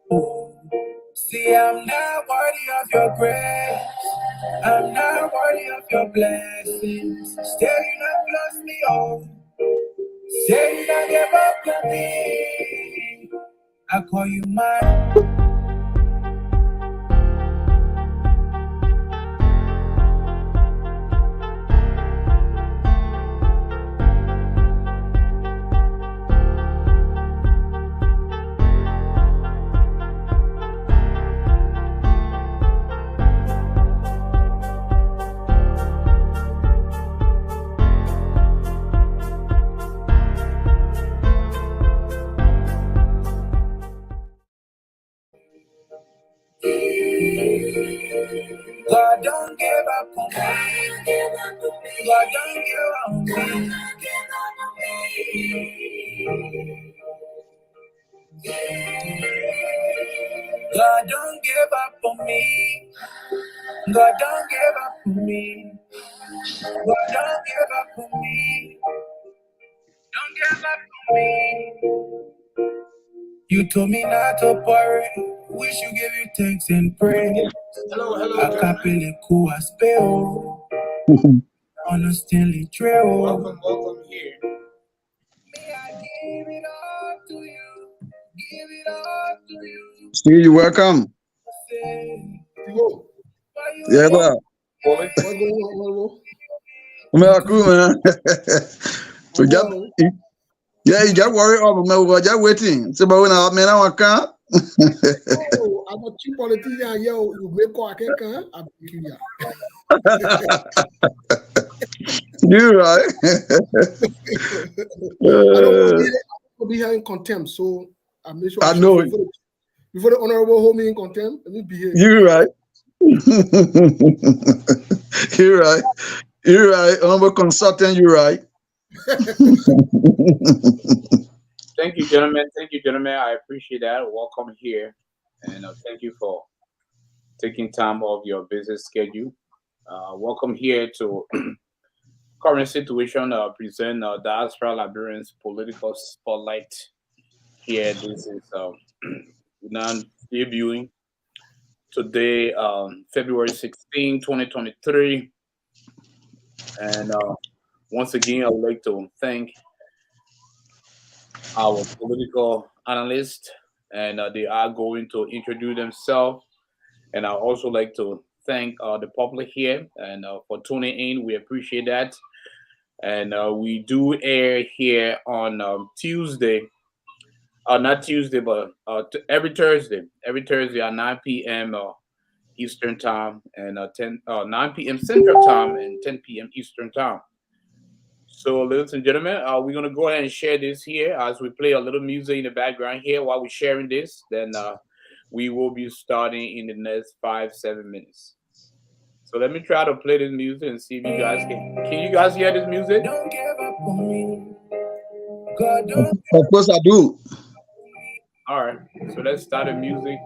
See, I'm not worthy of your grace. I'm not worthy of your blessings. Still, you not bless me, oh. Say you not give up on me. I call you mine. God don't give up on me. God don't give up on me. God don't give up on me. God don't give up on me. God don't give up on me. Don't give up on me. You told me not to worry. Wish you give you thanks and praise. Hello. I capele cool as spell. Honestly, trail. Welcome here. May I give it all to you. Give it all to you. Steve, you welcome. Yeah, da. What's going on? I'm cool, man. So you just worry over me. We're just waiting. So, but when I man, I can't. Oh, I'm a cheap politician. Yo, you make a can't. I'm here. You're right. I don't want to be here in contempt, so I make sure I know it. Before the honorable hold me in contempt, let me behave. You're right. You're right. You're right. Honorable consultant, you're right. Thank you, gentlemen. I appreciate that. Welcome here. And thank you for taking time off your busy schedule. Welcome here to Current Situation, present Diaspora Liberians Political Spotlight. Here, this is now debuting today, February 16, 2023. And once again, I would like to thank our political analysts, and they are going to introduce themselves. And I also like to thank the public here and for tuning in. We appreciate that. And we do air here on Tuesday, not Tuesday, but every Thursday at 9 p.m. Eastern Time and 9 p.m. Central Time and 10 p.m. Eastern Time. So, ladies and gentlemen, we're going to go ahead and share this here as we play a little music in the background here while we're sharing this. Then we will be starting in the next 5-7 minutes. So let me try to play this music and see if you guys can you guys hear this music? Don't give up on me. God don't Of course I do. All right. So let's start the music.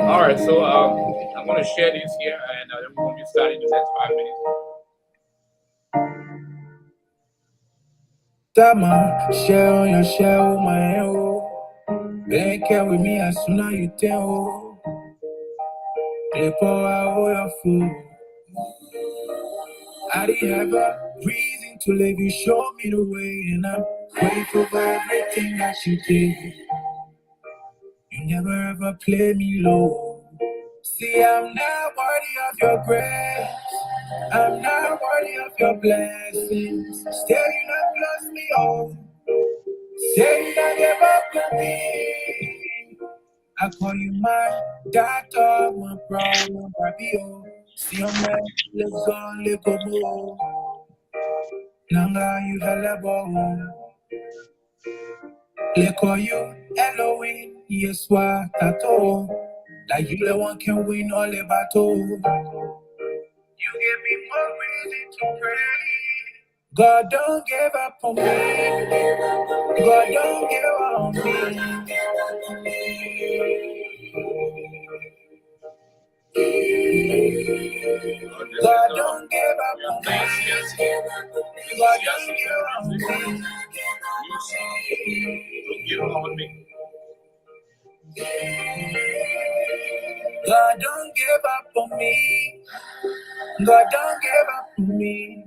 All right. So I'm going to share this here and then we're going to be starting in the next 5 minutes. Tama, share on your share with my hero. They care with me as soon as you tell. They pour out your food. I didn't have a reason to leave you, show me the way, and I'm grateful for everything that you did. You never ever play me low. See, I'm not worthy of your grace. I'm not worthy of your blessings. Still, you not bless me, oh. Say you not give up on me. I call you my doctor, my problem, Rabio. See, I'm like, let's go. Nanga, you hella they call you Elohim, yes, what tato. Like you, the one can win all the battle. You give me more reason to pray. God don't give up on me. God don't give up on me. God don't give up on me. God don't give up on me. Don't give up on me. God don't give up on me. God don't give up on me.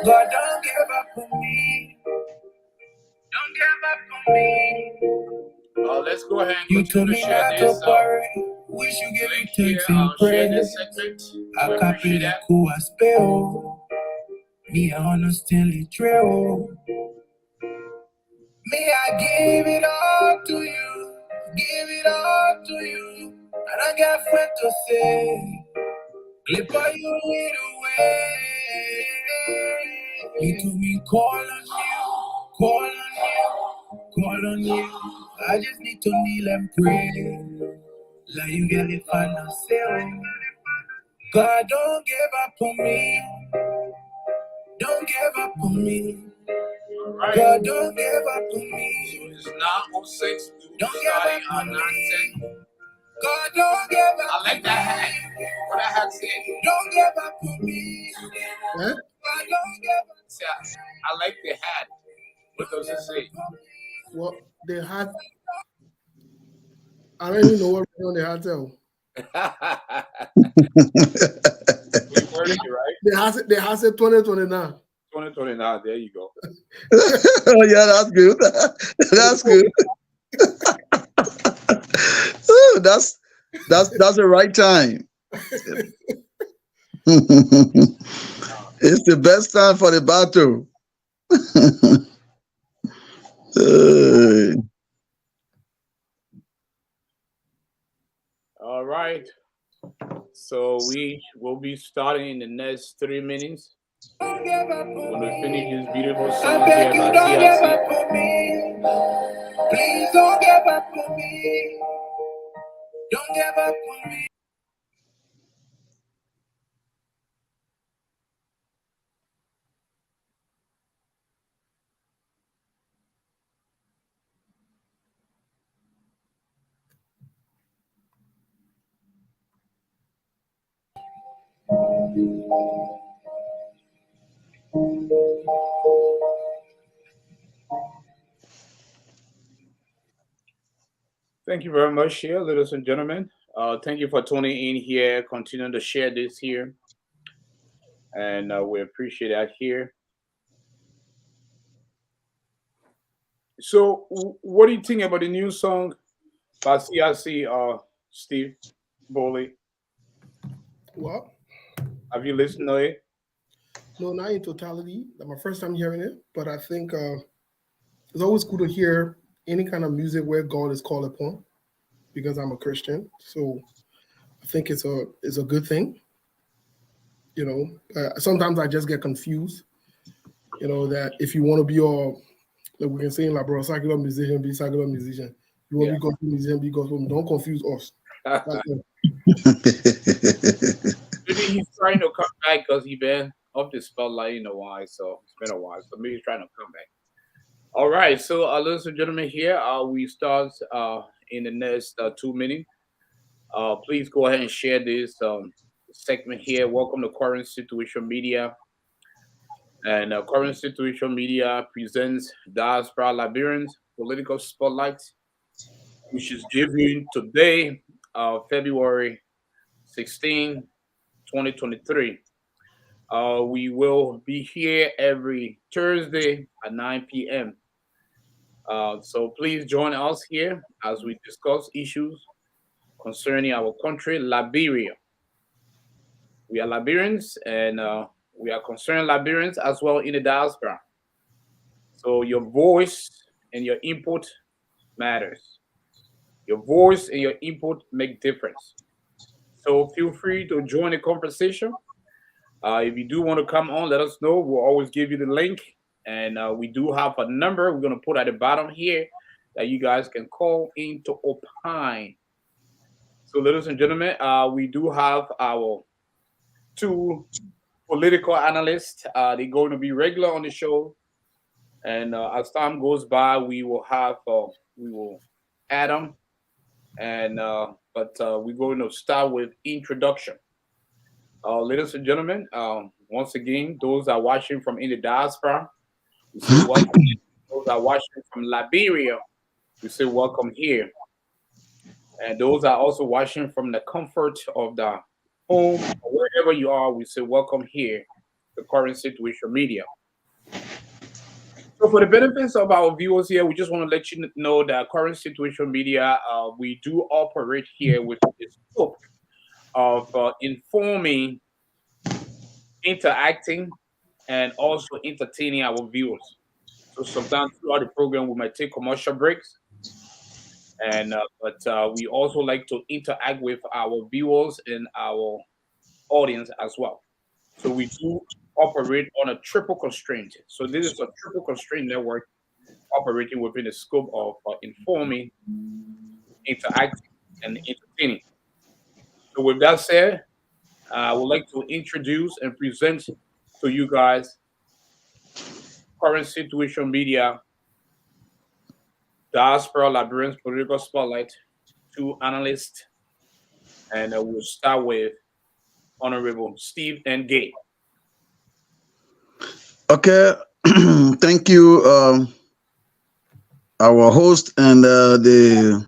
God don't give up on me. Don't give up on me. Let's go ahead and You told me share not this. to worry. We should give you thanks and Share this praise. segment. I copy the cool I spell. Me, I understand the trail. Me, I give it all to you. Give it all to you. And I got friends to say. Clip on you in a way. You told me call on you. Call on you. Call on you. I just need to kneel and pray. Like you get it for yourself. God, don't give up on me. Don't give up on me. Right. God, don't give up on me. So it's now 06. Don't give up on me. God, don't give up. I like that hat. What that hat say? Don't give up on me. Huh? God, don't give up. See, I like the hat. What does it say? Well, they had. I don't even know what they had to. Right? They has it 2029. 2029. There you go. Yeah, that's good. That's good. Ooh, that's the right time. It's the best time for the battle. All right. So we will be starting in the next 3 minutes. When we finish this beautiful song I beg here you, by don't give TLC. up on me. Please don't give up on me. Don't give up on me. Thank you very much here, ladies and gentlemen. Thank you for tuning in here. Continue to share this here. And we appreciate that here. So, what do you think about the new song by CIC, Steve Bowley? What? Have you listened to it? No, not in totality. That's my first time hearing it, but I think it's always cool to hear any kind of music where God is called upon, because I'm a Christian. So I think it's a good thing. You know, sometimes I just get confused. You know, that if you want to be all, like we can say in La Bro, secular musician, be secular musician. You want to be gospel musician, be gospel. Don't confuse us. Maybe he's trying to come back because he's been off the spotlight in a while. So it's been a while. So maybe he's trying to come back. All right. So, ladies and gentlemen, here we start in the next 2 minutes. Please go ahead and share this segment here. Welcome to Current Situation Media. And Current Situation Media presents Diaspora Liberians Political Spotlight, which is debuting today, February 16, 2023. We will be here every Thursday at 9 p.m. So please join us here as we discuss issues concerning our country, Liberia. We are Liberians, and we are concerned Liberians as well in the diaspora. So your voice and your input matters. Your voice and your input make difference. So feel free to join the conversation. If you do want to come on, let us know. We'll always give you the link. And we do have a number we're going to put at the bottom here that you guys can call in to opine. So, ladies and gentlemen, we do have our 2 political analysts. They're going to be regular on the show. And as time goes by, we will add them. And but we're going to start with introduction. Ladies and gentlemen, once again, those are watching from in the diaspora, we say welcome. Those are watching from Liberia, we say welcome here. And those are also watching from the comfort of the home or wherever you are, we say welcome here to Current Situation Media. So for the benefits of our viewers here, we just want to let you know that Current Situation Media, we do operate here with the scope of informing, interacting, and also entertaining our viewers. So sometimes throughout the program, we might take commercial breaks, and but we also like to interact with our viewers and our audience as well. So we do operate on a triple constraint. So this is a triple constraint network operating within the scope of informing, interacting, and entertaining. So with that said, I would like to introduce and present to you guys Current Situation Media, Diaspora, Liberians, Political Spotlight, two analysts, and we'll start with Honorable Steve N. Gay. Okay, thank you, our host, and the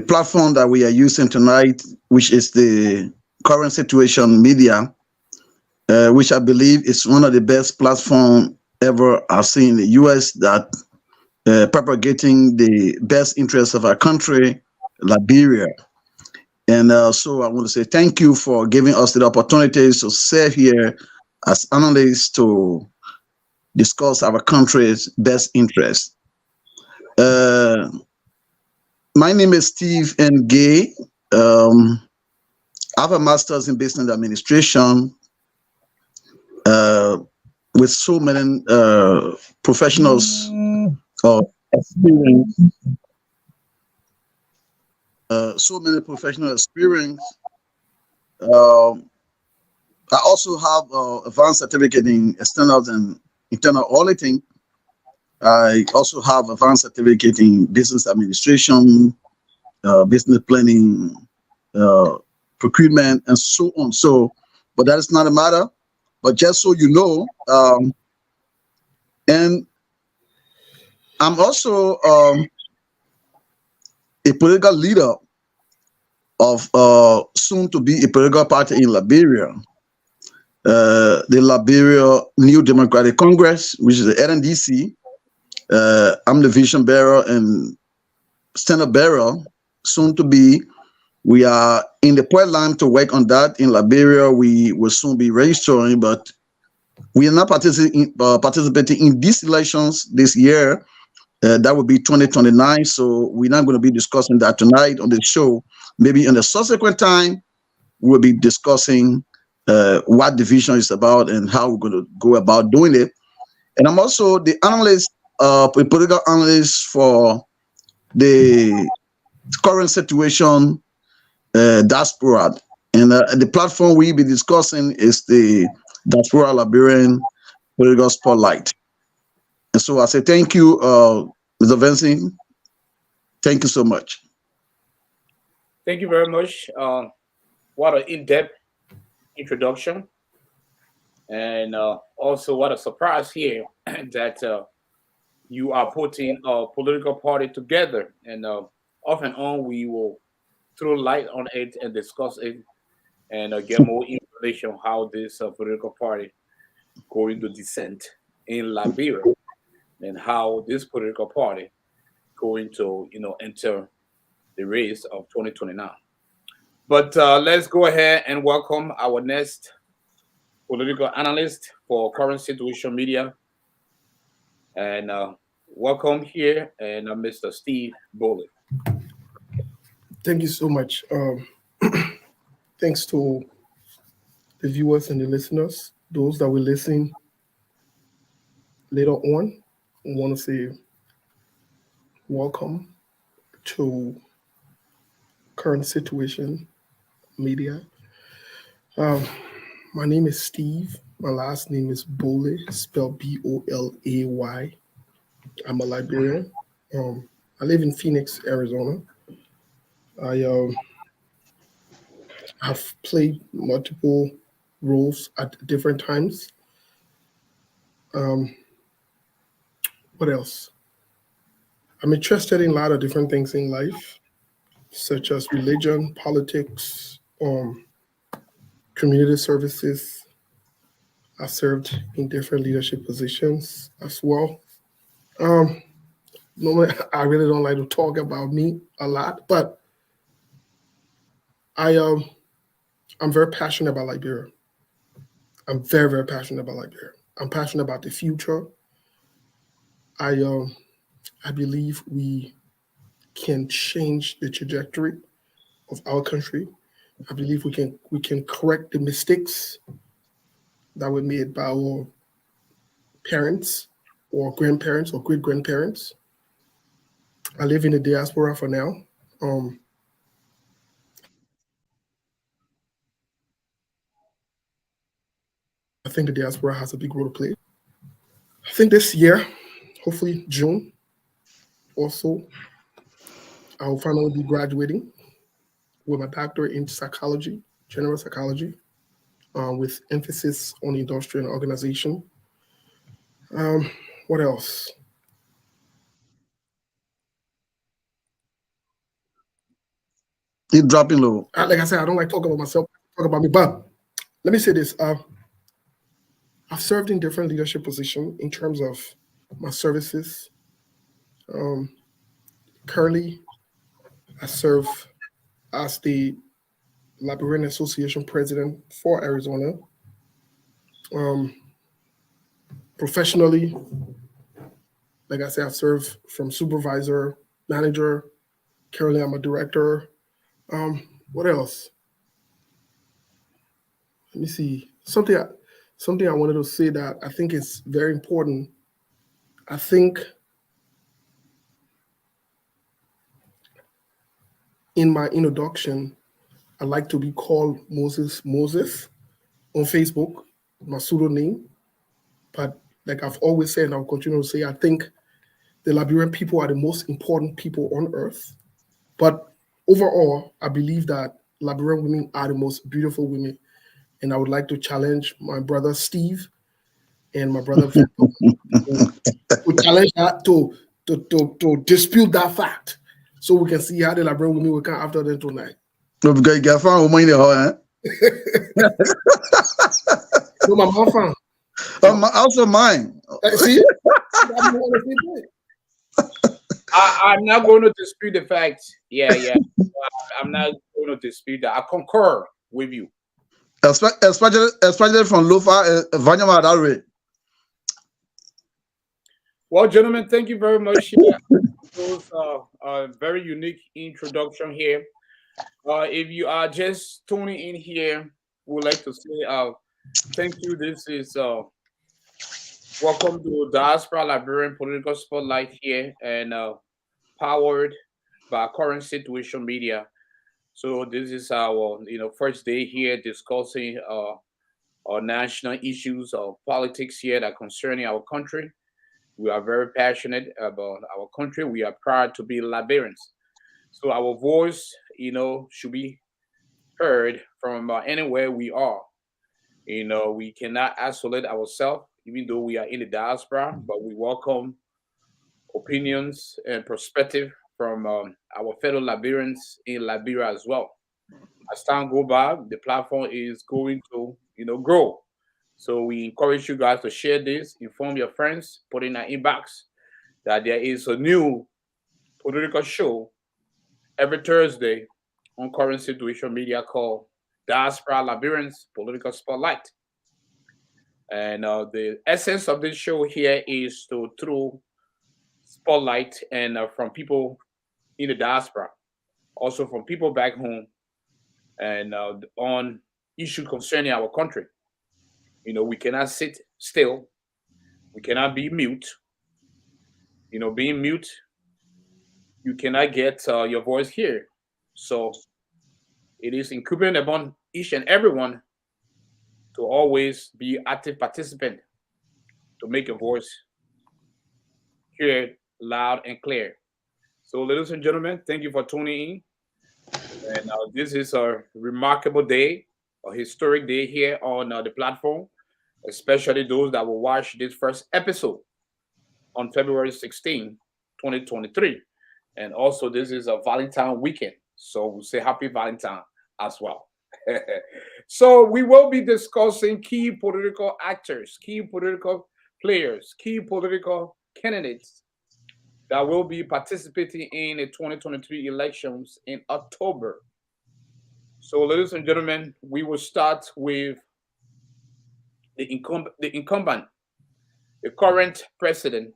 platform that we are using tonight, which is the Current Situation Media, which I believe is one of the best platforms ever I've seen in the U.S. that propagating the best interests of our country, Liberia. And so I want to say thank you for giving us the opportunities to serve here as analysts to discuss our country's best interests. My name is Steve N. Gay. I have a master's in business administration with so many professionals experience. So many professional experience. I also have advanced certificate in external and internal auditing. I also have advanced certificate in business administration, business planning, procurement, and so on. So, but that is not a matter. But just so you know, and I'm also a political leader of soon to be a political party in Liberia, the Liberia New Democratic Congress, which is the NDC. I'm the vision bearer and standard bearer, soon to be. We are in the pipeline to work on that in Liberia. We will soon be registering, but we are not participating in these elections this year. That will be 2029. So we're not going to be discussing that tonight on the show. Maybe in the subsequent time, we'll be discussing what the vision is about and how we're going to go about doing it. And I'm also the analyst, a political analyst for the Current Situation Diaspora. And the platform we'll be discussing is the Diaspora Liberian Political Spotlight. And so I say thank you, Mr. Vincent. Thank you so much. Thank you very much. What an in-depth introduction. And also what a surprise here that you are putting a political party together. And off and on, we will throw light on it and discuss it and get more information on how this political party going to descend in Liberia and how this political party going to, enter the race of 2029. But let's go ahead and welcome our next political analyst for Current Situation Media. And welcome here, and Mr. Steve Bowley. Thank you so much. Thanks to the viewers and the listeners, those that will listen later on. I want to say welcome to Current Situation Media. My name is Steve. My last name is Bolay, spelled Bolay. I'm a Liberian. I live in Phoenix, Arizona. I have played multiple roles at different times. What else? I'm interested in a lot of different things in life, such as religion, politics, community services. I served in different leadership positions as well. Normally, I really don't like to talk about me a lot, but I'm very passionate about Liberia. I'm very, very passionate about Liberia. I'm passionate about the future. I believe we can change the trajectory of our country. I believe we can correct the mistakes that were made by our parents or grandparents or great grandparents. I live in the diaspora for now. I think the diaspora has a big role to play. I think this year, hopefully June or so, I'll finally be graduating with my doctorate in psychology, general psychology, with emphasis on industry and organization. What else? Keep dropping low. Like I said, I don't like talking about myself, talk about me, but let me say this. I've served in different leadership positions in terms of my services. Currently, I serve as the Liberian Association president for Arizona. Professionally, like I said, I've served from supervisor, manager. Currently, I'm a director. What else? Let me see. Something I wanted to say that I think is very important. I think in my introduction, I like to be called Moses on Facebook, my pseudonym. But like I've always said, and I'll continue to say, I think the Liberian people are the most important people on earth. But overall, I believe that Liberian women are the most beautiful women. And I would like to challenge my brother Steve and my brother Victor to challenge that, to dispute that fact, so we can see how the Liberian women will come after them tonight. No, because you got found woman in the hall, No, my mom found. Also mine. See? I'm not going to dispute the fact. Yeah. I'm not going to dispute that. I concur with you. Especially from Lufa, Vanyama Dalre. Well, gentlemen, thank you very much. Those a very unique introduction here. If you are just tuning in here, we would like to say thank you. This is welcome to Diaspora Liberian Political Spotlight here, and powered by Current Situation Media. So this is our first day here discussing our national issues of politics here that concerning our country. We are very passionate about our country. We are proud to be Liberians. So our voice, should be heard from anywhere we are. We cannot isolate ourselves, even though we are in the diaspora, but we welcome opinions and perspective from our fellow Liberians in Liberia as well. As time go by, the platform is going to, grow. So we encourage you guys to share this, inform your friends, put in an inbox that there is a new political show every Thursday on Current Situation Media called Diaspora Liberians Political Spotlight. And the essence of this show here is to throw spotlight and from people in the diaspora, also from people back home, and on issues concerning our country. We cannot sit still. We cannot be mute. Being mute, you cannot get your voice here. So it is incumbent upon each and everyone to always be active participant to make your voice heard loud and clear. So, ladies and gentlemen, thank you for tuning in. And this is a remarkable day, a historic day here on the platform, especially those that will watch this first episode on February 16, 2023. And also, this is a Valentine weekend. So we'll say happy Valentine as well. So we will be discussing key political actors, key political players, key political candidates that will be participating in the 2023 elections in October. So, ladies and gentlemen, we will start with the incumbent, the current president,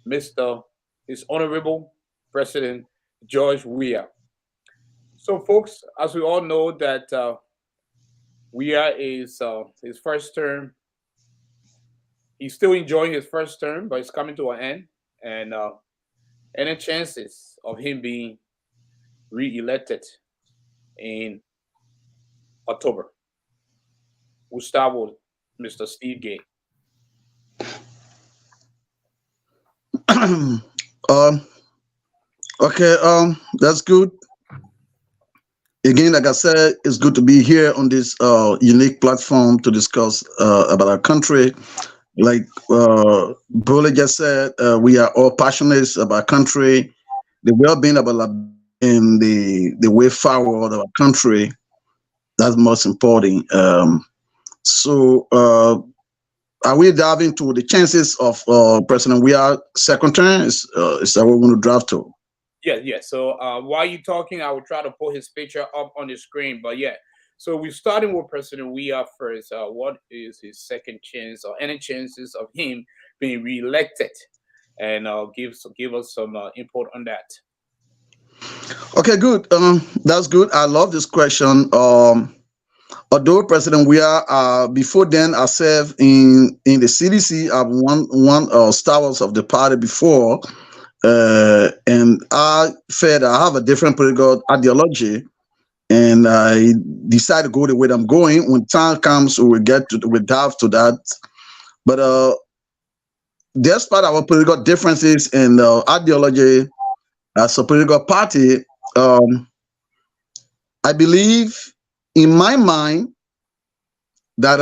His Honorable President George Weah. So, folks, as we all know that Weah is his first term. He's still enjoying his first term, but it's coming to an end. And any chances of him being re-elected in October? We'll start with Mr. Steve Gay. Okay, that's good. Again, like I said, it's good to be here on this unique platform to discuss about our country. Like Bole just said, we are all passionate about our country, the well-being of our and the way forward of our country. That's most important. So are we diving into the chances of President Weah second term? Is that what we're going to draft to? Yeah. So while you're talking, I will try to put his picture up on the screen. But yeah, so we're starting with President Weah first. What is his second chance or any chances of him being re-elected? And give us some input on that. Okay, good. That's good. I love this question. Although President Weah, before then, I served in the CDC. I've one stars of the party before. And I felt I have a different political ideology, and I decided to go the way I'm going. When time comes, we'll dive to that. But despite our political differences in ideology as a political party, I believe in my mind that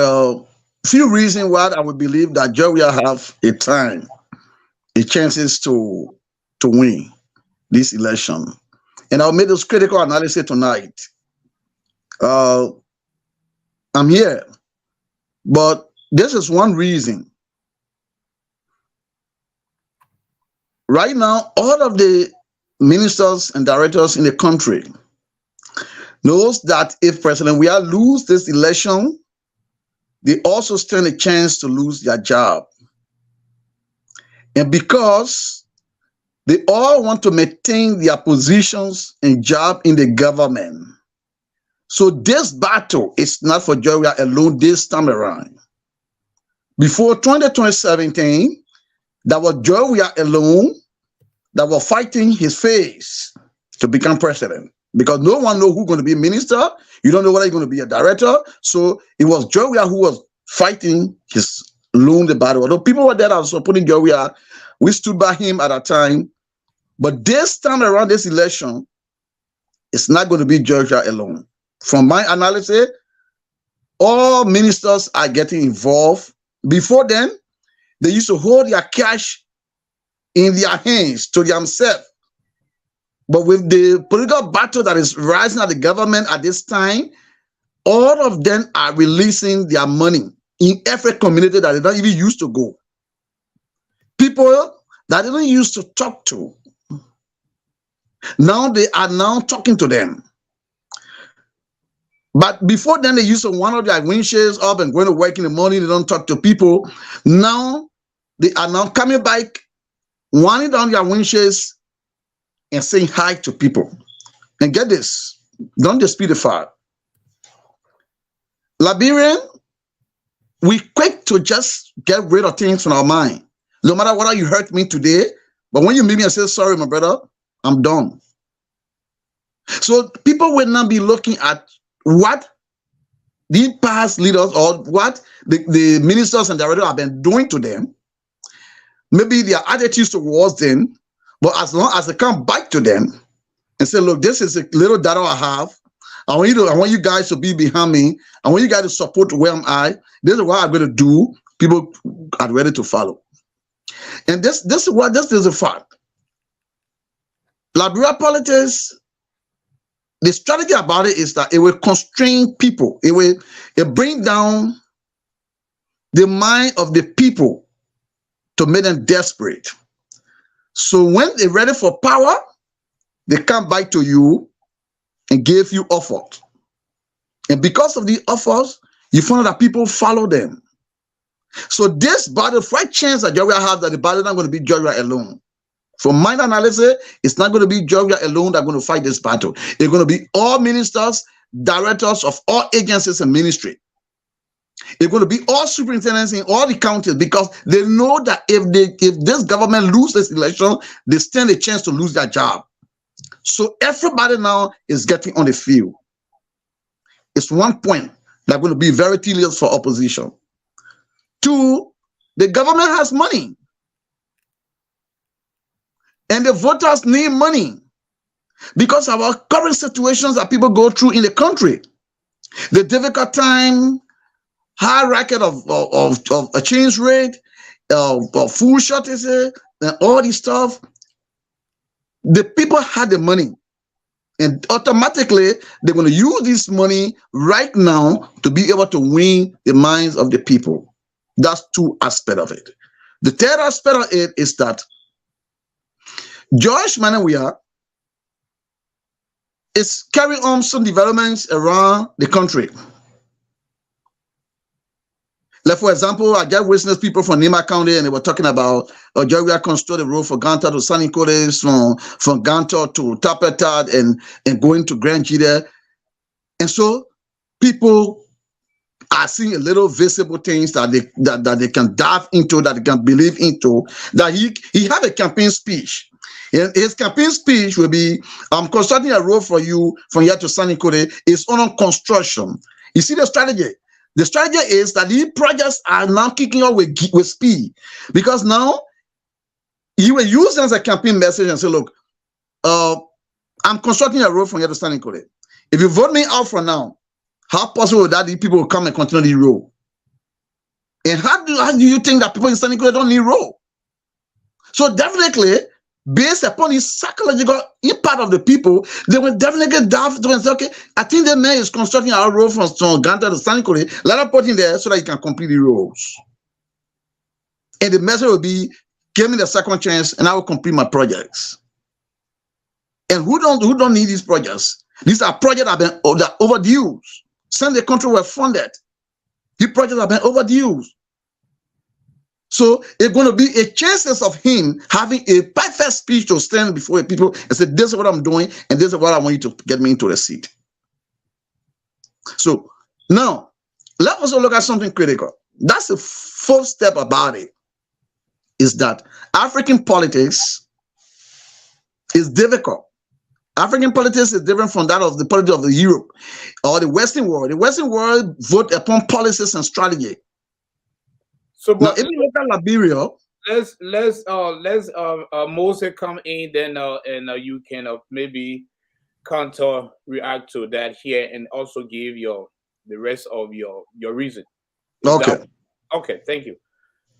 few reasons why I would believe that Georgia have a chances to win this election. And I'll make this critical analysis tonight. I'm here, but this is one reason. Right now, all of the ministers and directors in the country knows that if President Weah lose this election, they also stand a chance to lose their job. And because they all want to maintain their positions and job in the government. So this battle is not for Georgia alone this time around. Before 2017, that was Georgia alone that was fighting his face to become president. Because no one knows who's going to be a minister. You don't know whether you're going to be a director. So it was Georgia who was fighting his alone the battle. Although people were there that were supporting Georgia, we stood by him at that time. But this time around, this election, it's not going to be Georgia alone. From my analysis, all ministers are getting involved. Before then, they used to hold their cash in their hands to themselves. But with the political battle that is rising at the government at this time, all of them are releasing their money in every community that they don't even used to go. People that they don't used to talk to, now they are now talking to them. But before then, they used to one of their windshields up and going to work in the morning. They don't talk to people. Now they are now coming back, winding down their windshields and saying hi to people. And get this, don't dispute the fact. Liberian, we quick to just get rid of things from our mind. No matter whether you hurt me today, but when you meet me and say, sorry, my brother, I'm done. So people will not be looking at what the past leaders or what the ministers and directors have been doing to them. Maybe their attitudes towards them, but as long as they come back to them and say, look, this is a little data I have. I want you guys to be behind me. I want you guys to support where am I. This is what I'm going to do. People are ready to follow. And this is a fact. Liberia politics, the strategy about it is that it will constrain people. It will bring down the mind of the people to make them desperate. So when they're ready for power, they come back to you and give you offers. And because of the offers, you find that people follow them. So this battle, right chance that Georgia have that the battle is not going to be Georgia alone. From my analysis, it's not going to be Georgia alone that are going to fight this battle. It's going to be all ministers, directors of all agencies and ministry. It's going to be all superintendents in all the counties, because they know that if this government loses this election, they stand a chance to lose their job. So everybody now is getting on the field. It's one point that's going to be very tedious for opposition. Two, the government has money. And the voters need money because of our current situations that people go through in the country. The difficult time, high racket of a change rate, of food shortages, and all this stuff. The people had the money. And automatically, they're going to use this money right now to be able to win the minds of the people. That's two aspects of it. The third aspect of it is that George Weah is carrying on some developments around the country. Like, for example, I just witnessed people from Nima County, and they were talking about Georgia construct the road for Ganta to Sunny Codes, from Ganta to Tapetad, and going to Grand Gita. And so people are seeing a little visible things that they can dive into, that they can believe into. That he had a campaign speech. And his campaign speech will be, I'm constructing a road for you from here to Sunny Code. It's on construction. You see the strategy? The strategy is that these projects are now kicking off with speed, because now he will use them as a campaign message and say, look, I'm constructing a road from here to Sunny Code. If you vote me out for now, how possible that these people will come and continue the road? And how do you think that people in Sunny Code don't need road? So definitely, based upon the psychological impact of the people, they will definitely dive to and say, okay, I think the mayor is constructing our road from Ganta to Sunny Code. Let us put in there so that you can complete the roads. And the message will be, give me the second chance and I will complete my projects. And who don't need these projects? These are projects that have been overdue. Since the country were funded, these projects have been overdue. So it's going to be a chances of him having a perfect speech to stand before people and say, this is what I'm doing, and this is what I want you to get me into the seat. So now, let's also look at something critical. That's the fourth step about it, is that African politics is difficult. African politics is different from that of the politics of the Europe or the Western world. The Western world vote upon policies and strategy. So, now, if you look at Liberia, let's Moses come in, then and you can maybe counter react to that here, and also give the rest of your reason. Okay. Okay, thank you.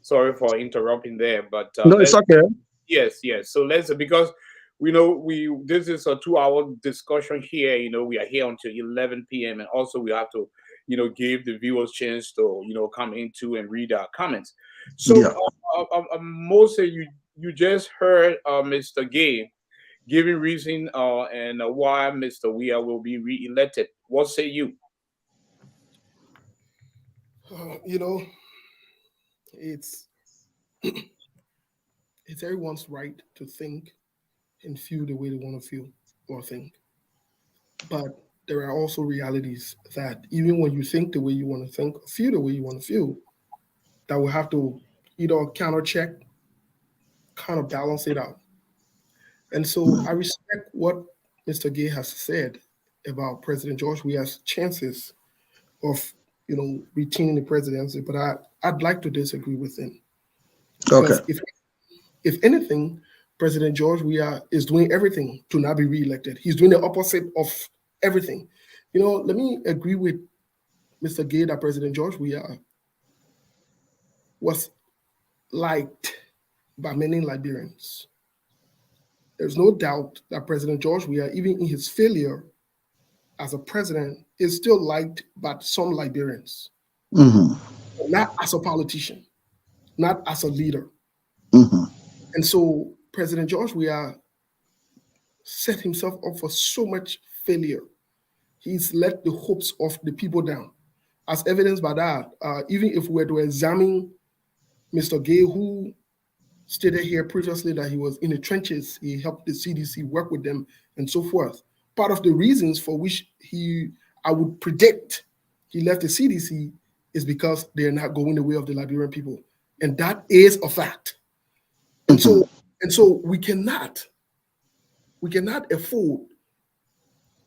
Sorry for interrupting there, but no, it's okay. Yes. So let's, because this is a 2-hour discussion here. We are here until 11 p.m. and also we have to give the viewers chance to come into and read our comments. So yeah. Moses, you just heard Mr. Gay giving reason and why Mr. Weah will be re-elected. What say you? It's everyone's right to think and feel the way they want to feel or think. But there are also realities that even when you think the way you want to think, feel the way you want to feel, that will have to either counter-check, kind of balance it out. And so I respect what Mr. Gay has said about President George Weah's chances of, retaining the presidency, but I'd like to disagree with him. Because if anything, President George Weah is doing everything to not be reelected. He's doing the opposite of everything. Let me agree with Mr. Gay that President George Weah was liked by many Liberians. There's no doubt that President George Weah, even in his failure as a president, is still liked by some Liberians. Not as a politician, not as a leader. And so President George Weah set himself up for so much failure. He's let the hopes of the people down. As evidenced by that, even if we were to examine Mr. Gay, who stated here previously that he was in the trenches, he helped the CDC work with them and so forth. Part of the reasons for which I would predict he left the CDC is because they're not going the way of the Liberian people. And that is a fact. And so we cannot afford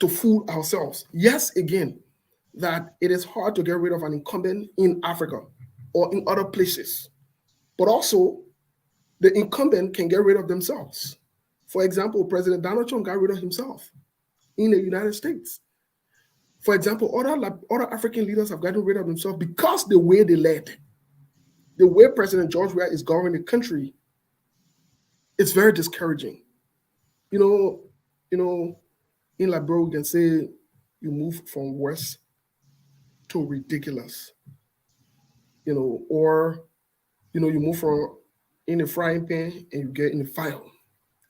to fool ourselves. Yes, again, that it is hard to get rid of an incumbent in Africa or in other places, but also the incumbent can get rid of themselves. For example, President Donald Trump got rid of himself in the United States. For example, other African leaders have gotten rid of themselves because the way they led, the way President George Weah is governing the country, it's very discouraging. In Liberia, we can say you move from worse to ridiculous. Or you move from in the frying pan and you get in the fire.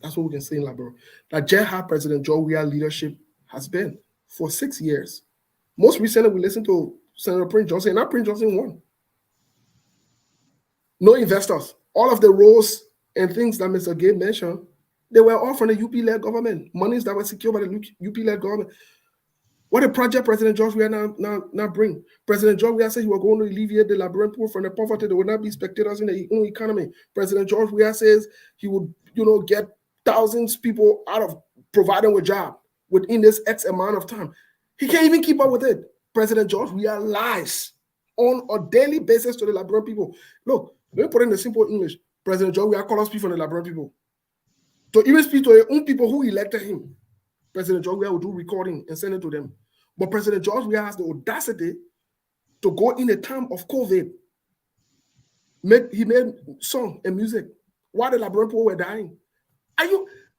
That's what we can say in Liberia. That just how President George Weah leadership has been for 6 years. Most recently, we listened to Senator Prince Johnson, and that Prince Johnson won. No investors. All of the roles and things that Mr. Gay mentioned, they were all from the UP-led government. Monies that were secured by the UP-led government. What a project President George Weah now bring. President George Weah said he was going to alleviate the Liberian poor from the poverty. They would not be spectators in the own economy. President George Weah says he would, get thousands of people out of providing a job within this X amount of time. He can't even keep up with it. President George Weah lies on a daily basis to the Liberian people. Look, let me put it in the simple English. President George Weah calls people from the Liberian people. To even speak to their own people who elected him. President George Weah will do recording and send it to them. But President George Weah has the audacity to go in a time of COVID. He made song and music while the Liberian people were dying.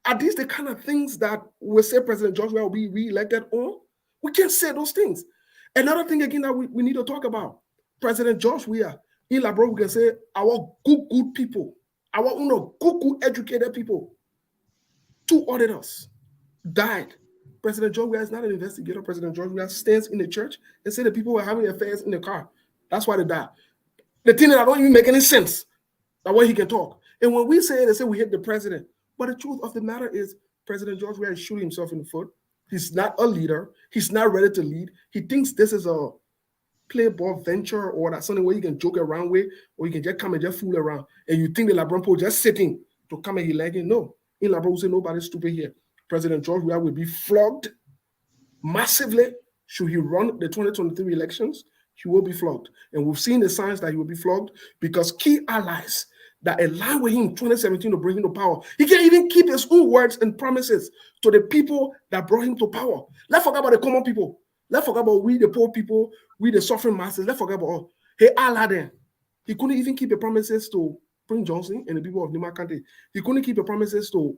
Are these the kind of things that we say President George Weah will be re-elected on? We can't say those things. Another thing again that we need to talk about, President George Weah, in Liberia, we can say our good people, our good educated people, 2 auditors died. President George Weah is not an investigator. President George Weah stands in the church and say the people were having affairs in the car. That's why they died. The thing that don't even make any sense, that way he can talk. And when we say it, they say we hate the president. But the truth of the matter is President George Weah is shooting himself in the foot. He's not a leader. He's not ready to lead. He thinks this is a play ball venture or that's something where you can joke around with, or you can just come and just fool around. And you think the Liberian people just sitting to come and elect him. No. In Liberia, we say nobody's stupid here. President George Weah will be flogged massively. Should he run the 2023 elections, he will be flogged. And we've seen the signs that he will be flogged because key allies that aligned with him in 2017 to bring him to power, he can't even keep his own words and promises to the people that brought him to power. Let's forget about the common people. Let's forget about we, the poor people, we, the suffering masses. Let's forget about he allied them. He couldn't even keep the promises to Prince Johnson and the people of Nima County. He couldn't keep the promises to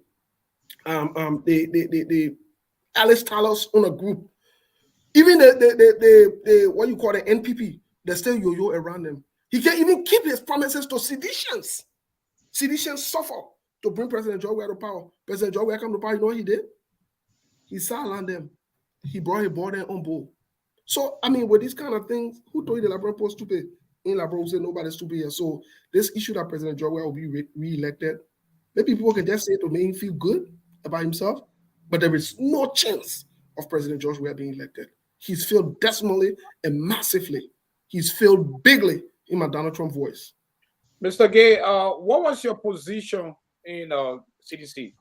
the Alice Talos on a group. Even the what you call the NPP, they still yo-yo around them. He can't even keep his promises to seditious. Seditious suffer to bring President George Weah to power. President George Weah come to power, you know what he did? He silenced them. He brought his board on board. So, I mean, with these kind of things, who told you the Liberian people stupid? In Liberia, say nobody's stupid here. So, this issue that President George Weah will be re-elected, maybe people can just say it to make him feel good about himself, but there is no chance of President George Weah being elected. He's failed decimally and massively. He's failed bigly in my Donald Trump voice. Mr. Gay, what was your position in CDC?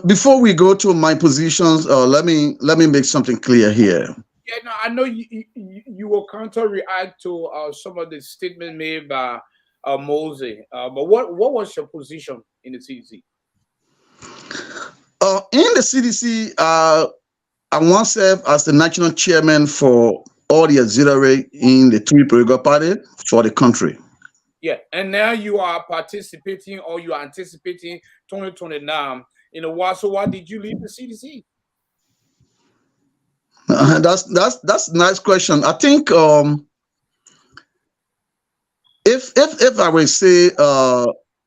Before we go to my positions, let me make something clear here. Yeah, no, I know you will counter-react to some of the statements made by Mosey, but what was your position in the CDC? In the CDC, I once served as the national chairman for all the auxiliary in the three political party for the country. Yeah, and now you are participating or you are anticipating 2029. So why did you leave the CDC? That's a nice question. I think if I will say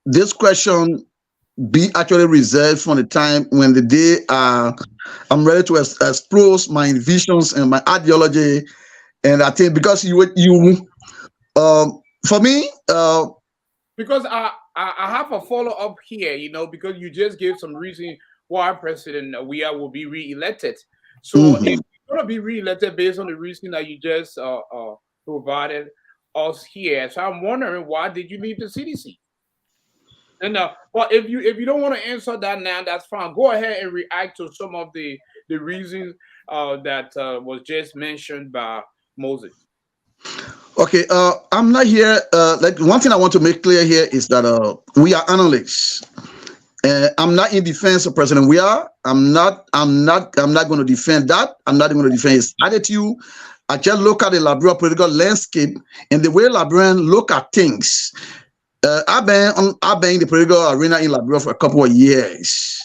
this question be actually reserved for the time when the day I'm ready to explore my visions and my ideology, and I think because for me because I have a follow up here, because you just gave some reason why President Weah will be re-elected. So if you're going to be re-elected based on the reason that you just provided us here, so I'm wondering why did you leave the CDC? And but if you don't want to answer that now, that's fine. Go ahead and react to some of the reasons that was just mentioned by Moses. Okay, I'm not here. Like one thing I want to make clear here is that we are analysts. I'm not in defense of President Weah. I'm not going to defend that. I'm not going to defend his attitude. I just look at the Liberian political landscape and the way Liberians look at things. I've been in the political arena in Liberia for a couple of years.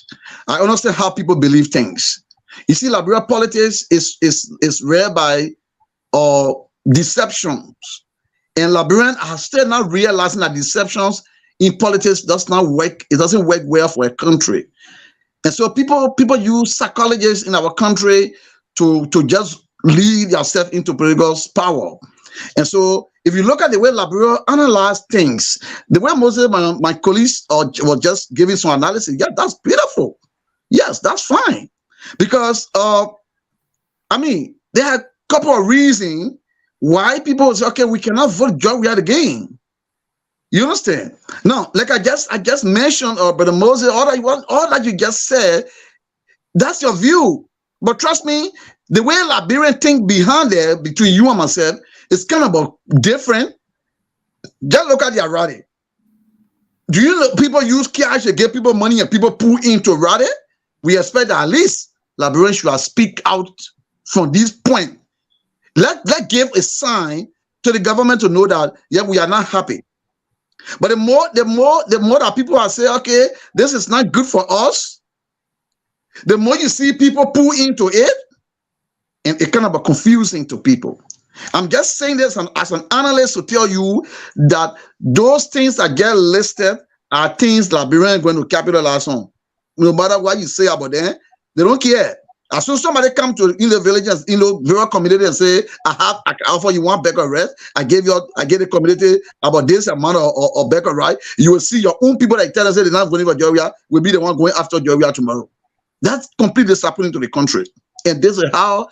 I understand how people believe things. You see, Liberia politics is rare by deceptions, and Liberians are still not realizing that deceptions in politics does not work. It doesn't work well for a country, and so people use psychologists in our country to just lead yourself into political power. And so if you look at the way Liberia analyze things, the way Moses, my colleagues were just giving some analysis, yeah, that's beautiful. Yes, that's fine. Because there are a couple of reasons why people say, okay, we cannot vote Weah again. You understand? Now, like I just mentioned, Brother Moses, all that you just said, that's your view. But trust me, the way Liberian think behind there, between you and myself, it's kind of different. Just look at the Arade. Do you know people use cash to give people money and people pull into Arade? We expect that at least Liberians should speak out from this point. Let give a sign to the government to know that we are not happy. But the more that people are saying, okay, this is not good for us, the more you see people pull into it, and it kind of confusing to people. I'm just saying this as an analyst to tell you that those things that get listed are things Liberians are going to capitalize on. No matter what you say about them, they don't care. As soon as somebody come to in the villages, rural community and say, I can offer you one bag of rice, I get the community about this amount of bag of rice, you will see your own people that tell us they're not voting for Weah will be the one going after Weah tomorrow. That's completely disappointing to the country. And this is how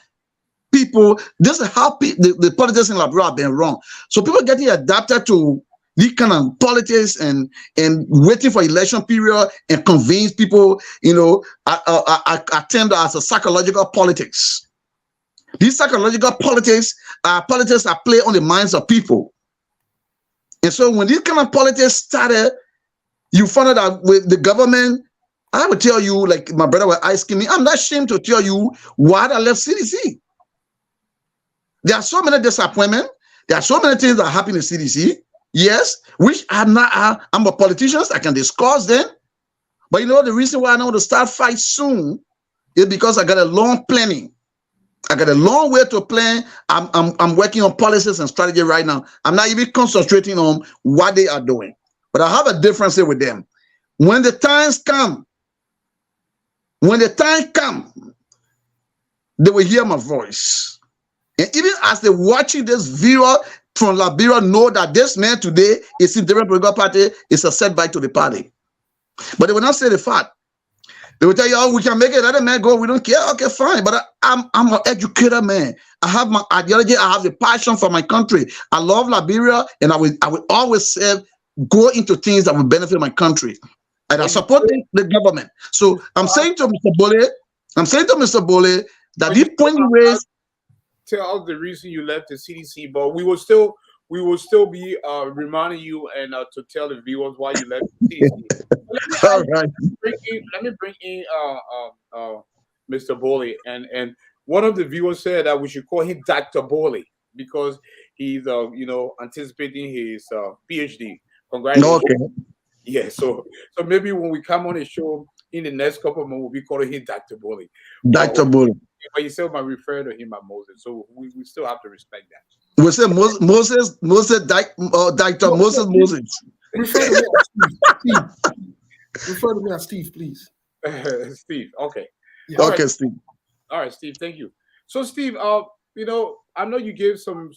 the politics in Liberia have been wrong. So people getting adapted to this kind of politics and waiting for election period and convince people, attend as a psychological politics. These psychological politics are politics that play on the minds of people. And so when this kind of politics started, you found out that with the government, I would tell you, like my brother was asking me, I'm not ashamed to tell you why I left CDC. There are so many disappointments. There are so many things that happen in CDC. Yes, which I'm a politician. I can discuss them. But the reason why I want to start fight soon is because I got a long planning. I got a long way to plan. I'm working on policies and strategy right now. I'm not even concentrating on what they are doing. But I have a difference here with them. When the times come, they will hear my voice. And even as they're watching this viewer from Liberia know that this man today is in different political party, is a setback to the party. But they will not say the fact. They will tell you, oh, we can make it, let the man go, we don't care. Okay, fine. But I'm an educated man. I have my ideology, I have the passion for my country. I love Liberia, and I will always go into things that will benefit my country. And I support the government. So I'm saying to Mr. Bole, that this point you raised. Tell us the reason you left the CDC, but we will still be reminding you and to tell the viewers why you left the CDC. Let me bring in Mr. Bole, and one of the viewers said that we should call him Dr. Bole because he's anticipating his PhD. Congratulations. Okay. Yeah, so maybe when we come on the show in the next couple of months, we'll be calling him Dr. Bully. Dr. Bully. But you still might refer to him as Moses, so we still have to respect that. We say Dr. Moses. Refer to me as Steve. Refer to me as Steve, please. Steve, okay. Yeah. Okay, Steve. All right, Steve, thank you. So, Steve, you know, I know you gave some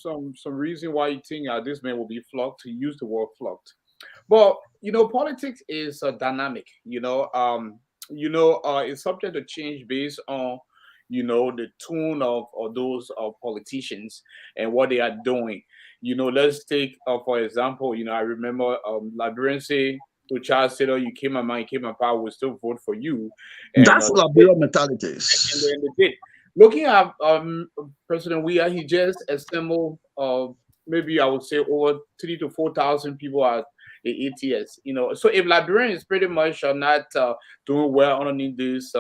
reason why you think this man will be flocked. To use the word flocked, but you know, politics is dynamic. It's subject to change based on the tune of those politicians and what they are doing. Let's take for example. I remember Liberians say to Charles Taylor, "You came a man, you came a power, we'll still vote for you." And, that's Liberian mentalities. And they did. Looking at President Weah, he just assembled maybe I would say over 3,000 to 4,000 people at the ATS. So if Liberians pretty much are not doing well underneath this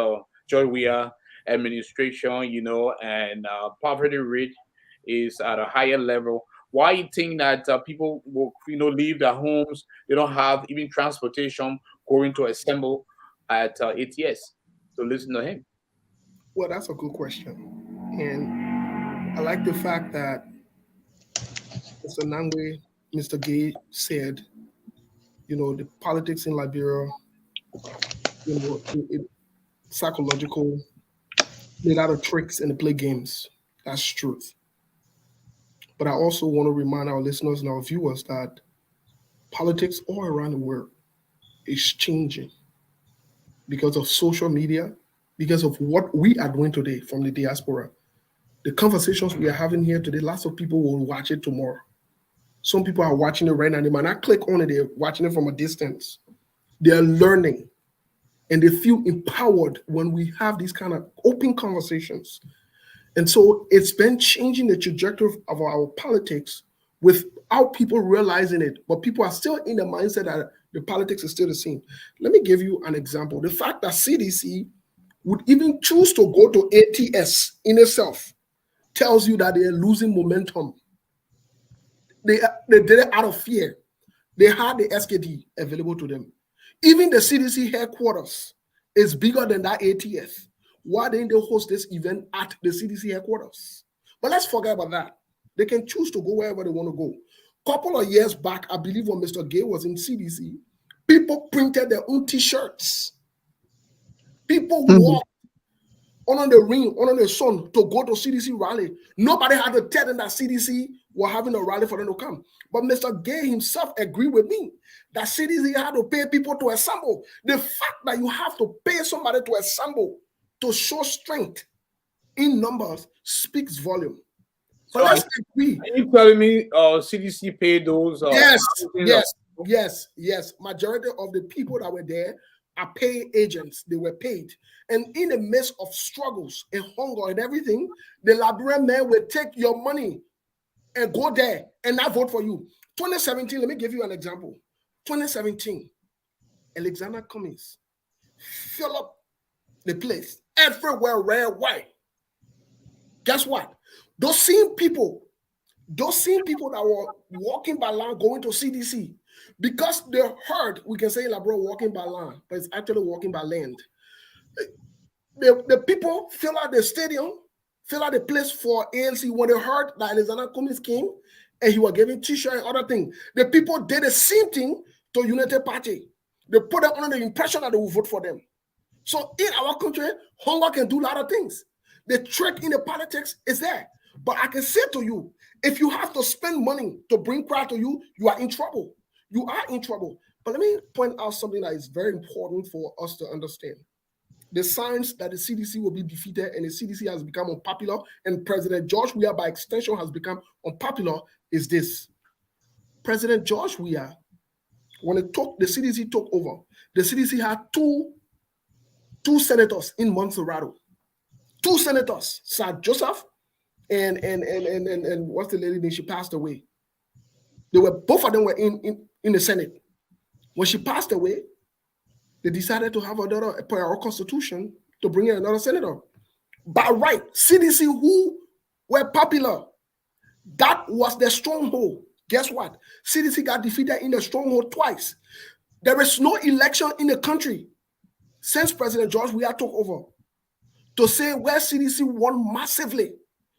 George Weah administration, and poverty rate is at a higher level, why you think that people will leave their homes? They don't have even transportation going to assemble at ATS. So listen to him. Well, that's a good question. And I like the fact that Mr. Nangwe, Mr. Gay said, the politics in Liberia, psychological, made out of tricks and they play games. That's truth. But I also want to remind our listeners and our viewers that politics all around the world is changing because of social media, because of what we are doing today from the diaspora. The conversations we are having here today, lots of people will watch it tomorrow. Some people are watching it right now. They might not click on it. They're watching it from a distance. They're learning. And they feel empowered when we have these kind of open conversations. And so it's been changing the trajectory of our politics without people realizing it. But people are still in the mindset that the politics is still the same. Let me give you an example. The fact that CDC would even choose to go to ATS in itself tells you that they are losing momentum. They did it out of fear. They had the SKD available to them. Even the CDC headquarters is bigger than that ATS. Why didn't they host this event at the CDC headquarters? But let's forget about that. They can choose to go wherever they want to go. Couple of years back, I believe when Mr. Gay was in CDC, people printed their own T-shirts. People walked under the rain, under the sun to go to CDC rally. Nobody had to tell them that CDC were having a rally for them to come. But Mr. Gay himself agreed with me that CDC had to pay people to assemble. The fact that you have to pay somebody to assemble to show strength in numbers speaks volume. So let's agree. Are you telling me CDC paid those? Yes. Majority of the people that were there are paid agents. They were paid. And in the midst of struggles and hunger and everything, the Liberian men will take your money and go there and not vote for you. 2017, let me give you an example. 2017, Alexander Cummings fill up the place everywhere, red, white. Guess what? Those same people that were walking by land going to CDC, because they heard, we can say Labro walking by land, but it's actually walking by land. The people fill out the stadium, fill out the place for ANC when they heard that Alexander Cummings came and he was giving T-shirt and other things. The people did the same thing to United Party. They put them under the impression that they will vote for them. So in our country, hunger can do a lot of things. The trick in the politics is there. But I can say to you, if you have to spend money to bring crowd to you, you are in trouble. You are in trouble. But let me point out something that is very important for us to understand. The signs that the CDC will be defeated and the CDC has become unpopular and President George Weah, by extension, has become unpopular is this. President George Weah, when the CDC took over, the CDC had two senators in Montserrat. Two senators, Sir Joseph and what's the lady name? She passed away. Both of them were in the Senate. When she passed away, they decided to have another, per our constitution, to bring in another senator. By right, CDC, who were popular, that was their stronghold. Guess what? CDC got defeated in the stronghold twice. There is no election in the country since President George Weah took over to say where CDC won massively.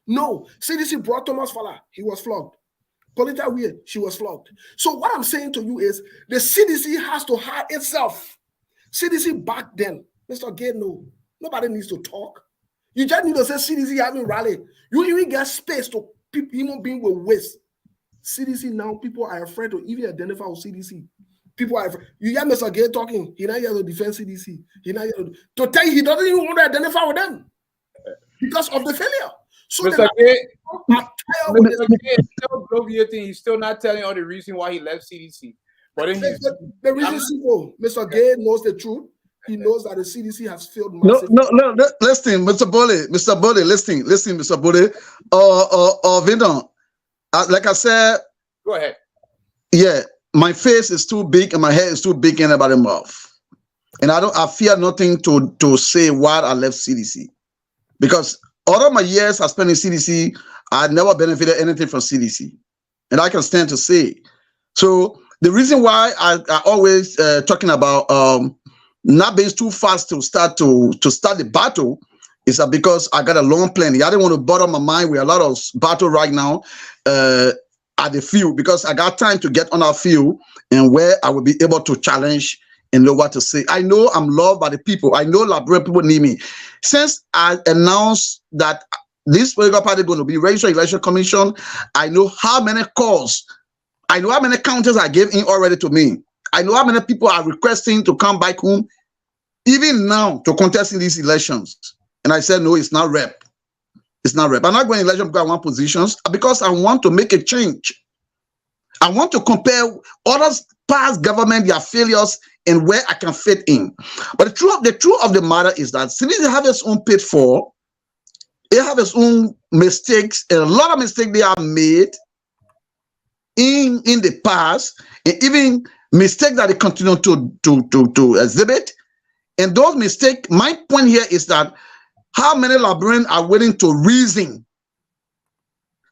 No, CDC brought Thomas Fala. He was flogged. Polita Weah, she was flogged. So what I'm saying to you is the CDC has to hire itself. CDC back then, Mr. Gay, no, nobody needs to talk. You just need to say CDC having rally. You even get space to human being with waste. CDC now, people are afraid to even identify with CDC. People are afraid. You hear Mr. Gay talking, he not here to defend CDC. He not here to tell you he doesn't even want to identify with them because of the failure. So Mr. Gay, he's still not telling all the reason why he left CDC. But then the reason simple. Mr. Gay knows the truth. He knows that the CDC has failed massively. No. Listen, Mr. Bole, listen, Mr. Bole. Vidon, like I said, go ahead. Yeah, my face is too big and my head is too big in about the mouth, and I fear nothing to say why I left CDC, because all of my years I spent in CDC, I never benefited anything from CDC, and I can stand to say. So the reason why I always talking about not being too fast to start the battle is that because I got a long plan. I didn't want to bother my mind with a lot of battle right now at the field, because I got time to get on our field and where I will be able to challenge and know what to say. I know I'm loved by the people. I know Liberian people need me. Since I announced that this political party is going to be registered election commission, I know how many calls, I know how many counters I gave in already to me. I know how many people are requesting to come back home, even now, to contest in these elections. And I said, no, it's not rep. It's not rep. I'm not going to election because I want positions, because I want to make a change. I want to compare other past government, their failures, and where I can fit in. But the truth of the matter is that CDC have its own pitfall. They have its own mistakes, and a lot of mistakes they have made in the past, and even mistakes that they continue to exhibit. And those mistakes, my point here is that how many Liberians are willing to reason?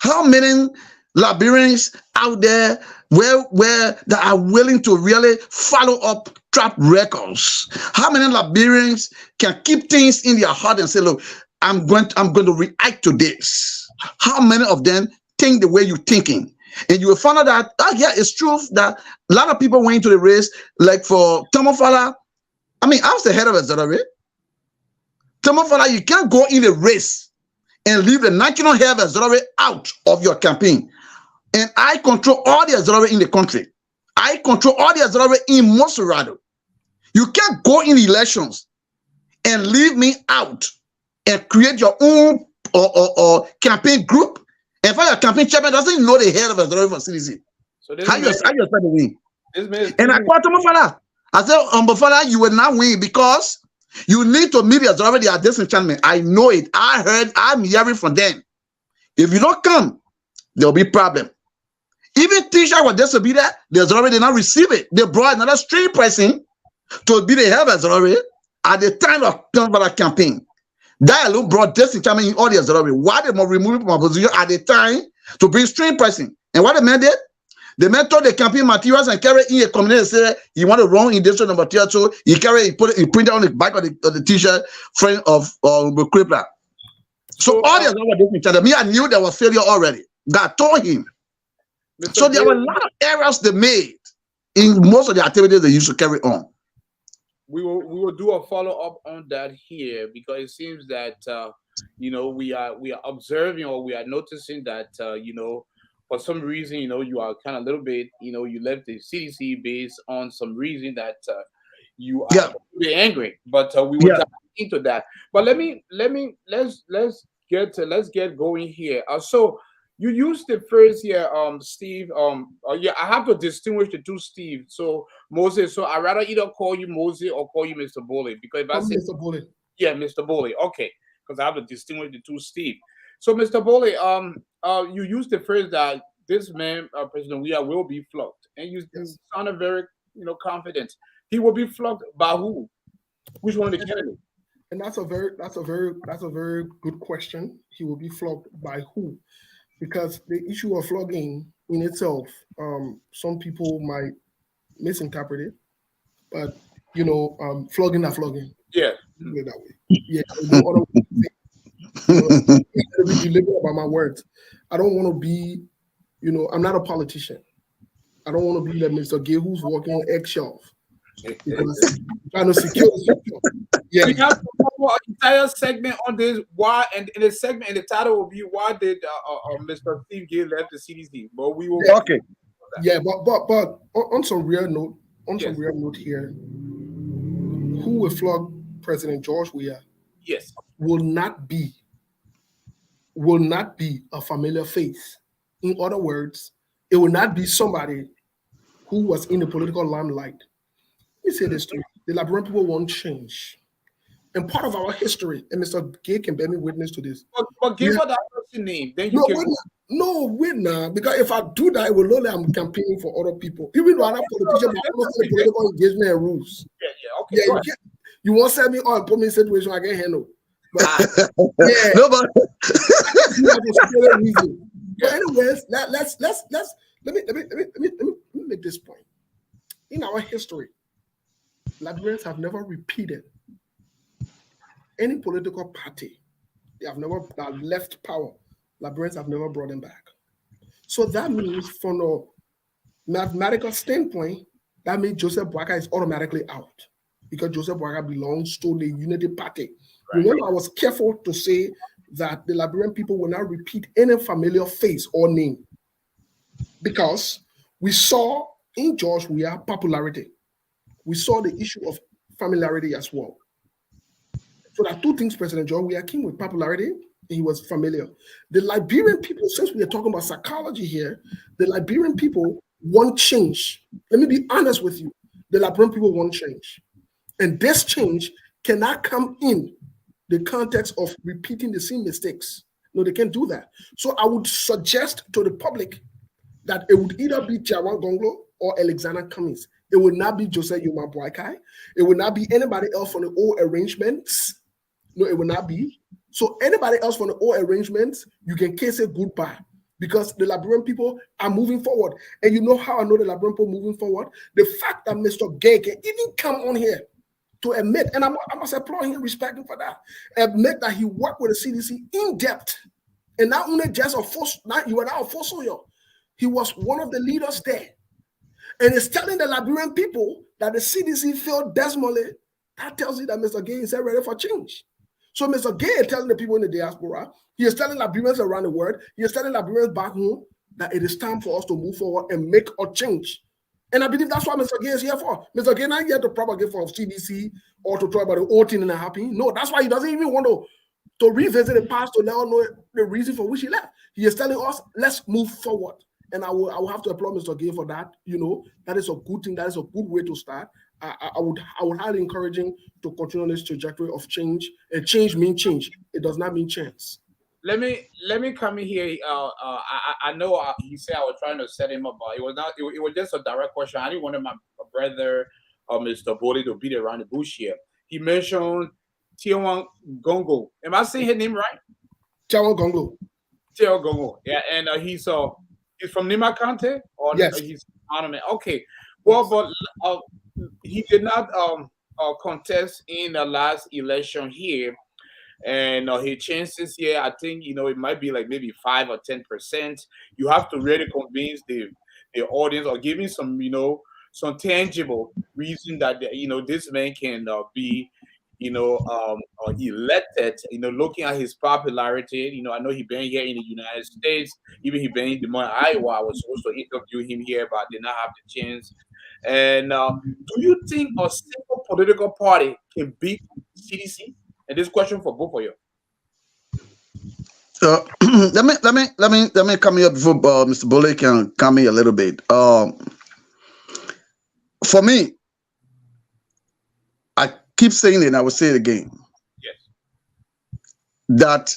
How many Liberians out there where that are willing to really follow up track records? How many Liberians can keep things in their heart and say, look, I'm going to react to this? How many of them think the way you're thinking? And you will find out that, yeah, it's true that a lot of people went into the race, like for Tomofala. I mean, I was the head of Exonerate. Tomofala, you can't go in a race and leave the national head of Exonerate out of your campaign. And I control all the Exonerate in the country. I control all the Exonerate in Monserrado. You can't go in elections and leave me out and create your own or campaign group. And for your campaign chairman doesn't know the head of Exonerate for CDC. So how you expect to win? And I called Tomofala. I said, Bofala, you will not win because you need to meet the Exonerate, their disenchantment. I know it. I'm hearing from them. If you don't come, there'll be problem. Even Tisha was just to be there, the Exonerate did not receive it. They brought another street person to be the head of Exonerate at the time of the campaign. That alone brought disenchantment in all the Exonerate. Why they must remove it from my position at the time to bring street person? And what the man did? The man took the campaign materials and carried in a community and said he wanted to run in district number 2, so he printed on the back of the t-shirt friend of Crippler. So all the other disenchantment. Me, I knew there was failure already. God told him. So there were a lot of errors they made in most of the activities they used to carry on. We will do a follow-up on that here, because it seems that we are observing, or we are noticing that for some reason you are kind of a little bit you left the CDC based on some reason that you are really angry. But we will dive into that. But let's get going here. So you used the phrase here, Steve. I have to distinguish the two Steve. So Moses. So I rather either call you Moses or call you Mr. Bully, because if I say Mr. Bully, yeah, Mr. Bully, okay, because I have to distinguish the two Steve. So Mr. Bully, you used the phrase that this man, President Weah, will be flogged, and you sounded very, confident. He will be flogged by who? Which one of the candidates? And that's a very good question. He will be flogged by who? because the issue of flogging in itself, some people might misinterpret it, but flogging are flogging. Yeah. Put it that way. Yeah, no other way to say it. I'm gonna be deliberate about my words. I don't want to be, I'm not a politician. I don't want to be like Mr. Gay who's walking on eggshells because trying to secure the future. Yeah. We have to cover an entire segment on this. Why? And in the segment, and the title will be "Why did Mr. Steve Gay left the CDC?" But we will. Okay. Yeah, but on some real note, here, who will flog President George Weah? Yes. Will not be a familiar face. In other words, it will not be somebody who was in the political limelight. Let me say this to you. The Liberian people won't change. And part of our history, and Mr. Gay can bear me witness to this. But give her that person name. Then you wait now. Because if I do that, it will look like I'm campaigning for other people. Even though I'm not politician, but I don't know political engagement and rules. Okay. Yeah, you won't send me on and put me in a situation I can handle. But yeah. Nobody. But anyways, let me make this point. In our history, Liberians have never repeated any political party. They have never left power. Liberians have never brought them back. So that means, from a mathematical standpoint, that means Joseph Boakai is automatically out because Joseph Boakai belongs to the Unity Party. Right. Remember, I was careful to say that the Liberian people will not repeat any familiar face or name because we saw in George Weah popularity. We saw the issue of familiarity as well. So there are two things President George Weah came with: popularity, and he was familiar. The Liberian people, since we are talking about psychology here, the Liberian people want change. Let me be honest with you. The Liberian people want change. And this change cannot come in the context of repeating the same mistakes. No, they can't do that. So I would suggest to the public that it would either be Tiawon Google or Alexander Cummings. It would not be Joseph Yuma Boakai. It would not be anybody else from the old arrangements. No, it will not be. So anybody else from the old arrangements, you can kiss it goodbye because the Liberian people are moving forward. And you know how I know the Liberian people moving forward? The fact that Mr. Gay can even come on here to admit, and I must applaud him, respect him for that, admit that he worked with the CDC in depth. And not only just you were not a fossil, he was one of the leaders there. And it's telling the Liberian people that the CDC failed dismally. That tells you that Mr. Gay is ready for change. So Mr. Gay is telling the people in the diaspora, he is telling Liberians around the world, he is telling Liberians back home that it is time for us to move forward and make a change. And I believe that's what Mr. Gay is here for. Mr. Gay not here to propagate for CDC or to talk about the old thing and happy. No, that's why he doesn't even want to revisit the past to let us know the reason for which he left. He is telling us, let's move forward. And I will have to applaud Mr. Gay for that. That is a good thing. That is a good way to start. I would highly encourage him to continue on this trajectory of change. And change means change. It does not mean chance. Let me come in here. I know he said I was trying to set him up, but it was not. It was just a direct question. I didn't want my brother, Mr. Bode, to beat around the bush here. He mentioned Tiawon Google. Am I saying his name right? Tiawon Google. Tiawon Google. Yeah, and he's from Nima Kante, or yes, he's ornament. Okay. Well, but he did not contest in the last election here. And his chances here, I think, it might be like maybe 5 or 10%. You have to really convince the audience or give me some, some tangible reason that, this man can be, elected, looking at his popularity. I know he been here in the United States, even he been in Des Moines, Iowa. I was supposed to interview him here, but I did not have the chance. And do you think a single political party can beat CDC? And this question for both of you. Let me come here before Mr. Bullock can come here a little bit. For me, I keep saying it, and I will say it again. Yes. That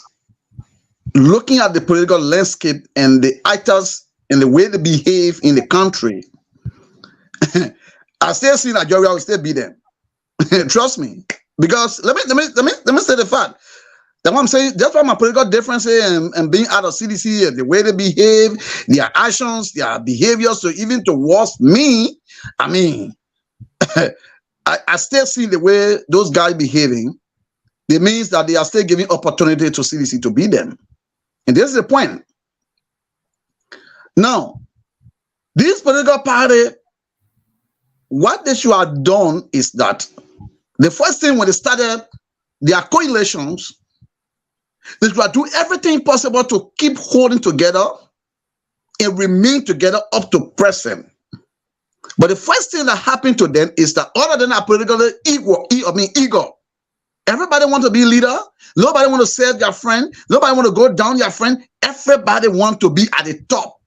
looking at the political landscape and the actors and the way they behave in the country, I still see Nigeria will still be them. Trust me. Because let me say the fact. That's what I'm saying. That's why my political differences and being out of CDC and the way they behave, their actions, their behaviors, so even towards me, I mean, I still see the way those guys behaving. It means that they are still giving opportunity to CDC to beat them. And this is the point. Now, this political party, what they should have done is that the first thing when they started their coalitions, they should do everything possible to keep holding together and remain together up to present. But the first thing that happened to them is that other than a political ego, everybody want to be leader. Nobody want to serve their friend. Nobody want to go down their friend. Everybody want to be at the top.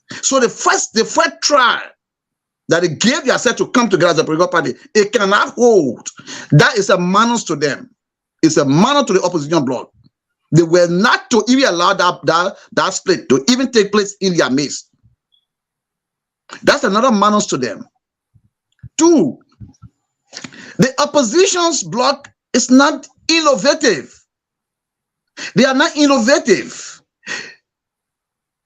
So the first try that they gave themselves to come together as a political party, it cannot hold. That is a menace to them. It's a menace to the opposition bloc. They were not to even allow that split to even take place in their midst. That's another menace to them. Two, the opposition's bloc is not innovative. They are not innovative.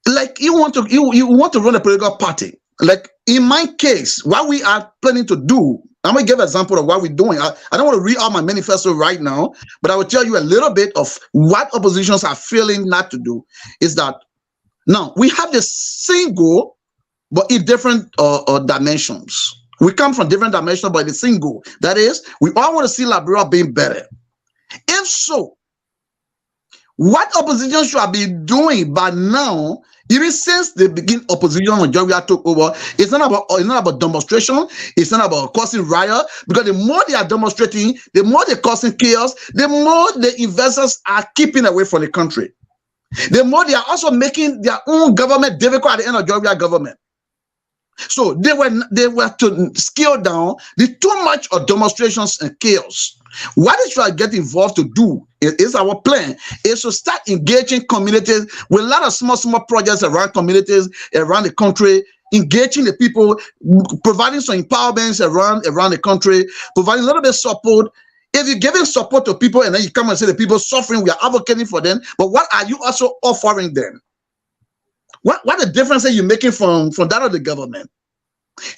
Like you want to run a political party. Like in my case, what we are planning to do, I'm going to give an example of what we're doing. I don't want to read out my manifesto right now, but I will tell you a little bit of what oppositions are feeling not to do. Is that now we have the same goal, but in different dimensions. We come from different dimensions, but the same goal. That is, we all want to see Liberia being better. If so, what opposition should have been doing by now, even since the beginning opposition when Georgia took over, it's not about demonstration, it's not about causing riot, because the more they are demonstrating, the more they're causing chaos, the more the investors are keeping away from the country. The more they are also making their own government difficult at the end of Georgia government. So they were to scale down the too much of demonstrations and chaos. What is trying to get involved to do is our plan is to start engaging communities with a lot of small projects around communities around the country, engaging the people, providing some empowerments around the country, providing a little bit of support. If you're giving support to people and then you come and say the people suffering, we are advocating for them, but what are you also offering them? What the difference are you making from that of the government?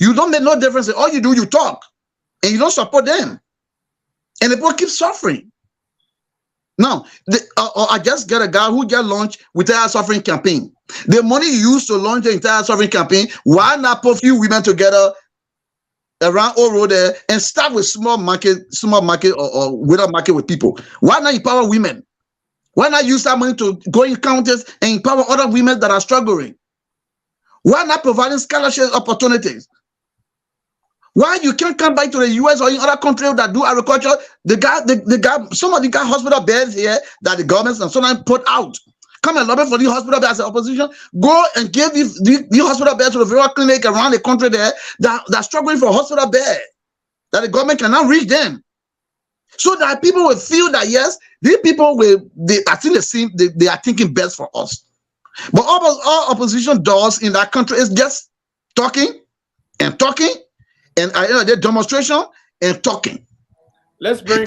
You don't make no difference. All you do, you talk, and you don't support them, and the people keep suffering. Now, I just get a guy who just launched Entire Suffering campaign. The money you use to launch the Entire Suffering campaign, why not put few women together around all road there and start with small market or without market with people? Why not empower women? Why not use that money to go in counties and empower other women that are struggling? Why not providing scholarship opportunities? Why you can't come back to the US or in other countries that do agriculture? Somebody got hospital beds here that the governments and sometimes put out. Come and lobby for the hospital beds as an opposition. Go and give the hospital beds to the various clinic around the country there that are struggling for hospital bed, that the government cannot reach them. So that people will feel that yes, these people they are thinking best for us. But all opposition does in that country is just talking and the demonstration and talking. Let's bring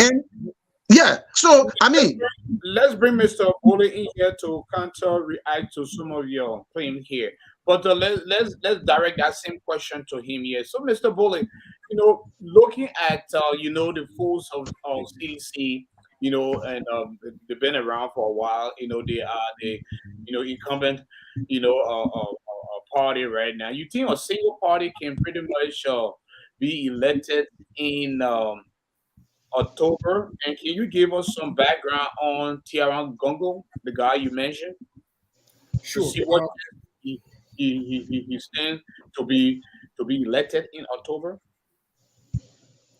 So I mean, let's bring Mr. Bole in here to counter react to some of your claims here. But let's direct that same question to him here. So, Mr. Bole, looking at the force of CDC, and they've been around for a while. They are the incumbent party right now. You think a single party can pretty much be elected in October? And can you give us some background on Tiawon Google, the guy you mentioned? Sure. To see what he stands to be elected in October?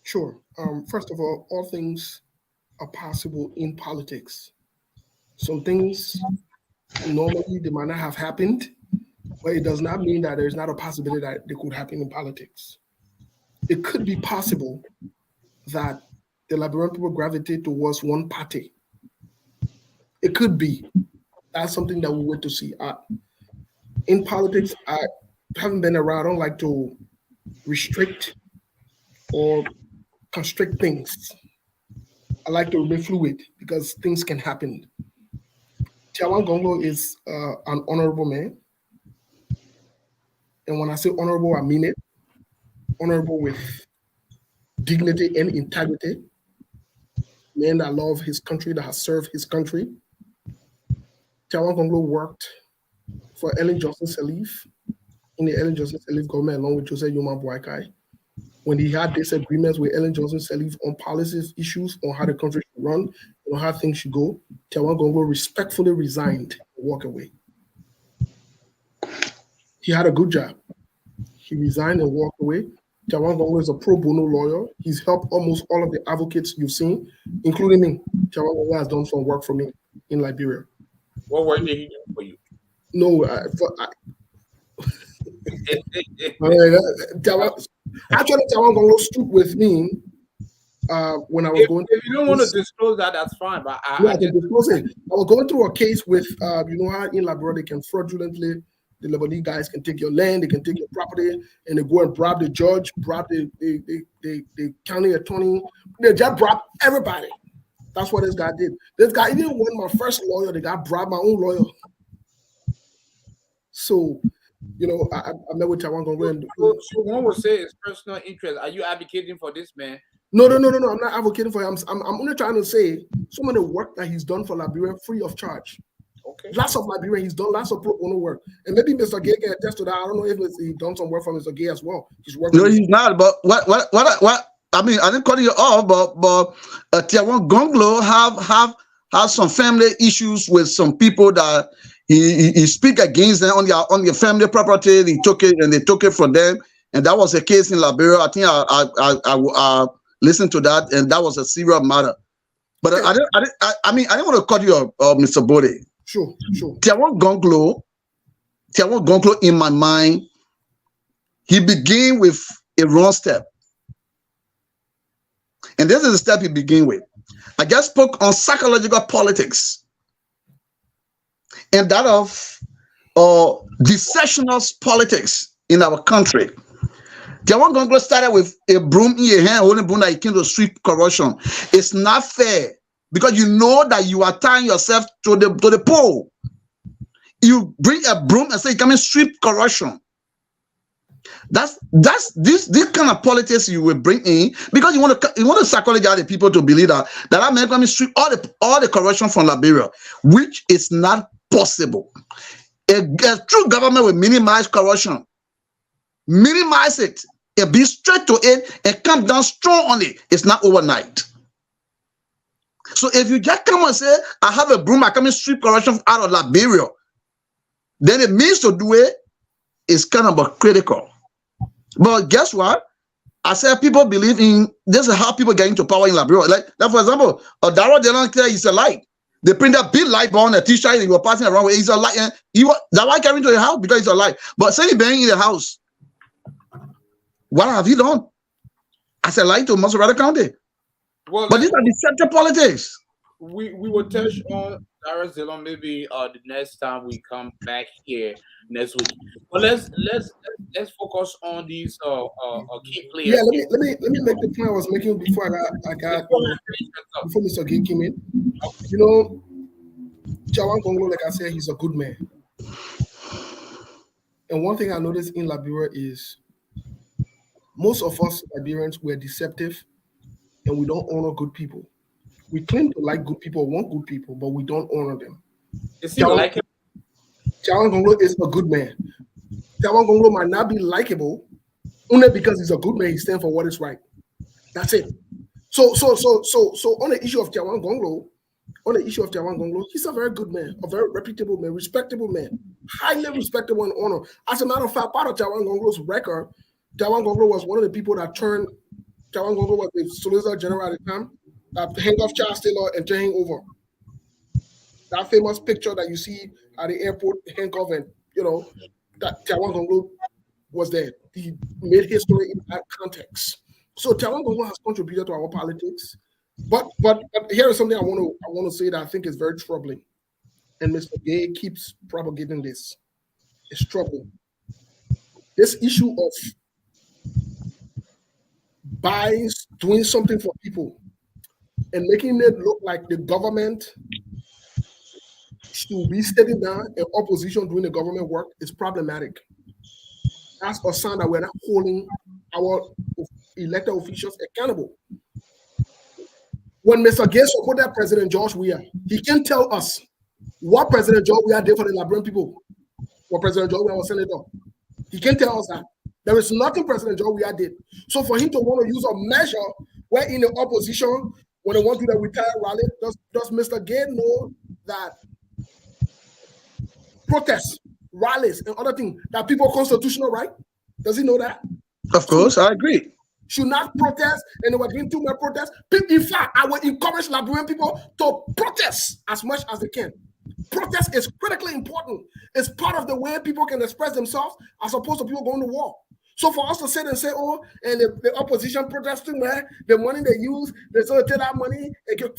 Sure. First of all things are possible in politics. Some things normally they might not have happened, but it does not mean that there's not a possibility that they could happen in politics. It could be possible that the Liberian people gravitate towards one party. It could be. That's something that we wait to see. In politics, I haven't been around. I don't like to restrict or constrict things. I like to remain fluid because things can happen. Tiawon Google is an honorable man. And when I say honorable, I mean it. Honorable with dignity and integrity. Man that loves his country, that has served his country. Tiawon Google worked for Ellen Johnson Sirleaf in the Ellen Johnson Sirleaf government along with Joseph Yoma Boakai. When he had disagreements with Ellen Johnson Sirleaf on policy issues, on how the country should run, on how things should go, Tiawon Google respectfully resigned and walked away. He had a good job. He resigned and walked away. Tiawon Google is a pro bono lawyer. He's helped almost all of the advocates you've seen, including me. Tiawon Google has done some work for me in Liberia. What work did he do for you? No, actually, Tiawon Google stood with me when I was going. If you don't want to disclose that, that's fine. But I can disclose it. I was going through a case with, you know how in Liberia they can fraudulently, the Lebanese guys can take your land, they can take your property, and they go and bribe the judge, bribe the county attorney. They just bribe everybody. That's what this guy did. This guy, he didn't want my first lawyer. The guy bribed my own lawyer. So, you know, I met with Tiawon Google. So one would say it's personal interest. Are you advocating for this man? No. I'm not advocating for him. I'm only trying to say some of the work that he's done for Liberia free of charge. Okay. Lots of Liberian, he's done lots of pro bono work. And maybe Mr. Gay can attest to that. I don't know if he's done some work for Mr. Gay as well. He's working. No, he's not. But what? I mean, I didn't call you off, but Tiawon Google have some family issues with some people that he speak against them on their family property. He took it and they took it from them, and that was a case in Liberia. I think I listened to that, and that was a serious matter. But okay. I didn't want to cut you off, Mr. Bode. Sure. Tiawon Google, in my mind, he began with a wrong step. And this is the step he began with. I just spoke on psychological politics and that of deceptionist politics in our country. Tiawon Google started with a broom in your hand, holding broom that he came to sweep corruption. It's not fair because you know that you are tying yourself to the pole. You bring a broom and say, come and sweep corruption. That's this kind of politics you will bring in because you want to psychologize the people to believe that man going to sweep all the corruption from Liberia, which is not possible. A true government will minimize corruption, minimize it, and be straight to it and come down strong on it. It's not overnight. So if you just come and say, I have a broom, I come and sweep corruption out of Liberia, then it means to do it is kind of critical. But guess what? I said people believe in this is how people get into power in Liberia. Like for example, Daro Delon is a light. They print a big light on a t-shirt and you were passing around with it's a light. And that light carrying to the house because it's a light. But say you're being in the house. What have you done? As a light to Maserati County. Well, but these are deceptive politics. We will touch on Daro Delon maybe the next time we come back here next week. But let's focus on these key players. Yeah, let me make the point I was making before before Mr. Gay came in. You know, Tiawon Google, like I said, he's a good man. And one thing I noticed in Liberia is most of us Liberians were deceptive and we don't honor good people. We claim to like good people, want good people, but we don't honor them. Tiawon Google is a good man. Tiawon Google might not be likable only because he's a good man. He stands for what is right. That's it. So on the issue of Tiawon Google, he's a very good man, a very reputable man, respectable man, highly respectable and honored. As a matter of fact, part of Tiawon Google's record, Tiawon Google was one of the people that turned. Tiawon Google was the Solicitor General at the time. That handcuff Charles Taylor and turn him over. That famous picture that you see at the airport, handcuff, and you know that Tiawon Google was there. He made history in that context. So Tiawon Google has contributed to our politics. But here is something I want to say that I think is very troubling, and Mr. Gay keeps propagating this. It's troubling. This issue of doing something for people. and making it look like the government should be sitting down and opposition doing the government work is problematic. That's a sign that we're not holding our elected officials accountable. When Mr. Gates supported President George Weah, he can tell us what President George Weah did for the Liberian people. When President George Weah was senator, he can tell us that. There is nothing President George Weah did. So for him to want to use a measure where in the opposition, when they want to do the retired rally, does Mr. Gates know that protests, rallies, and other things that people are constitutional right? Does he know that? Of course, I agree. Should not protest, and they were doing too many protests. In fact, I would encourage Liberian people to protest as much as they can. Protest is critically important. It's part of the way people can express themselves as opposed to people going to war. So for us to sit and say, oh, and the opposition protesting, where the money they use, they sort of take that money.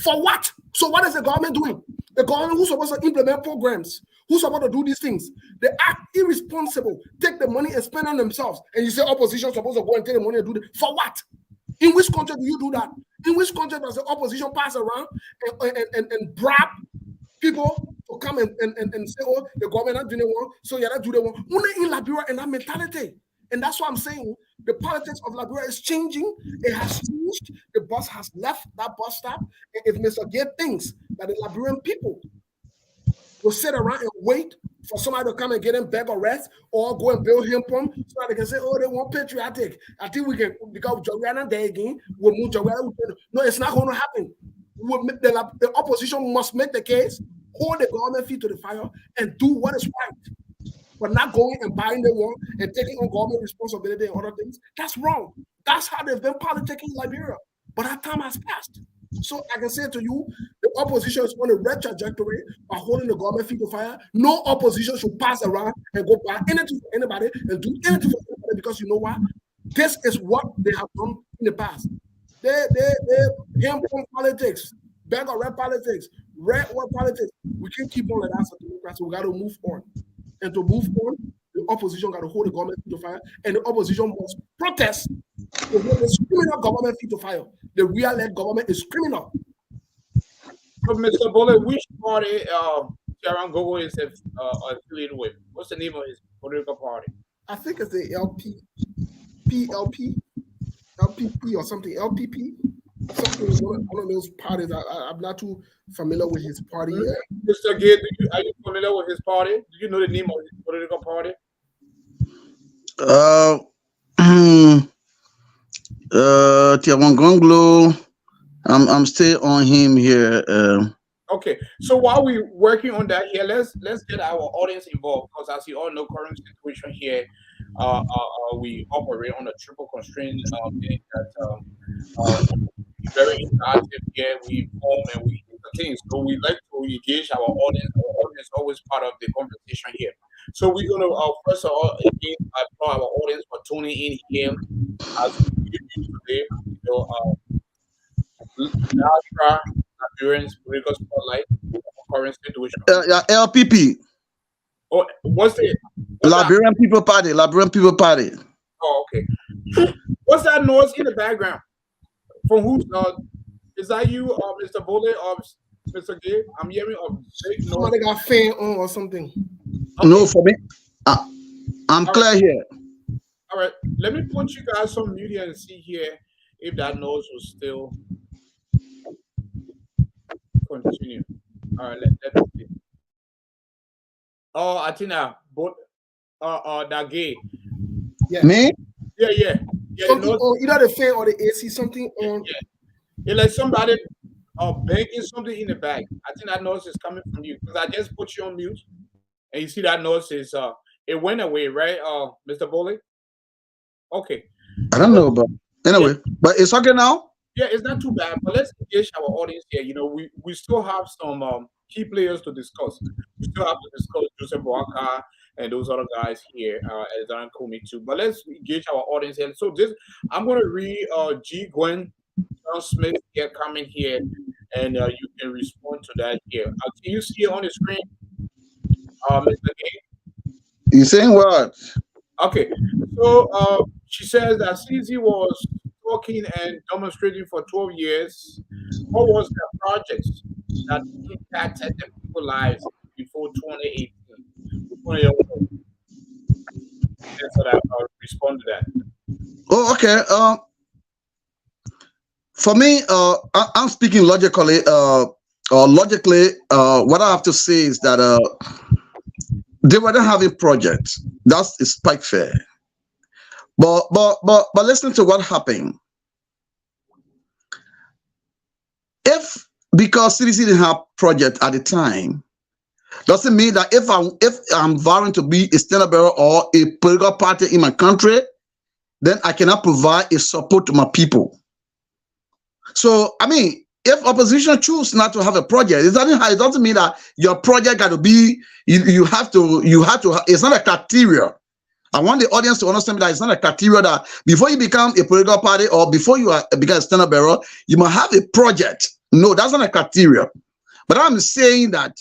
For what? So what is the government doing? The government who's supposed to implement programs, who's supposed to do these things, they act irresponsible, take the money and spend on themselves. And you say opposition is supposed to go and take the money and do that. For what? In which country do you do that? In which country does the opposition pass around and bribe people to come and say, oh, the government not doing the one, so you're not doing the one? Only in Liberia and that mentality. And that's why I'm saying the politics of Liberia is changing. It has changed. The bus has left that bus stop. And if Mr. Gates thinks that the Liberian people will sit around and wait for somebody to come and get him back or rest or go and build him pump so that they can say, oh, they want patriotic. I think we can, because Joanna there again, we'll move Joanna. No, it's not going to happen. The opposition must make the case, hold the government feet to the fire, and do what is right. But not going and buying the one and taking on government responsibility and other things. That's wrong. That's how they've been politicking in Liberia. But that time has passed. So I can say to you, the opposition is on a red trajectory by holding the government feet to fire. No opposition should pass around and go buy anything for anybody and do anything for anybody, because you know what? This is what they have done in the past. They game politics, bag of red politics, red war politics. We can't keep on like that as a democracy. We got to move on. And to move on, the opposition got to hold the government feet to fire, and the opposition must protest. The criminal government feet to fire. The real-led government is criminal. So, Mr. Bullet, which party Tiawon Google is affiliated with? What's the name of his political party? I think it's the LPP or something. LPP. Something, one of those parties. I'm not too familiar with his party yet. Mr. Gay, are you familiar with his party? Do you know the name of his political party? Tiawon Google. I'm still on him here. Okay, so while we're working on that here, let's get our audience involved, because as you all know, current situation here, we operate on a triple constraint that very interactive here. We inform and we entertain. So we like to engage our audience. Our audience is always part of the conversation here. So we're going to, first of all, again, applaud our audience for tuning in here as we give you today. You know, Diaspora, Liberians, political spotlight, current situation. LPP. Oh, what's it? Liberian People Party. Liberian People Party. Oh, okay. What's that noise in the background? From who's is that you, Mr. Bullet, or Mr. Gay? I'm hearing a big noise. Somebody got fan on or something. Okay. No, for me. I'm all clear right. Here. All right. Let me put you guys on mute and see here if that noise will still continue. All right, let's see. Oh, I think that Gay. Yeah. Me? Yeah. Something on either the fan or the AC, something on. Yeah, like somebody banging something in the back. I think that noise is coming from you, because I just put you on mute, and you see that noise is it went away, right, Mr. Bowley? Okay. I don't know, but anyway, but it's okay now. Yeah, it's not too bad. But let's engage our audience here. You know, we still have some key players to discuss. We still have to discuss Joseph Boakai and those other guys here, as Cummings too. But let's engage our audience here. So I'm going to read G. Gwen John Smith here coming here, and you can respond to that here. Can you see it on the screen, Mr. Gay? You saying what? Okay. So she says that CZ was working and demonstrating for 12 years. What was the projects that impacted the people's lives before 2018? Which one of you want to answer that or respond to that? Oh, okay. For me, I'm speaking logically. What I have to say is that they were not having projects. That's quite fair. But listen to what happened. If because CDC didn't have project at the time, doesn't mean that if I'm vowing to be a stand bearer or a political party in my country, then I cannot provide a support to my people. So I mean, if opposition choose not to have a project, it doesn't mean that your project got to be. You have to. It's not a criteria. I want the audience to understand that it's not a criteria that before you become a political party or before you become a stand bearer, you must have a project. No, that's not a criteria. But I'm saying that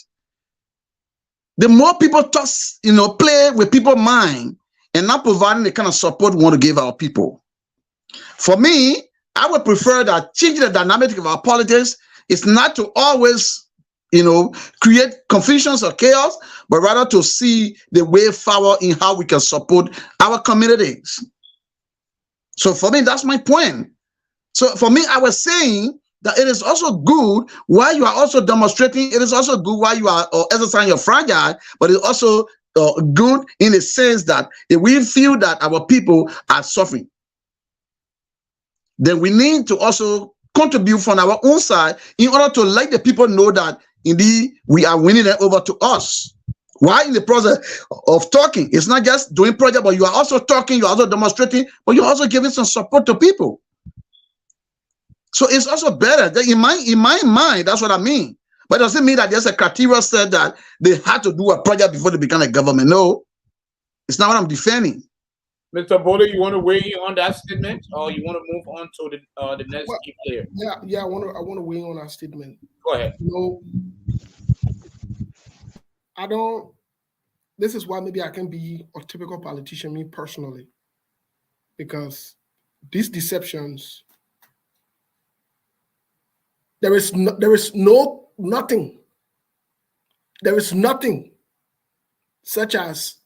the more people play with people's mind and not providing the kind of support we want to give our people. For me, I would prefer that changing the dynamic of our politics is not to always, create confusions or chaos, but rather to see the way forward in how we can support our communities. So for me, that's my point. So for me, I was saying that it is also good while you are also demonstrating. It is also good while you are exercising your fragile, but it's also good in the sense that if we feel that our people are suffering, then we need to also contribute from our own side in order to let the people know that indeed we are winning them over to us. While in the process of talking, it's not just doing project, but you are also talking, you're also demonstrating, but you're also giving some support to people. So it's also better that in my mind, that's what I mean. But it doesn't mean that there's a criteria said that they had to do a project before they become a government. No, it's not what I'm defending. Mr. Bola, you want to weigh in on that statement, or you want to move on to the next key player? Yeah, I want to weigh in on that statement. Go ahead. I don't. This is why maybe I can be a typical politician, me personally, because these deceptions. There is nothing such as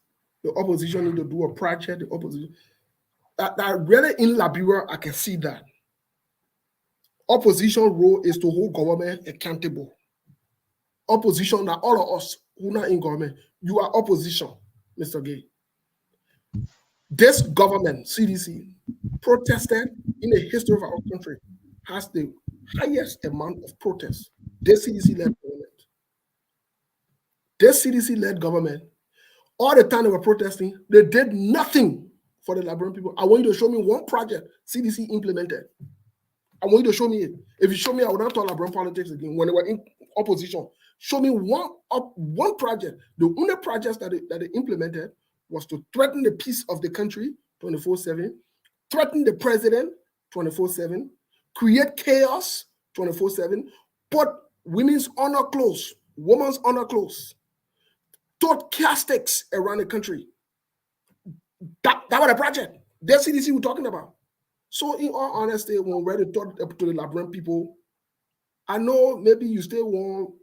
the opposition need to do a project. The opposition that really in Liberia, I can see that opposition role is to hold government accountable. Opposition, that all of us who are not in government, you are opposition, Mr. Gay. This government, CDC, protested in the history of our country, has the highest amount of protests. This CDC-led government, all the time they were protesting, they did nothing for the Liberian people. I want you to show me one project CDC implemented. I want you to show me it. If you show me, I will not talk Liberian politics again. When they were in opposition, show me one project. The only projects that they implemented was to threaten the peace of the country 24/7, threaten the president 24/7, create chaos 24/7, put women's honor close, women's honor close, taught castics around the country. That was a project. That's CDC we're talking about. So in all honesty, when we're ready to talk to the Liberian people, I know maybe you still want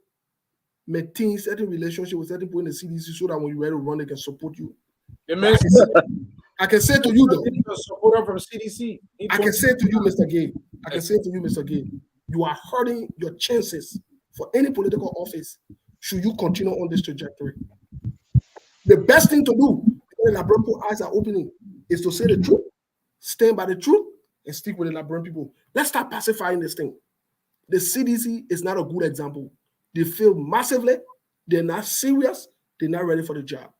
maintain certain relationship with certain people in the CDC so that when you're ready to run, they can support you. I can say to you though, supporter from CDC. I can say to you, Mr. Gay, you are hurting your chances for any political office should you continue on this trajectory. The best thing to do when the Liberian people eyes are opening is to say the truth, stand by the truth, and stick with the Liberian people. Let's start pacifying this thing. The CDC is not a good example. They fail massively. They're not serious. They're not ready for the job.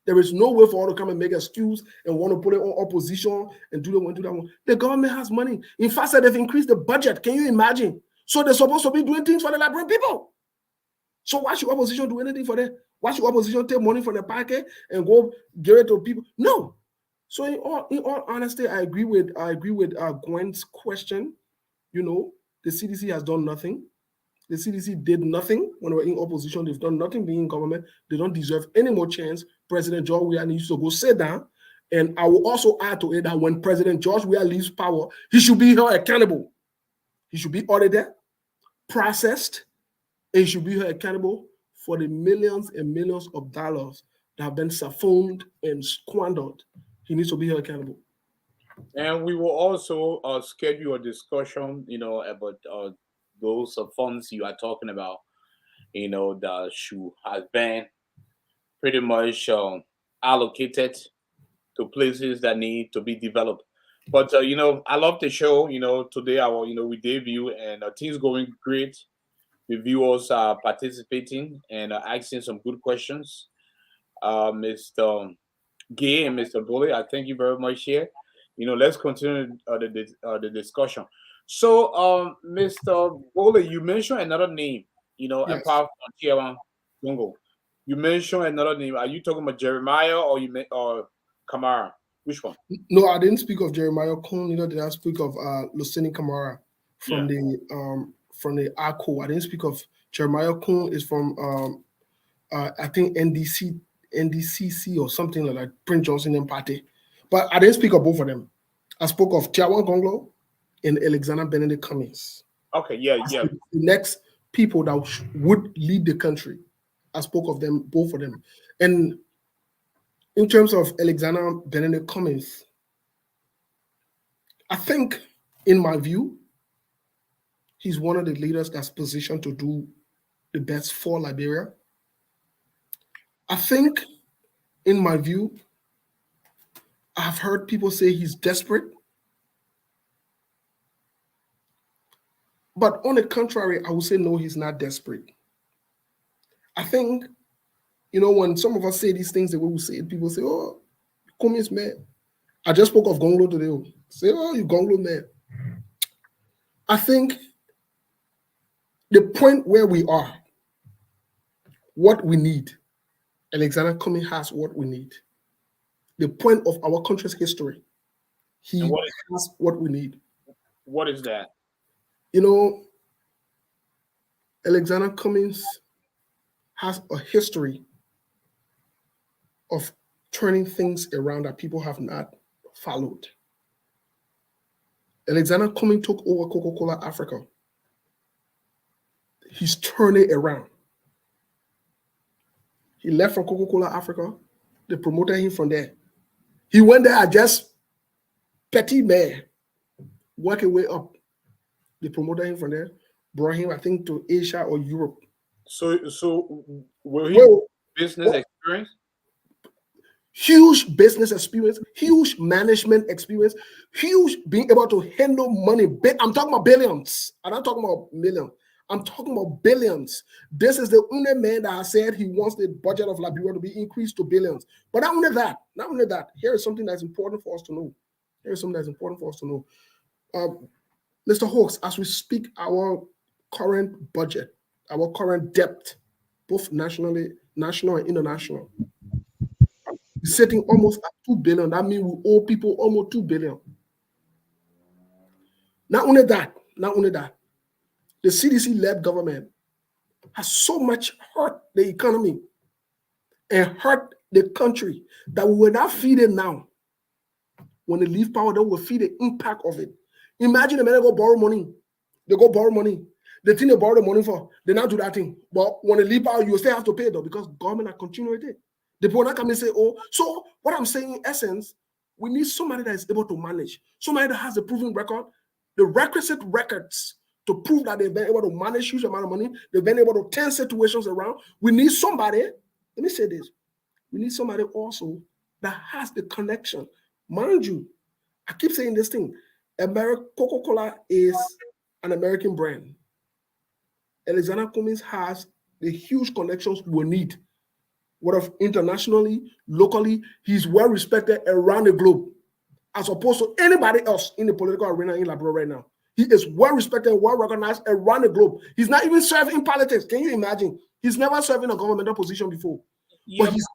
There is no way for all to come and make an excuse and want to put it on opposition and do that one. The government has money. In fact, they've increased the budget. Can you imagine? So they're supposed to be doing things for the Liberian people. So why should opposition do anything for them? Why should opposition take money from the pocket and go give it to people? No. So in all honesty, I agree with Gwen's question. The CDC has done nothing. The CDC did nothing when they were in opposition. They've done nothing being in government. They don't deserve any more chance. President Weah needs to go sit down And I will also add to it that when President George Weah leaves power, he should be held accountable. He should be audited, processed, and he should be held accountable for the millions and millions of dollars that have been siphoned and squandered. He needs to be held accountable. And we will also schedule a discussion, about those funds you are talking about, that should have been pretty much allocated to places that need to be developed. But I love the show. Today we debut and things going great. The viewers are participating and asking some good questions. Mr. Gay and Mr. Bully, I thank you very much here. Let's continue the discussion. So, Mr. Bully, you mentioned another name. Yes. Apart from Tiawon Google, you mentioned another name. Are you talking about Jeremiah or Kamara? Which one? No, I didn't speak of Jeremiah Koung. Neither did I speak of Loseni Kamara from Yeah. the ARCO. I didn't speak of Jeremiah Koung. Is from I think NDCC or something like that, Prince Johnson and Party. But I didn't speak of both of them. I spoke of Tiawon Google and Alexander Benedict Cummings. Okay, yeah. The next people that would lead the country. I spoke of them, both of them. And in terms of Alexander Benedict Cummings, I think, in my view, he's one of the leaders that's positioned to do the best for Liberia. I think, in my view, I've heard people say he's desperate. But on the contrary, I would say no, he's not desperate. I think, when some of us say these things, the way we say it, people say, oh, Cummings, man. I just spoke of Gonglo today. Say, oh, you Gonglo, man. I think the point where we are, what we need, Alexander Cummings has what we need. The point of our country's history, he has what we need. What is that? Alexander Cummings has a history of turning things around that people have not followed. Alexander Cummings took over Coca-Cola Africa. He's turned it around. He left from Coca-Cola Africa. They promoted him from there. He went there as just petty mayor, working way up. They promoted him from there, brought him, I think, to Asia or Europe. So will he business experience? Huge business experience, huge management experience, huge being able to handle money. I'm talking about billions. I'm not talking about millions. I'm talking about billions. This is the only man that has said he wants the budget of Liberia to be increased to billions. But not only that, here is something that's important for us to know. Mr. Hawks, as we speak, our current budget, our current debt, both national and international, is sitting almost at 2 billion. That means we owe people almost 2 billion. Not only that, the CDC-led government has so much hurt the economy and hurt the country that we will not feed it now. When they leave power, they will feel the impact of it. Imagine a man go borrow money. They go borrow money. The thing they borrow the money for, they not do that thing. But when they leave power, you still have to pay though, because government are continuing it. The people not come and say, oh, so what I'm saying in essence, we need somebody that is able to manage, somebody that has a proven record, the requisite records to prove that they've been able to manage huge amount of money, they've been able to turn situations around. We need somebody, let me say this, we need somebody also that has the connection. Mind you, I keep saying this thing, Coca-Cola is an American brand. Alexander Cummings has the huge connections we need. Whether internationally, locally, he's well respected around the globe, as opposed to anybody else in the political arena in Liberia right now. He is well respected, well recognized around the globe. He's not even served in politics. Can you imagine? He's never served in a governmental position before. Yeah, but he's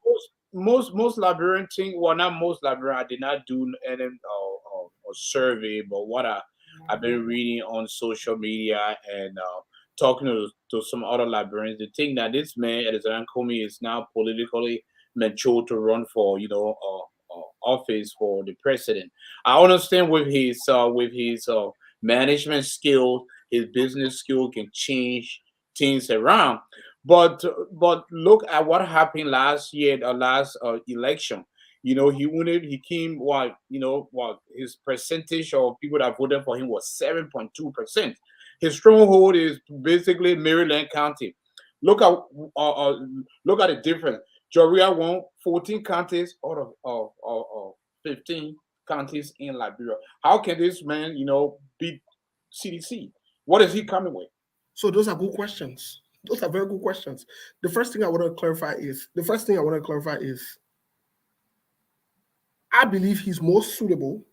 most Liberian thing. Well, not most Liberian. I did not do any survey, but what I've been reading on social media and talking to some other Liberians, they think that this man, Alexander Cummings, is now politically mature to run for office for the president. I understand with his management skill, his business skill can change things around. But look at what happened last year, the last election. He came his percentage of people that voted for him was 7.2%. His stronghold is basically Maryland County. Look at the difference. Joria won 14 counties out of 15 counties in Liberia. How can this man, beat CDC? What is he coming with? So those are good questions. Those are very good questions. The first thing I want to clarify is, I believe he's most suitable,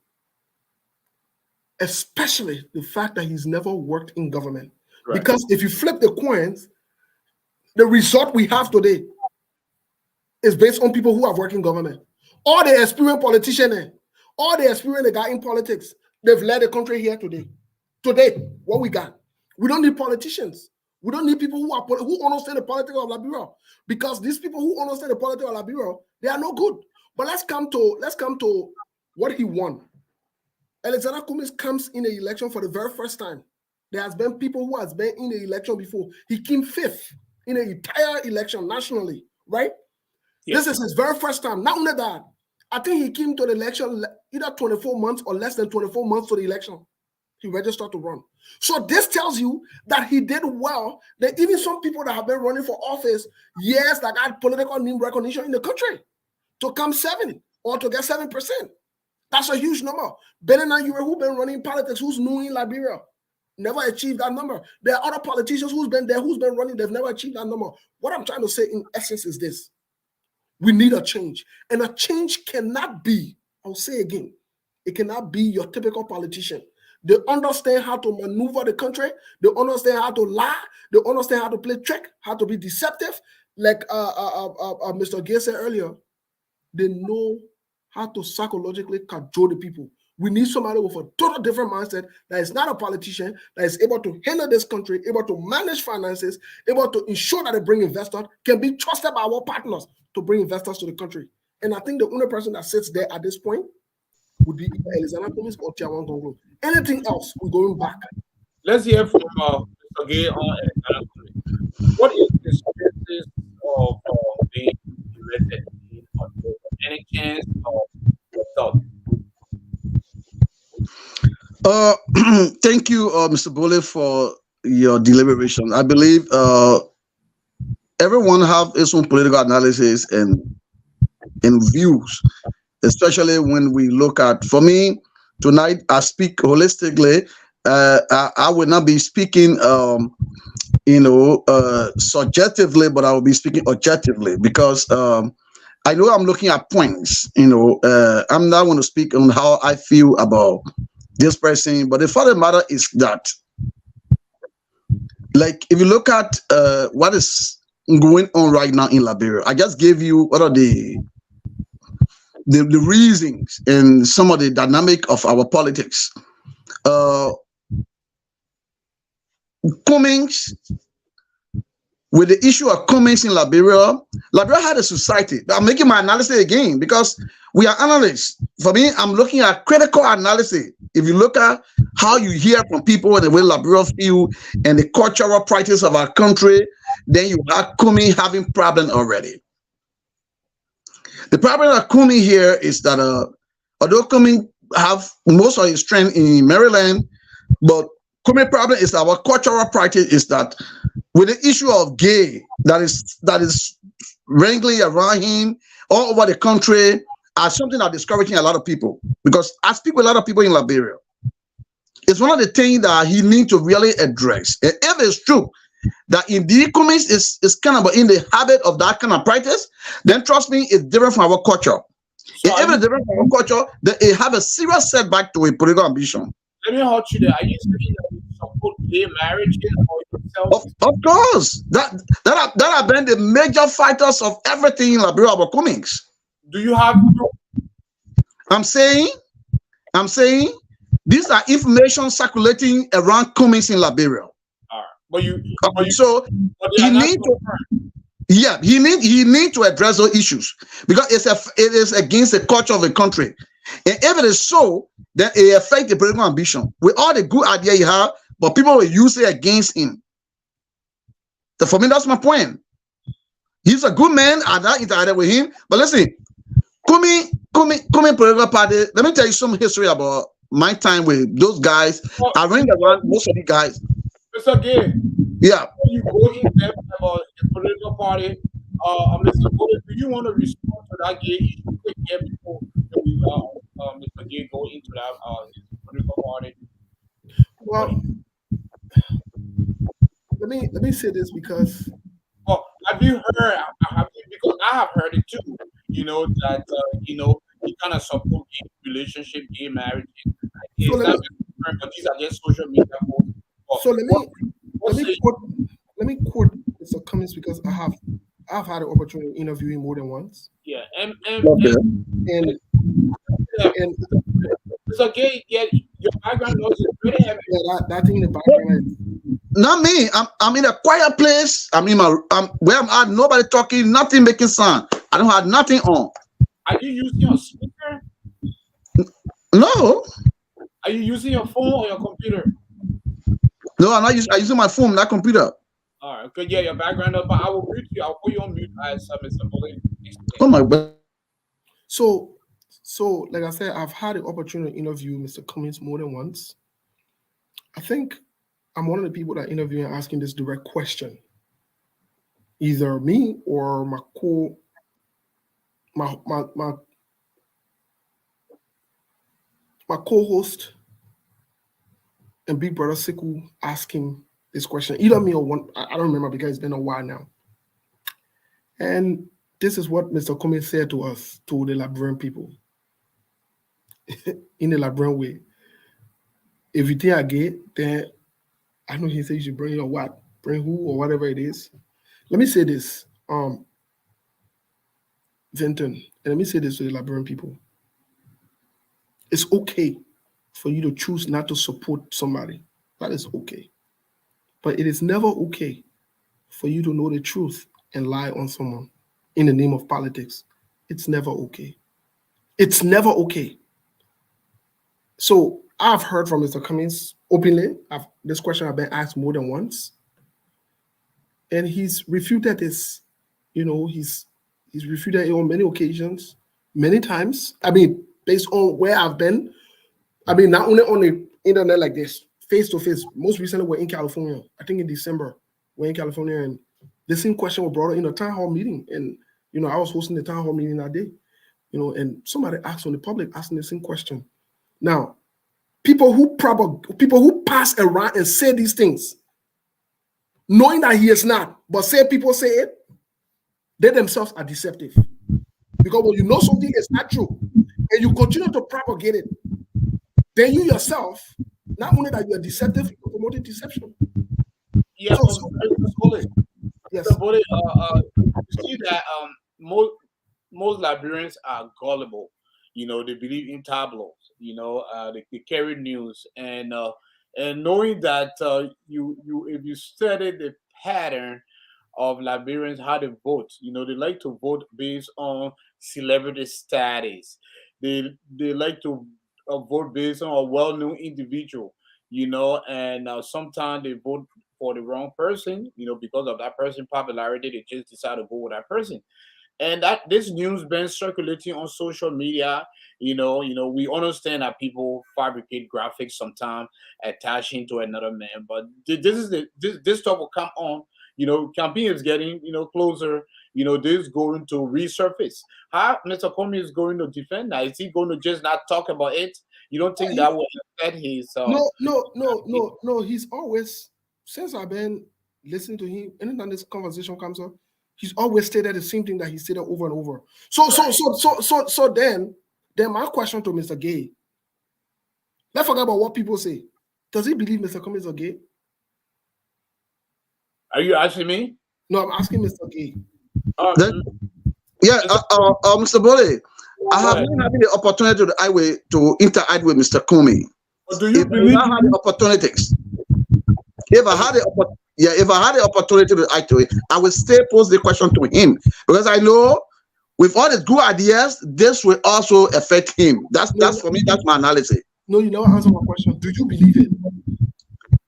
especially the fact that he's never worked in government. Right. Because if you flip the coins, the result we have today is based on people who have worked in government. All the experienced politicians, all the experienced guy in politics, they've led the country here today. Today, what we got? We don't need politicians. We don't need people who understand the politics of Liberia, because these people who understand the politics of Liberia, they are no good. But let's come to what he won. Alexander Cummings comes in the election for the very first time. There has been people who has been in the election before. He came 5th in the entire election nationally, right? Yes. This is his very first time. Not only that, I think he came to the election either 24 months or less than 24 months to the election. He registered to run. So this tells you that he did well, that even some people that have been running for office years that got political name recognition in the country to come 7 or to get 7%. That's a huge number. Better than you who've been running politics, who's new in Liberia, never achieved that number. There are other politicians who's been there, who's been running, they've never achieved that number. What I'm trying to say in essence is this. We need a change. And a change cannot be, I'll say again, it cannot be your typical politician. They understand how to maneuver the country. They understand how to lie. They understand how to play trick, how to be deceptive. Like Mr. Gay said earlier, they know how to psychologically cajole the people. We need somebody with a total different mindset that is not a politician, that is able to handle this country, able to manage finances, able to ensure that they bring investors, can be trusted by our partners to bring investors to the country. And I think the only person that sits there at this point would be either Loseni Kamara or Tiawon Google. Anything else, we're going back. Let's hear from Mr. Gay on Loseni Kamara. What is the chances of being elected? Any chance of result? Thank you, Mr. Bole, for your deliberation. I believe everyone have his own political analysis and views, especially when we look at, for me, tonight, I speak holistically. I will not be speaking, subjectively, but I will be speaking objectively, because I know I'm looking at points. I'm not going to speak on how I feel about this person, but the fact of the matter is that, like, if you look at what is going on right now in Liberia, I just gave you what are the reasons and some of the dynamic of our politics. Cummings, with the issue of Cummings in Liberia had a society. I'm making my analysis again because we are analysts. For me, I'm looking at critical analysis. If you look at how you hear from people and the way Liberia feel and the cultural practice of our country, then you have Cummings having problem already. The problem of Cummings here is that although Cummings have most of his strength in Maryland, but Cummings' problem is our cultural practice is that with the issue of gay that is wrangling around him all over the country are something that discouraging a lot of people, because I speak with a lot of people in Liberia. It's one of the things that he needs to really address. And if it's true that indeed Cummings is kind of in the habit of that kind of practice, then trust me, it's different from our culture. So if it's different from our culture, then it have a serious setback to a political ambition. Let me hold you there. Are you saying that you support gay marriages or yourself? Of course. That have been the major fighters of everything in Liberia about Cummings. Do you have? I'm saying these are information circulating around Cummings in Liberia. All right. But you so you need to. Yeah, he need to address those issues because it is against the culture of the country. And if it is so, then it affects the political ambition. With all the good idea he have, but people will use it against him. So for me, that's my point. He's a good man. I not interacted with him. But listen, Cummings political party. Let me tell you some history about my time with those guys. I ran around most of the guys. Mr. Gay, yeah. You go in depth about the political party. Mr. Gay, do you want to respond to that Gay issue quick here before Mr. Gay go into that political party? Well, let me say this because. Well, have you heard? Because I have heard it too. You know that he kind of support gay relationship, gay marriage. But these are just social media posts. So let me quote Mr. Cummings because I've had the opportunity to interview him more than once. Yeah, and so Gay, yeah, your background knows it's pretty heavy. Yeah, that thing in the background. Not me. I'm in a quiet place. I'm where I'm at. Nobody talking. Nothing making sound. I don't have nothing on. Are you using your speaker? No. Are you using your phone or your computer? No, I'm using my phone, not computer. All right, okay, yeah, your background up, but I will mute you. I'll put you on mute as Mr. Bully. Oh my God. So like I said, I've had the opportunity to interview Mr. Cummings more than once. I think I'm one of the people that interview and asking this direct question. Either me or my co-host and Big Brother Siku ask him this question. Either me or one, I don't remember because it's been a while now. And this is what Mr. Cummings said to us, to the Liberian people, in the Liberian way. If you think I'm gay, then I know he said you should bring your what, bring who or whatever it is. Let me say this, Vinton, and let me say this to the Liberian people. It's okay for you to choose not to support somebody. That is okay. But it is never okay for you to know the truth and lie on someone in the name of politics. It's never okay. It's never okay. So I've heard from Mr. Cummings openly. This question I've been asked more than once. And he's refuted this. He's refuted it on many occasions, many times. I mean, based on where I've been. I mean, not only on the internet like this, face to face. Most recently, we're in California. I think in December, we're in California, and the same question was brought up in a town hall meeting. And I was hosting the town hall meeting that day. And somebody asked on the public asking the same question. Now, people who pass around and say these things, knowing that he is not, but people say it, they themselves are deceptive. Because when you know something is not true and you continue to propagate it, then you yourself, not only that you are deceptive, you're promoting deception. Yeah, yes. You see that most Liberians are gullible. They believe in tabloids. They carry news, and knowing that if you study the pattern of Liberians, how they vote, they like to vote based on celebrity status. They like to vote based on a well-known individual, and sometimes they vote for the wrong person, because of that person's popularity. They just decide to go with that person. And that this news been circulating on social media. We understand that people fabricate graphics sometimes attaching to another man, but this stuff will come on. Campaign is getting closer. This is going to resurface. How Mr. Comey is going to defend that? Is he going to just not talk about it? You don't think that will affect his? No. He's always, since I've been listening to him, anytime this conversation comes up, he's always stated the same thing that he stated over and over. So then my question to Mr. Gay, let's forget about what people say. Does he believe Mr. Cummings is gay? Are you asking me? No, I'm asking Mr. Gay. Mr. Bole, I have been having the opportunity to interact with Mr. Comey. Do you believe? I had the opportunities. If I had the Yeah, if I had the opportunity to act to it, I would still pose the question to him because I know with all the good ideas, this will also affect him. That's for me. That's my analysis. No, you never answer my question. Do you believe it?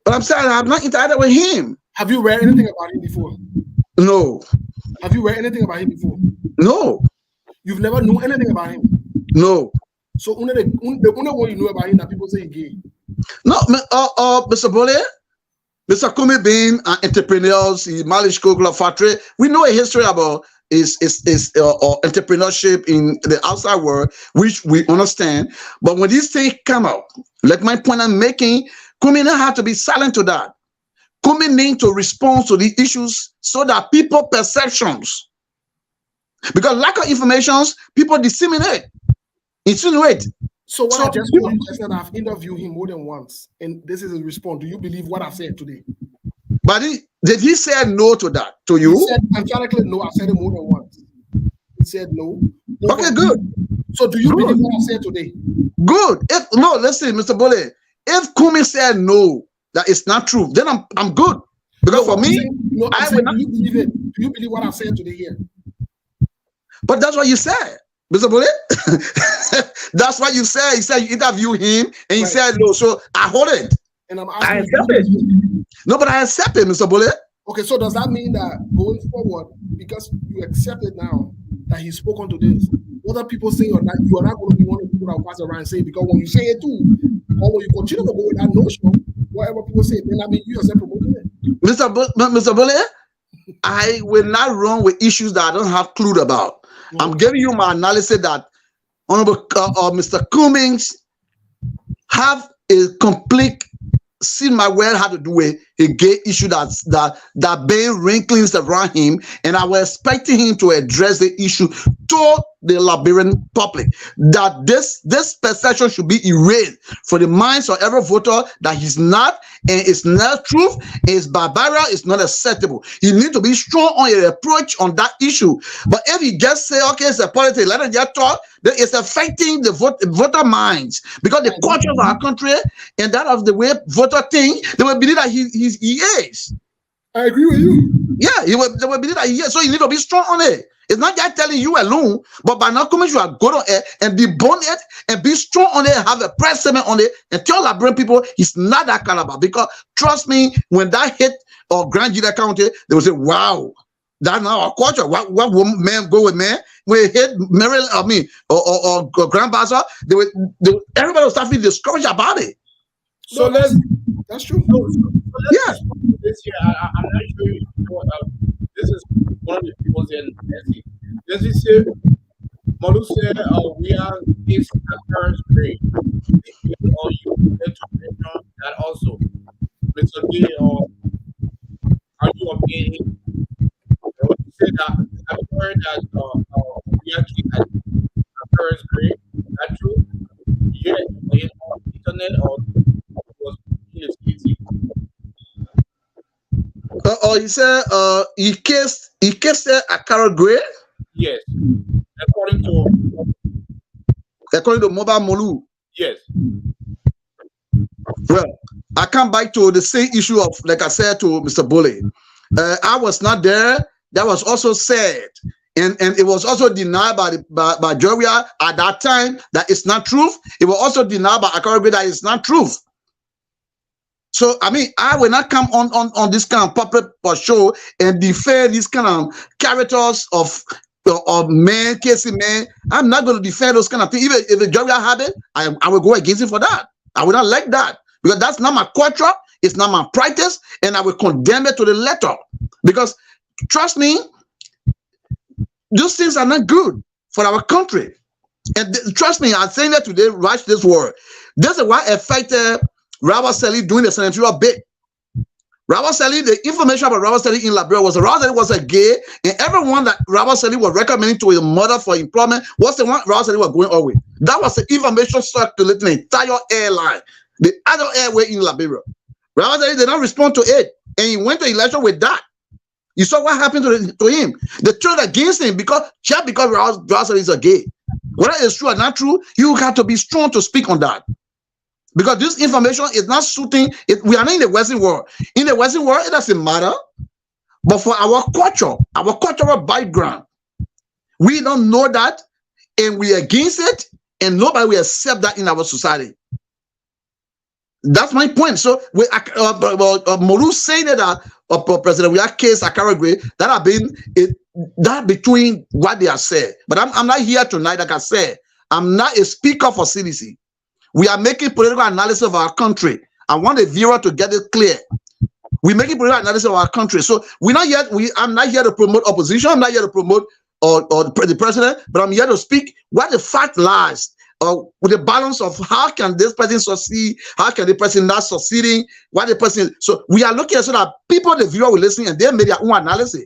But I'm saying I'm not interacted with him. Have you read anything about him before? No. Have you read anything about him before? No. You've never known anything about him? No. So the only one you know about him that people say he's gay. No, Mr. Bole, Mr. Cummings being an entrepreneur, he managed Coca-Cola factory. We know a history about his entrepreneurship in the outside world, which we understand. But when these things come out, like my point I'm making, Cummings have to be silent to that. Cummings need to respond to the issues so that people perceptions, because lack of information, people disseminate, insinuate. So what I just told you just that I've interviewed him more than once, and this is his response. Do you believe what I've said today? But did he say no to that to you? He said emphatically no. I've said it more than once. He said no. Okay, good. So do you believe what I said today? Good. If no, listen, Mr. Bole, if Cummings said no, that is not true, then I'm good. Because for me, do you believe it? Do you believe what I said today here? But that's what you said, Mr. Bole. That's what you said. He said you interview him and he said no. So I hold it. And I'm I asking accept it. No, but I accept it, Mr. Bole. Okay, so does that mean that going forward, because you accept it now that he's spoken to this, whether people say or not, you are not going to be one of the people that will pass around and say, because when you say it too, or when you continue to go with that notion, whatever people say, then I mean you yourself promoting it. Mr. Bole, I will not run with issues that I don't have clue about. I'm giving you my analysis that Honorable Mr. Cummings have a complete see my word had to do with a gay issue that being wrinklings around him, and I was expecting him to address the issue to the Liberian public, that this perception should be erased for the minds of every voter that he's not, and it's not truth, it's barbarian, it's not acceptable. You need to be strong on your approach on that issue. But if you just say, okay, it's a politics, let it get taught, then it's affecting the voter minds, because the culture of our country and that of the way voter think, they will believe that he is. I agree with you. Yeah, they will believe that he is. So you need to be strong on it. It's not just telling you alone, but by now coming, you are good on it and be born it and be strong on it, have a press statement on it, and tell Liberian people he's not that caliber. Because trust me, when that hit of Grand Judah County, they will say, wow, that's not our culture. What woman, man go with man? When it hit Maryland, or Grand Bazaar, everybody will start feeling discouraged about it. So that's true. Yeah. This year, I'm not sure you know, this is one of the people here in Nancy. Does he say, Molu said, Weah is a first grade. Or you need to mention that also. Mr. D, are you okay? You said that I've heard that Weah kid at a first grade. That's true? Yeah, on the internet or was his kids? He said he kissed a Carol Gray. Yes, according to Mobile Molu. Yes. Well, I come back to the same issue of, like I said to Mr. Bully. I was not there. That was also said, and it was also denied by Jeremiah at that time that it's not truth. It was also denied by Akara Gray that it's not truth. So I mean, I will not come on this kind of puppet or show and defend these kind of characters of men, Casey men. I'm not going to defend those kind of things. Even if the jury have it, I will go against it for that. I will not like that, because that's not my culture. It's not my practice, and I will condemn it to the letter. Because trust me, those things are not good for our country. And trust me, I'm saying that today. Watch this word. This is what affected Robert Selly doing the senatorial bid. Robert Selly, the information about Robert Selly in Liberia was Robert Selly was a gay, and everyone that Robert Selly was recommending to his mother for employment was the one Robert Selly was going on with. That was the information circulating the entire airline, the other airway in Liberia. Robert Selly did not respond to it, and he went to election with that. You saw what happened to him. They turned against him because Robert Selly is a gay. Whether it's true or not true, you have to be strong to speak on that. Because this information is not suiting it. We are not in the Western world. In the Western world, it doesn't matter. But for our culture, our cultural background, we don't know that, and we are against it, and nobody will accept that in our society. That's my point. So we Moru saying that President Weah case Akaragwe, that have been that between what they have said. But I'm not here tonight, like I said. I'm not a speaker for CDC. We are making political analysis of our country. I want the viewer to get it clear. We're making political analysis of our country. So I'm not here to promote opposition. I'm not here to promote or the president, but I'm here to speak what the fact lies. With the balance of how can this person succeed, how can the person not succeeding, what the person. So we are looking at so that people, the viewer, will listen and they make their own analysis.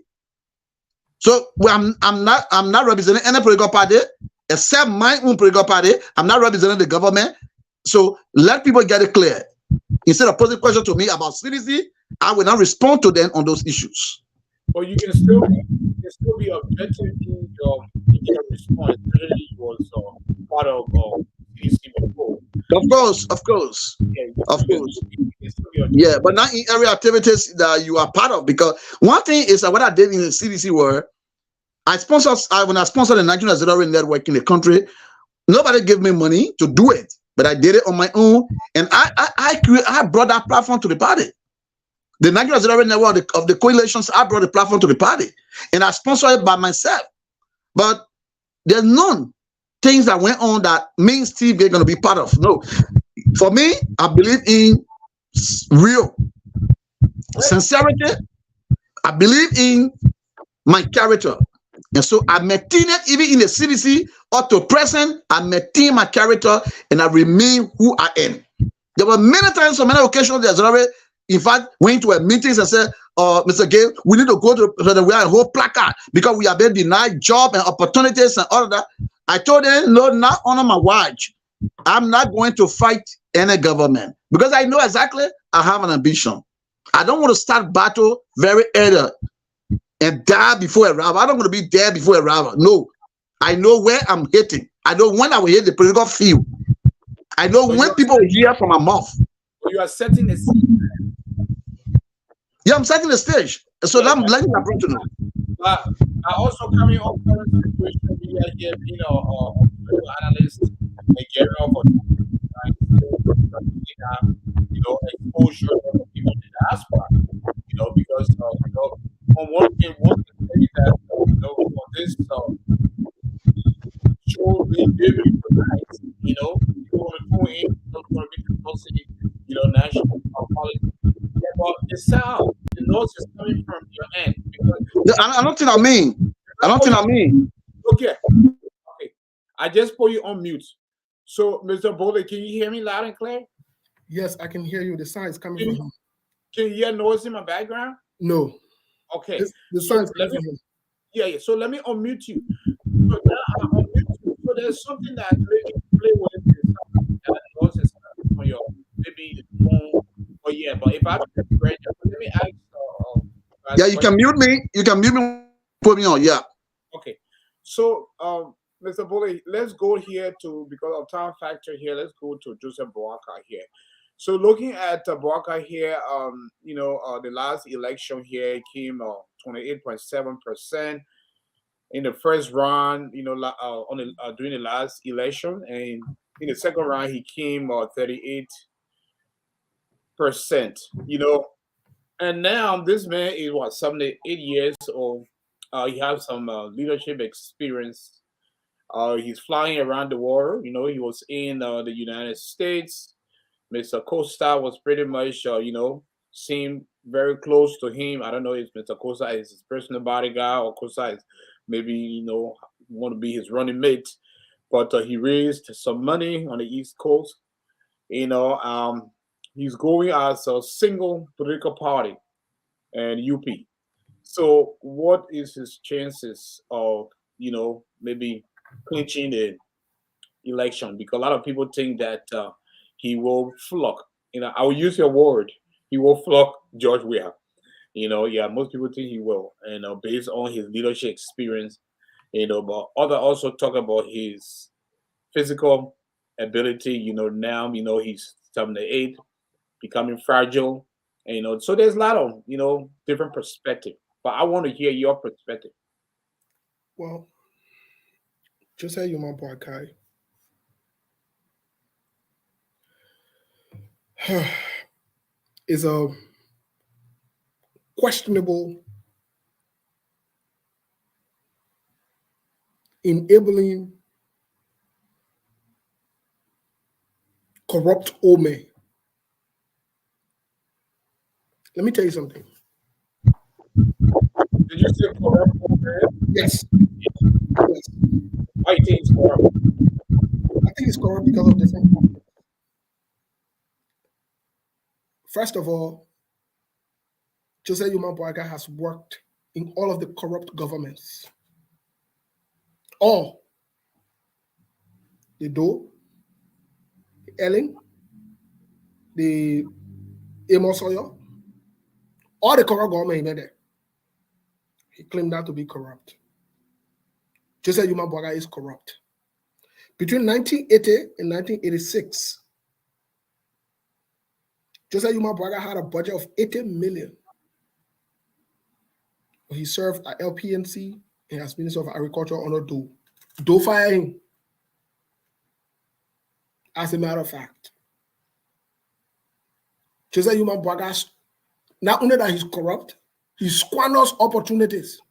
So I'm not representing any political party except my own political party. I'm not representing the government. So let people get it clear. Instead of posing questions to me about CDC, I will not respond to them on those issues. Or you can still be objective in your response. Especially you was part of CDC before. Of course. Yeah, but not in every activities that you are part of. Because one thing is that what I did in the CDC world, when I sponsored the National Auxiliary Network in the country, nobody gave me money to do it, but I did it on my own, and I brought that platform to the party. The National Auxiliary Network of the coalitions, I brought the platform to the party, and I sponsored it by myself. But there's none things that went on that means Steve is going to be part of. No, for me, I believe in real sincerity. I believe in my character. And so I maintain it even in the CDC up to present. I maintain my character and I remain who I am. There were many times, on many occasions, there's already, in fact, went to a meetings and said, Mr. Gale, we need to go to the way and hold placard because we have been denied job and opportunities and all of that. I told them, no, not under my watch. I'm not going to fight any government because I know exactly I have an ambition. I don't want to start battle very early and die before arrival. I don't want to be there before arrival. No, I know where I'm hitting. I know when I will hit the political field. I know when people will hear from my mouth. You are setting the stage. Yeah, I'm setting the stage. So I'm letting my brother know. But I also coming up current situation we are here being a analyst and getting off of exposure to people in the diaspora. Because on one thing that for this show being given tonight, people want to tune in, don't want to be discussing, national politics. Yeah, but the sound, the noise is coming from your end. I don't think I mean. Okay. I just put you on mute. So, Mr. Bowley, can you hear me loud and clear? Yes, I can hear you. The sound is coming from him. Can you hear noise in my background? No. Okay. The sound is coming from him. Yeah. So let me unmute you. So now I unmute you. So there's something that maybe play with that noise is on your maybe phone. But if I have to let me ask. Yeah, you can mute me. You can mute me. Put me on. Yeah. Okay. So, Mr. Bully, let's go here because of time factor here, let's go to Joseph Boakai here. So looking at Boakai here, the last election here came 28.7% in the first round, during the last election. And in the second round, he came 38%, And now this man is 78 years old. He has some leadership experience. He's flying around the world. He was in the United States. Mr. Costa was pretty much, seemed very close to him. I don't know if Mr. Costa is his personal bodyguard or Costa is maybe, want to be his running mate. But he raised some money on the East Coast. He's going as a single political party and UP. So what is his chances of, maybe clinching the election? Because a lot of people think that he will flock. I will use your word. He will flock George Weah. Most people think he will. And based on his leadership experience, but others also talk about his physical ability. Now, he's 1978, becoming fragile. And, so there's a lot of, different perspective. But I want to hear your perspective. Well, just say you my Boakai. Is a questionable enabling corrupt old man. Let me tell you something. Did you say corrupt? Yes. Why do you think it's corrupt? I think it's corrupt because of different factors. First of all, Jose Yuma Boakai has worked in all of the corrupt governments. All. The Do, the Elling, the Amos Oyo, all the corrupt government he made there. He claimed that to be corrupt. Jose Yuma Boakai is corrupt. Between 1980 and 1986, Jose Yuma Boakai had a budget of 80 million. He served at LPNC and as Minister of Agriculture under Do. Do fire him. As a matter of fact, Jose Yuma Boakai, not only that he's corrupt, he squanders opportunities.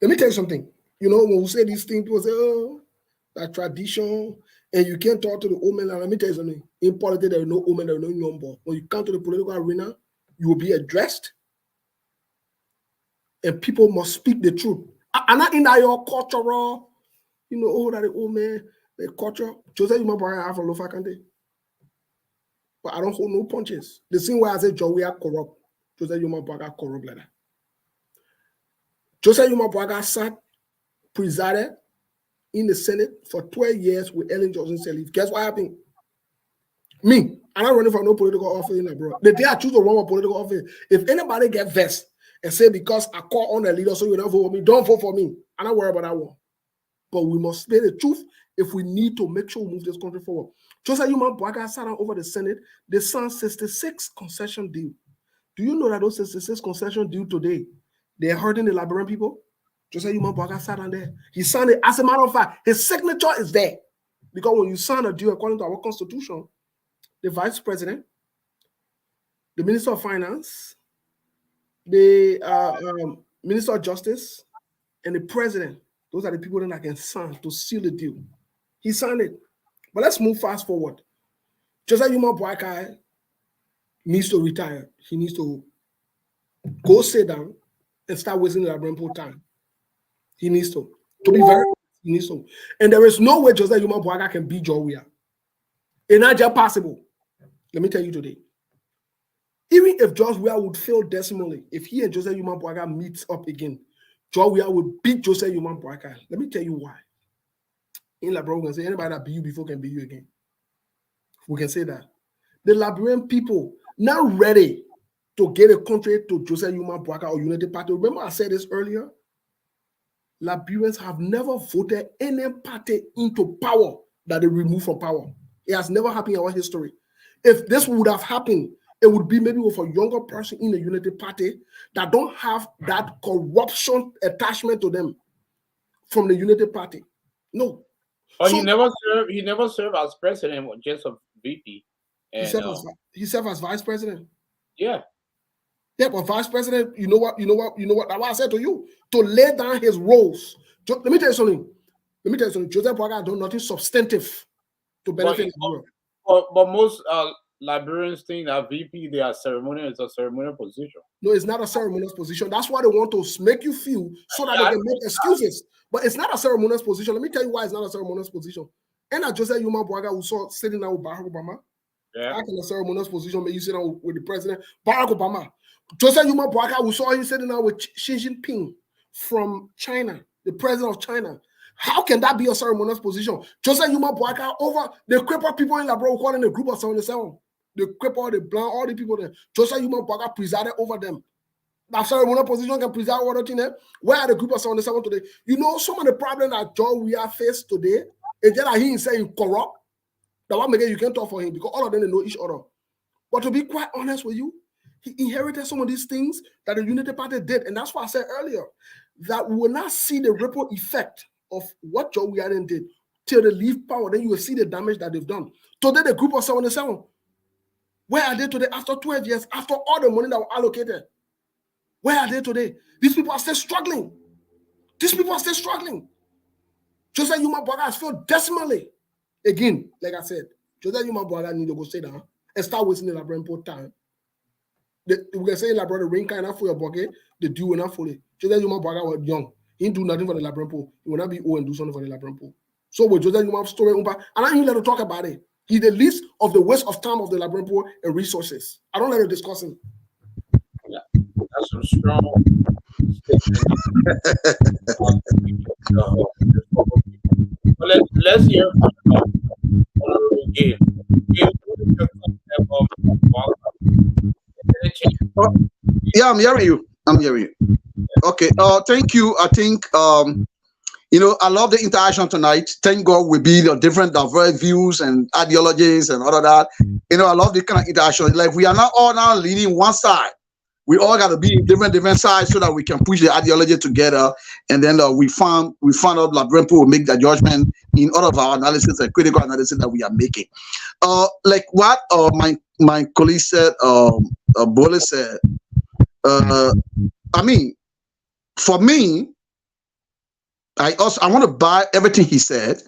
Let me tell you something. When we say these things, people say, oh, that tradition, and you can't talk to the old man. Let me tell you something. In politics, there is no old man, there is no young boy. When you come to the political arena, you will be addressed, and people must speak the truth. And not in that your cultural, that the old man, the culture. Jose Yuma Boakai have a low faculty. But I don't hold no punches. The same way I say we are corrupt. Jose Yuma Boakai corrupt like that. Jose Yuma Boakai presided in the Senate for 12 years with Ellen Johnson Sirleaf. Guess what happened? Me, I'm not running for no political office in abroad. The day I choose to run for political office, if anybody get vexed and say because I call on a leader so you don't vote for me, don't vote for me. I'm not worried about that one. But we must say the truth if we need to make sure we move this country forward. Jose Yuma Boakai sat down over the Senate. They signed 66 concession deal. Do you know that those 66 concession deal today, they're hurting the Liberian people? Jose Yuma Boakai sat down there. He signed it. As a matter of fact, his signature is there. Because when you sign a deal according to our constitution, the vice president, the minister of finance, the minister of justice, and the president, those are the people that can sign to seal the deal. He signed it. But let's move fast forward. Jose Yuma Boakai needs to retire. He needs to go sit down and start wasting the Liberian time. He needs to. To be very, he needs to. And there is no way Jose Yuma Boakai can beat Weah. It's not just possible. Let me tell you today. Even if Weah would fail decimally, if he and Jose Yuma Boakai meets up again, Weah would beat Jose Yuma Boakai. Let me tell you why. In Liberia, we can say anybody that beat you before can beat you again. We can say that. The Liberian people not ready to get a country to Jose Yuma Boakai or United Party. Remember I said this earlier? Liberians have never voted any party into power that they remove from power. It has never happened in our history. If this would have happened, it would be maybe with a younger person in the United Party that don't have that corruption attachment to them from the United Party. No. Oh, so, he never served as president, just a VP. And, he served as vice president. Yeah. Yeah, but vice president, you know what? That's what I said to you. To lay down his roles. Let me tell you something. Jose Boakai done nothing substantive to benefit the world. But most Liberians think that VP, they are ceremonial. It's a ceremonial position. No, it's not a ceremonial position. That's why they want to make you feel so that they can make excuses. But it's not a ceremonial position. Let me tell you why it's not a ceremonial position. And Jose Yuma Boakai, who saw sitting down with Barack Obama, how can a ceremonial position make you sit down with the president, Barack Obama? Jose Yuma Boakai, we saw him sitting down with Xi Jinping from China, the president of China. How can that be a ceremonial position? Jose Yuma Boakai over the crippled people in Liberia, we call in a group of 77. The crippled, the blind, all the people there. Jose Yuma Boakai presided over them. That ceremonial position can preside over the thing. Where are the group of 77 today? You know, some of the problems that Weah faced today is that he is saying corrupt. That one again, you can't talk for him because all of them they know each other. But to be quite honest with you, he inherited some of these things that the Unity Party did. And that's why I said earlier that we will not see the ripple effect of what Joe Weah did till they leave power. Then you will see the damage that they've done. Today, the group of 77, where are they today after 12 years, after all the money that were allocated? Where are they today? These people are still struggling. These people are still struggling. Joseph Yuma Boakai has failed decimally. Again, like I said, Joseph Yuma Boakai need to go sit down and start wasting the Labrampo time. We can say Labra the rain kind of for your bucket, the dew will not fully. Joseph Yuma Boakai was young. He didn't do nothing for the Labrampo. He will not be old and do something for the Labrampo. So with Joseph Yuma story, and I don't even let him talk about it. He's the least of the waste of time of the Labrampo and resources. I don't let him discuss him. Yeah, that's some strong let's hear from Game. Yeah, I'm hearing you. Okay. Thank you. I think I love the interaction tonight. Thank God we be the different diverse views and ideologies and all of that. I love the kind of interaction. Like we are not all now leaning one side. We all got to be in different sides so that we can push the ideology together. And then we found out that Brempo will make the judgment in all of our analysis and critical analysis that we are making. Like what my colleague said, Bole said. I mean, for me, I want to buy everything he said,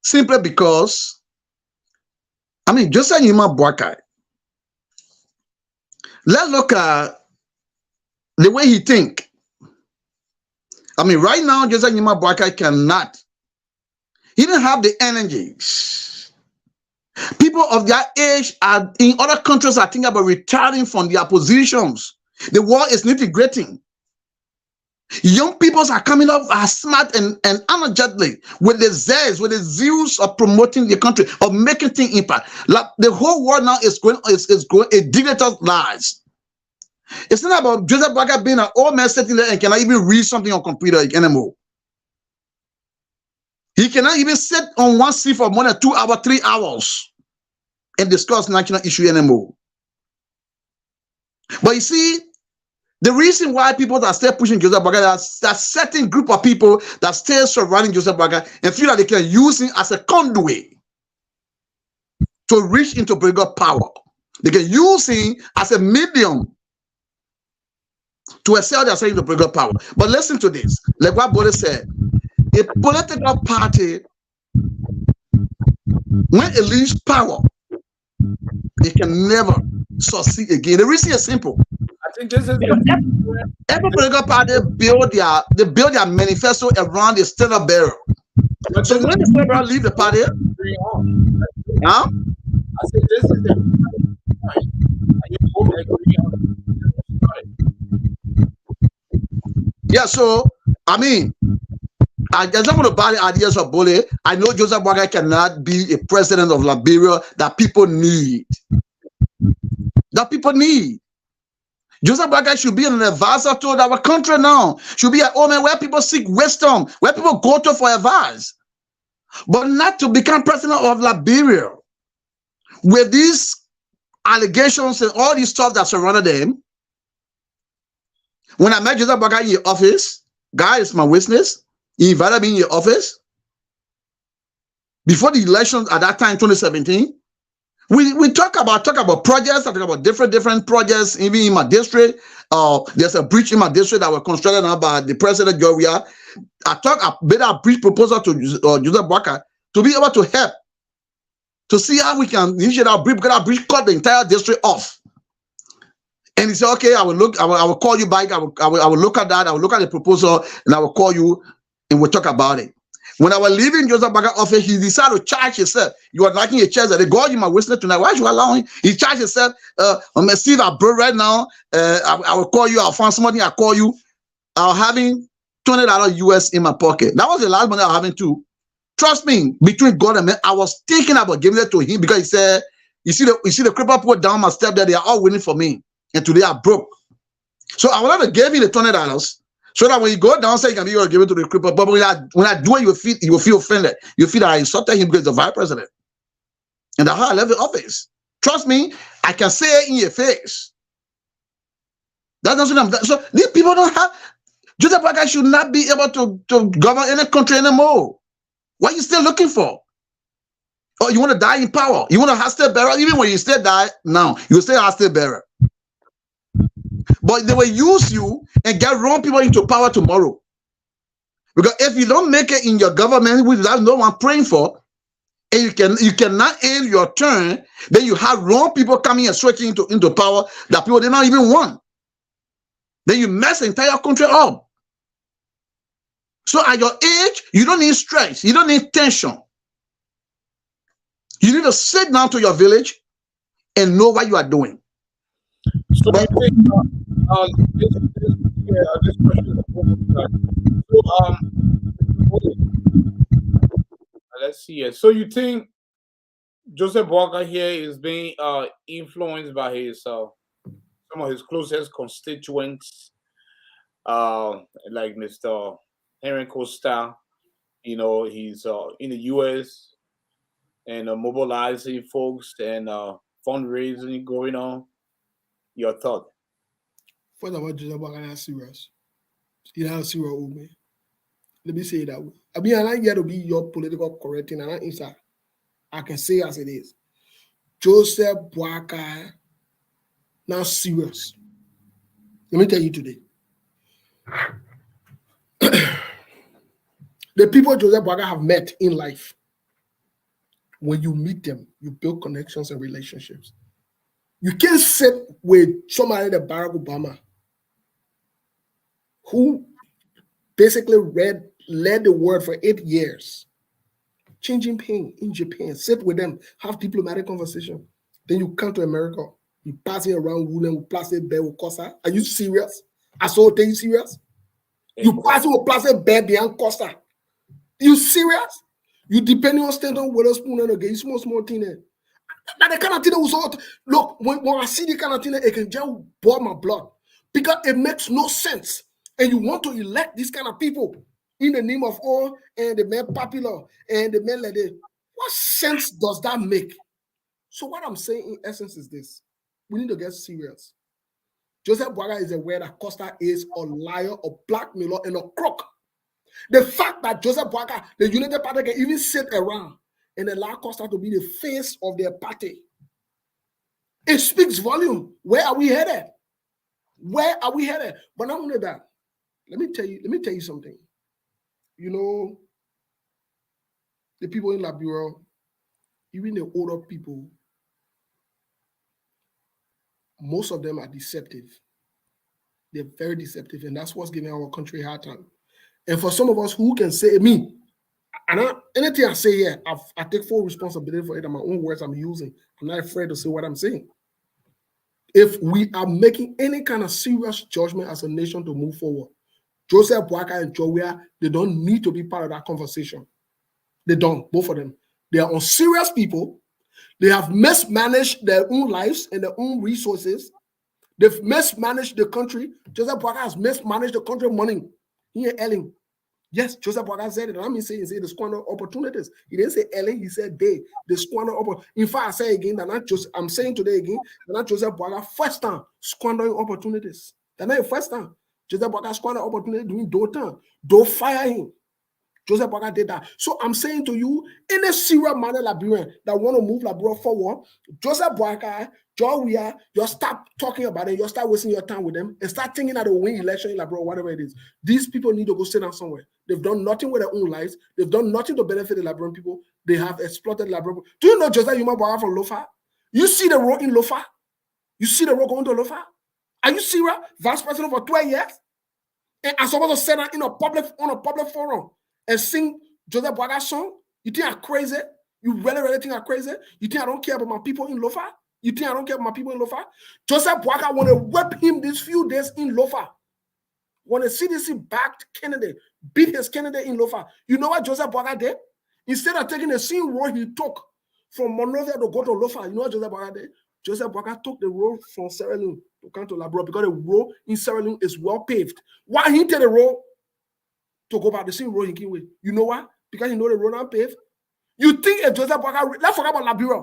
simply because, Joseph Yuma Boakai. Let's look at the way he think. Right now, Joseph Yuma Boakai cannot. He didn't have the energies. People of their age are in other countries are thinking about retiring from their positions. The war is integrating. Young people are coming up as smart and energetic with the zest, with the zeals of promoting the country, of making things impact. Like the whole world now is going a digital lives. It's not about Joseph Boakai being an old man sitting there and cannot even read something on computer anymore. He cannot even sit on one seat for more than 2 hours, 3 hours and discuss national issue anymore. But you see, the reason why people that still pushing Joseph Boakai, that certain group of people that still surrounding Joseph Boakai and feel like they can use him as a conduit to reach into political power. They can use him as a medium to excel themselves into political power. But listen to this, like what Bode said, a political party, when it leaves power, it can never succeed again. The reason is simple. I think this is every political party build their manifesto around the standard bearer. So when the standard bearer leave the party, I said this is the yeah, so I just want to buy the ideas of Bole. I know Joseph Boakai cannot be a president of Liberia that people need. Joseph Boakai should be an advisor to our country now. Should be at home where people seek wisdom, where people go to for advice. But not to become president of Liberia. With these allegations and all this stuff that surrounded them. When I met Joseph Boakai in your office, guy is my witness. He invited me in your office. Before the elections at that time, 2017, we talk about projects. I talk about different projects, even in my district. There's a bridge in my district that was constructed now by the president, Weah. I made a bridge proposal to Joseph Boakai to be able to help, to see how we can initiate our bridge, because our bridge cut the entire district off. And he said, okay, I will call you back. I will look at that. I will look at the proposal and I will call you and we'll talk about it. When I was leaving Joseph Boakai office, he decided to charge himself. You are liking a church that they God, you my witness tonight. Why should you allow him? He charged himself. I'm a Steve, I broke right now. I will call you. I'll find somebody. I'll call you. I'm having $20 US in my pocket. That was the last money I was having too. Trust me, between God and me, I was thinking about giving it to him because he said, you see the cripple put down my step there. They are all waiting for me. And today I broke. So I wanted to give you the $20 so that when you go downstairs, you can be able to give it to the cripple. But when I do it, you will feel offended. You feel that I insulted him because he's the vice president. in the high level office. Trust me, I can say it in your face. That doesn't mean so these people don't have. Joseph Boakai should not be able to govern any country anymore. What are you still looking for? Oh, you want to die in power? You want to hostile bearer? Even when you still die now, you still hostile bearer. But they will use you and get wrong people into power tomorrow. Because if you don't make it in your government, which there's no one praying for, and you cannot end your turn, then you have wrong people coming and switching into power that people did not even want. Then you mess the entire country up. So at your age, you don't need stress, you don't need tension. You need to sit down to your village and know what you are doing. So I think this question is let's see here. So you think Joseph Boakai here is being influenced by his some of his closest constituents, like Mr. Henry Costa? You know, he's in the U.S. and mobilizing folks and fundraising going on. Your thought? First of all, Joseph Boakai is serious. He has serious old man. Let me say it that way. I mean, I'm not here to be your political correcting, and inside. I can say as it is. Joseph Boakai, now serious. Let me tell you today. The people Joseph Boakai have met in life, when you meet them, you build connections and relationships. You can't sit with somebody like Barack Obama, who basically led the world for 8 years, changing pain in Japan, sit with them, have diplomatic conversation. Then you come to America, you passing around ruling with plastic bear with Costa. Are you serious? I saw you serious? You passing with plastic bear behind Costa. You serious? You depending on stand on Witherspoon and again, small thing there. Now the kind of thing that was all, look, when I see the kind of thing, it can just boil my blood because it makes no sense. And you want to elect these kind of people in the name of all and the man popular and the man like that. What sense does that make? So what I'm saying in essence is this: we need to get serious. Joseph Boakai is aware that Costa is a liar, a blackmailer, and a crook. The fact that Joseph Boakai, the United Party, can even sit around and allow Costa to be the face of their party, it speaks volume. Where are we headed? Where are we headed? But not only that, let me tell you something. You know, the people in Liberia, even the older people, most of them are deceptive. They're very deceptive, and that's what's giving our country a hard time. And for some of us who can say me, and anything I say here, I take full responsibility for it and my own words I'm using. I'm not afraid to say what I'm saying. If we are making any kind of serious judgment as a nation to move forward, Joseph Boakai and Weah, they don't need to be part of that conversation. They don't, both of them. They are unserious people. They have mismanaged their own lives and their own resources. They've mismanaged the country. Joseph Boakai has mismanaged the country money. Here, Ellen. Yes, Joseph Boakai said it. I mean, he said the squander opportunities. He didn't say Ellen, he said they squander opportunities. In fact, I say again, I'm saying today again, that not Joseph Boakai first time squandering opportunities. That's not the first time. Joseph Boakai squandered opportunity doing time. Don't fire him. Joseph Boakai did that. So I'm saying to you, any serious minded Liberian that want to move Liberia forward, Joseph Boakai, Weah, just stop talking about it. You start wasting your time with them and start thinking that they will win election in Liberia, whatever it is. These people need to go sit down somewhere. They've done nothing with their own lives. They've done nothing to benefit the Liberian people. They have exploited Liberia. Do you know Joseph Boakai from Lofa? You see the road in Lofa? You see the road going to Lofa? Are you serious? Vice president for 12 years? And I'm supposed to sit down on a public forum and sing Joseph Boakai's song? You think I'm crazy? You really think I'm crazy? You think I don't care about my people in Lofa? You think I don't care about my people in Lofa? Joseph Boakai want to whip him these few days in Lofa. When the CDC backed Kennedy, beat his candidate in Lofa. You know what Joseph Boakai did? Instead of taking the same road he took from Monrovia to go to Lofa, you know what Joseph Boakai did? Joseph Boakai took the road from Sierra Leone to come to Liberia because the road in Sierra Leone is well paved. Why he take the road to go back the same road he came with? You know why? Because you know the road not paved. You think a Joseph Boakai, let's forget about Liberia.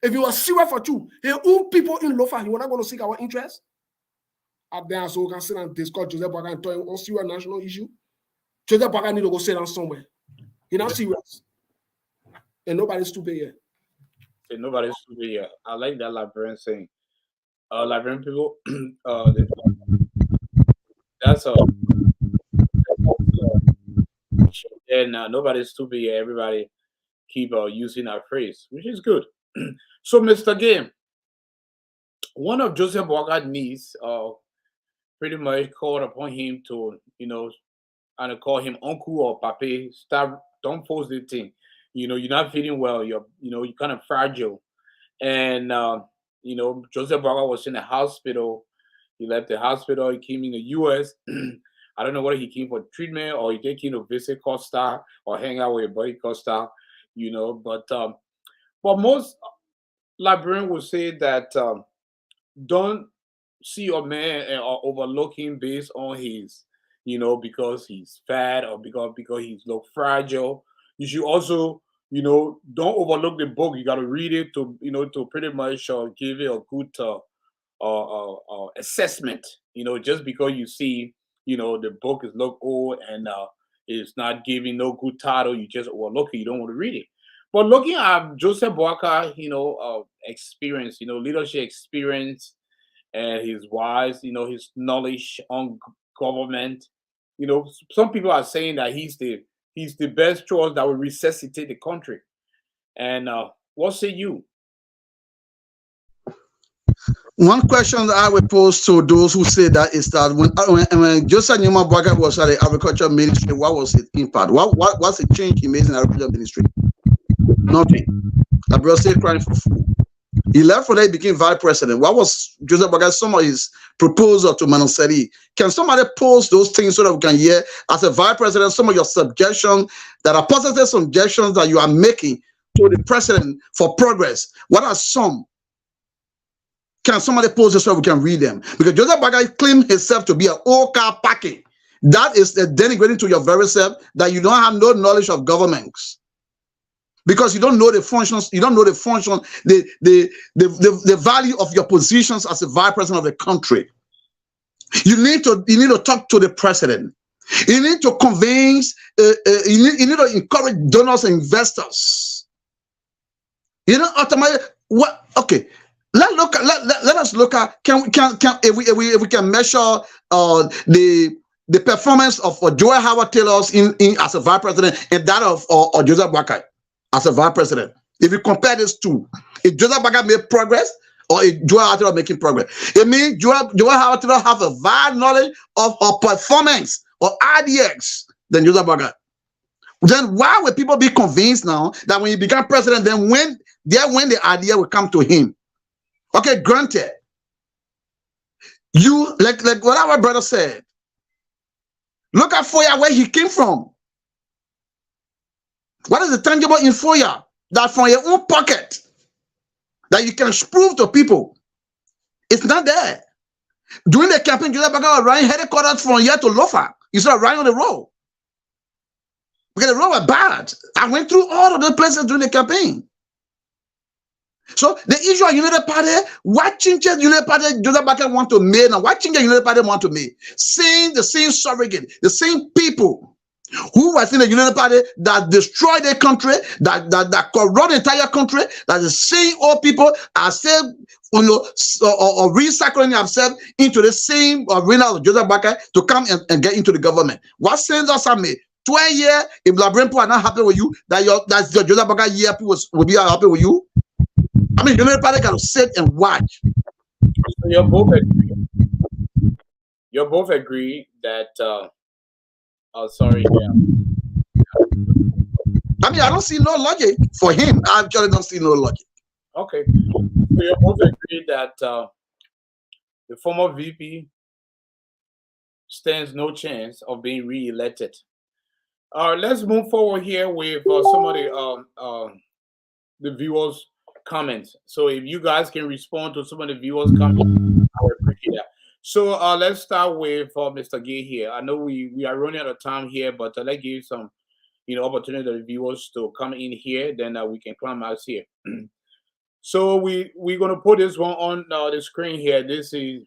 If he was serious for you, his own people in Lofa, he was not going to seek our interest. Up there, so we can sit and discuss Joseph Boakai and talk on serious national issue. Joseph Boakai need to go sit down somewhere. He's not serious. And nobody's stupid here. And nobody's stupid here. I like that Liberian saying. Liberian people, that's a. And nobody's stupid here. Everybody keep using our phrase, which is good. So, Mr. Game, one of Joseph Boakai's niece pretty much called upon him to, and call him uncle or papi. Stop, don't force the thing. You're not feeling well. You're kind of fragile. And, Joseph Boakai was in the hospital. He left the hospital. He came in the U.S. I don't know whether he came for treatment or he came to visit Costa or hang out with a buddy Costa, but most Liberians would say that don't see a man or overlook him based on his, because he's fat or because he's look fragile. You should also, don't overlook the book. You got to read it to, to pretty much give it a good assessment. Just because you see, the book is look old and it's not giving no good title, you just overlook it. You don't want to read it. But looking at Joseph Boakai, experience, leadership experience, and his wise, his knowledge on government. Some people are saying that he's the best choice that will resuscitate the country. And what say you? One question that I would pose to those who say that is that when Joseph Boakai was at the agriculture ministry, what was his impact? What's the change he made in the agriculture ministry? Nothing. The brother still crying for food. He left for that, he became vice president. What was Joseph Boakai, some of his proposal to Manaseri? Can somebody post those things so that we can hear, as a vice president, some of your suggestions that are positive suggestions that you are making to the president for progress? What are some? Can somebody post this so we can read them? Because Joseph Boakai claimed himself to be an old car packing. That is denigrating to your very self that you don't have no knowledge of governments. Because you don't know the functions, you don't know the function, the value of your positions as a vice president of the country. You need to talk to the president. You need to convince, you need to encourage donors and investors. Ultimately, what? Okay, let us look at if we can measure the performance of Joel Howard Taylor in as a vice president and that of Joseph Boakai as a vice president. If you compare these two, if Joseph Boakai made progress or if Joel Howard Taylor making progress, it means Joel Howard Taylor have a vast knowledge of her performance or ideas than Joseph Boakai. Then why would people be convinced now that when he became president, then when the idea will come to him? Okay, granted. You like what our brother said. Look at Foya, where he came from. What is the tangible in Foya that from your own pocket that you can prove to people? It's not there. During the campaign, Joseph Boakai was running headquarters from here to Lofa. You saw running on the road. Because the road was bad. I went through all of the places during the campaign. So the issue of United Party, what changes United Party Joseph Boakai want to make now? What changes United Party want to make? Seeing the same surrogate, the same people who was in the United Party that destroyed the country, that corrupt the entire country, that the same old people are still, or recycling themselves into the same arena of Joseph Boakai to come and get into the government. What sense does that make? 12 years, if Liberian people are not happy with you, that's your Joseph Boakai year people will be happy with you. I mean, United Party got to sit and watch. So you're both agree that. Sorry. Yeah. I mean, I don't see no logic for him. I actually don't see no logic. Okay. So you both agree that the former VP stands no chance of being re-elected. Let's move forward here with some of the viewers' comments. So if you guys can respond to some of the viewers' comments, I would appreciate that. So let's start with Mr. Gay here. I know we are running out of time here, but let's give some opportunity to the viewers to come in here. Then we can climb out here. So we're gonna put this one on the screen here. This is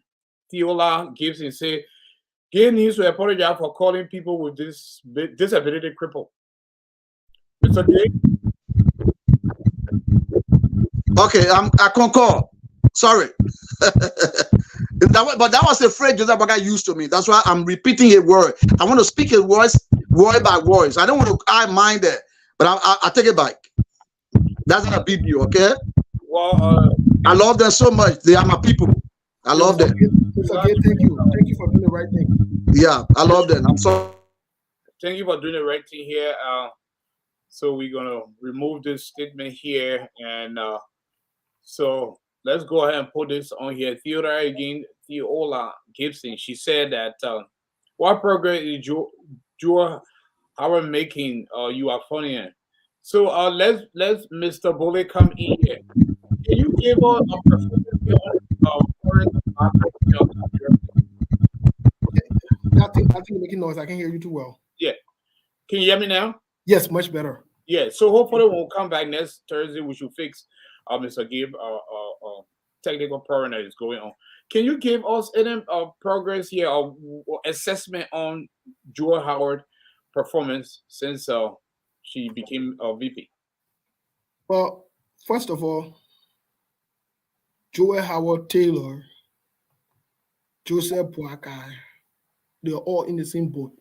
Theola Gibson say, Gay needs to apologize for calling people with this disability cripple. Mr. Gay? Okay, I concur. Sorry. But that was a phrase Joseph Boakai used to me. That's why I'm repeating a word. I want to speak a voice, word by voice. I don't want to I mind it, but I take it back. That's not a big deal, okay? Well, I love them so much. They are my people. I love them. Mr. Gay, thank you. Thank you for doing the right thing. Yeah, I love them. I'm sorry. Thank you for doing the right thing here. So we're gonna remove this statement here, and so let's go ahead and put this on here. Theodora again, Theola Gibson. She said that what progress is Joe Howard making? You are funny. So let's Mr. Bullet come in here. Can you give us a perspective on foreign I think you're making noise. I can't hear you too well. Yeah. Can you hear me now? Yes, much better. Yeah. So hopefully we'll come back next Thursday. We should fix Mr. Gabe technical problem that is going on. Can you give us any progress here or assessment on Joel Howard performance since she became a VP? Well, first of all, Joel Howard Taylor, Joseph Boakai, they're all in the same boat.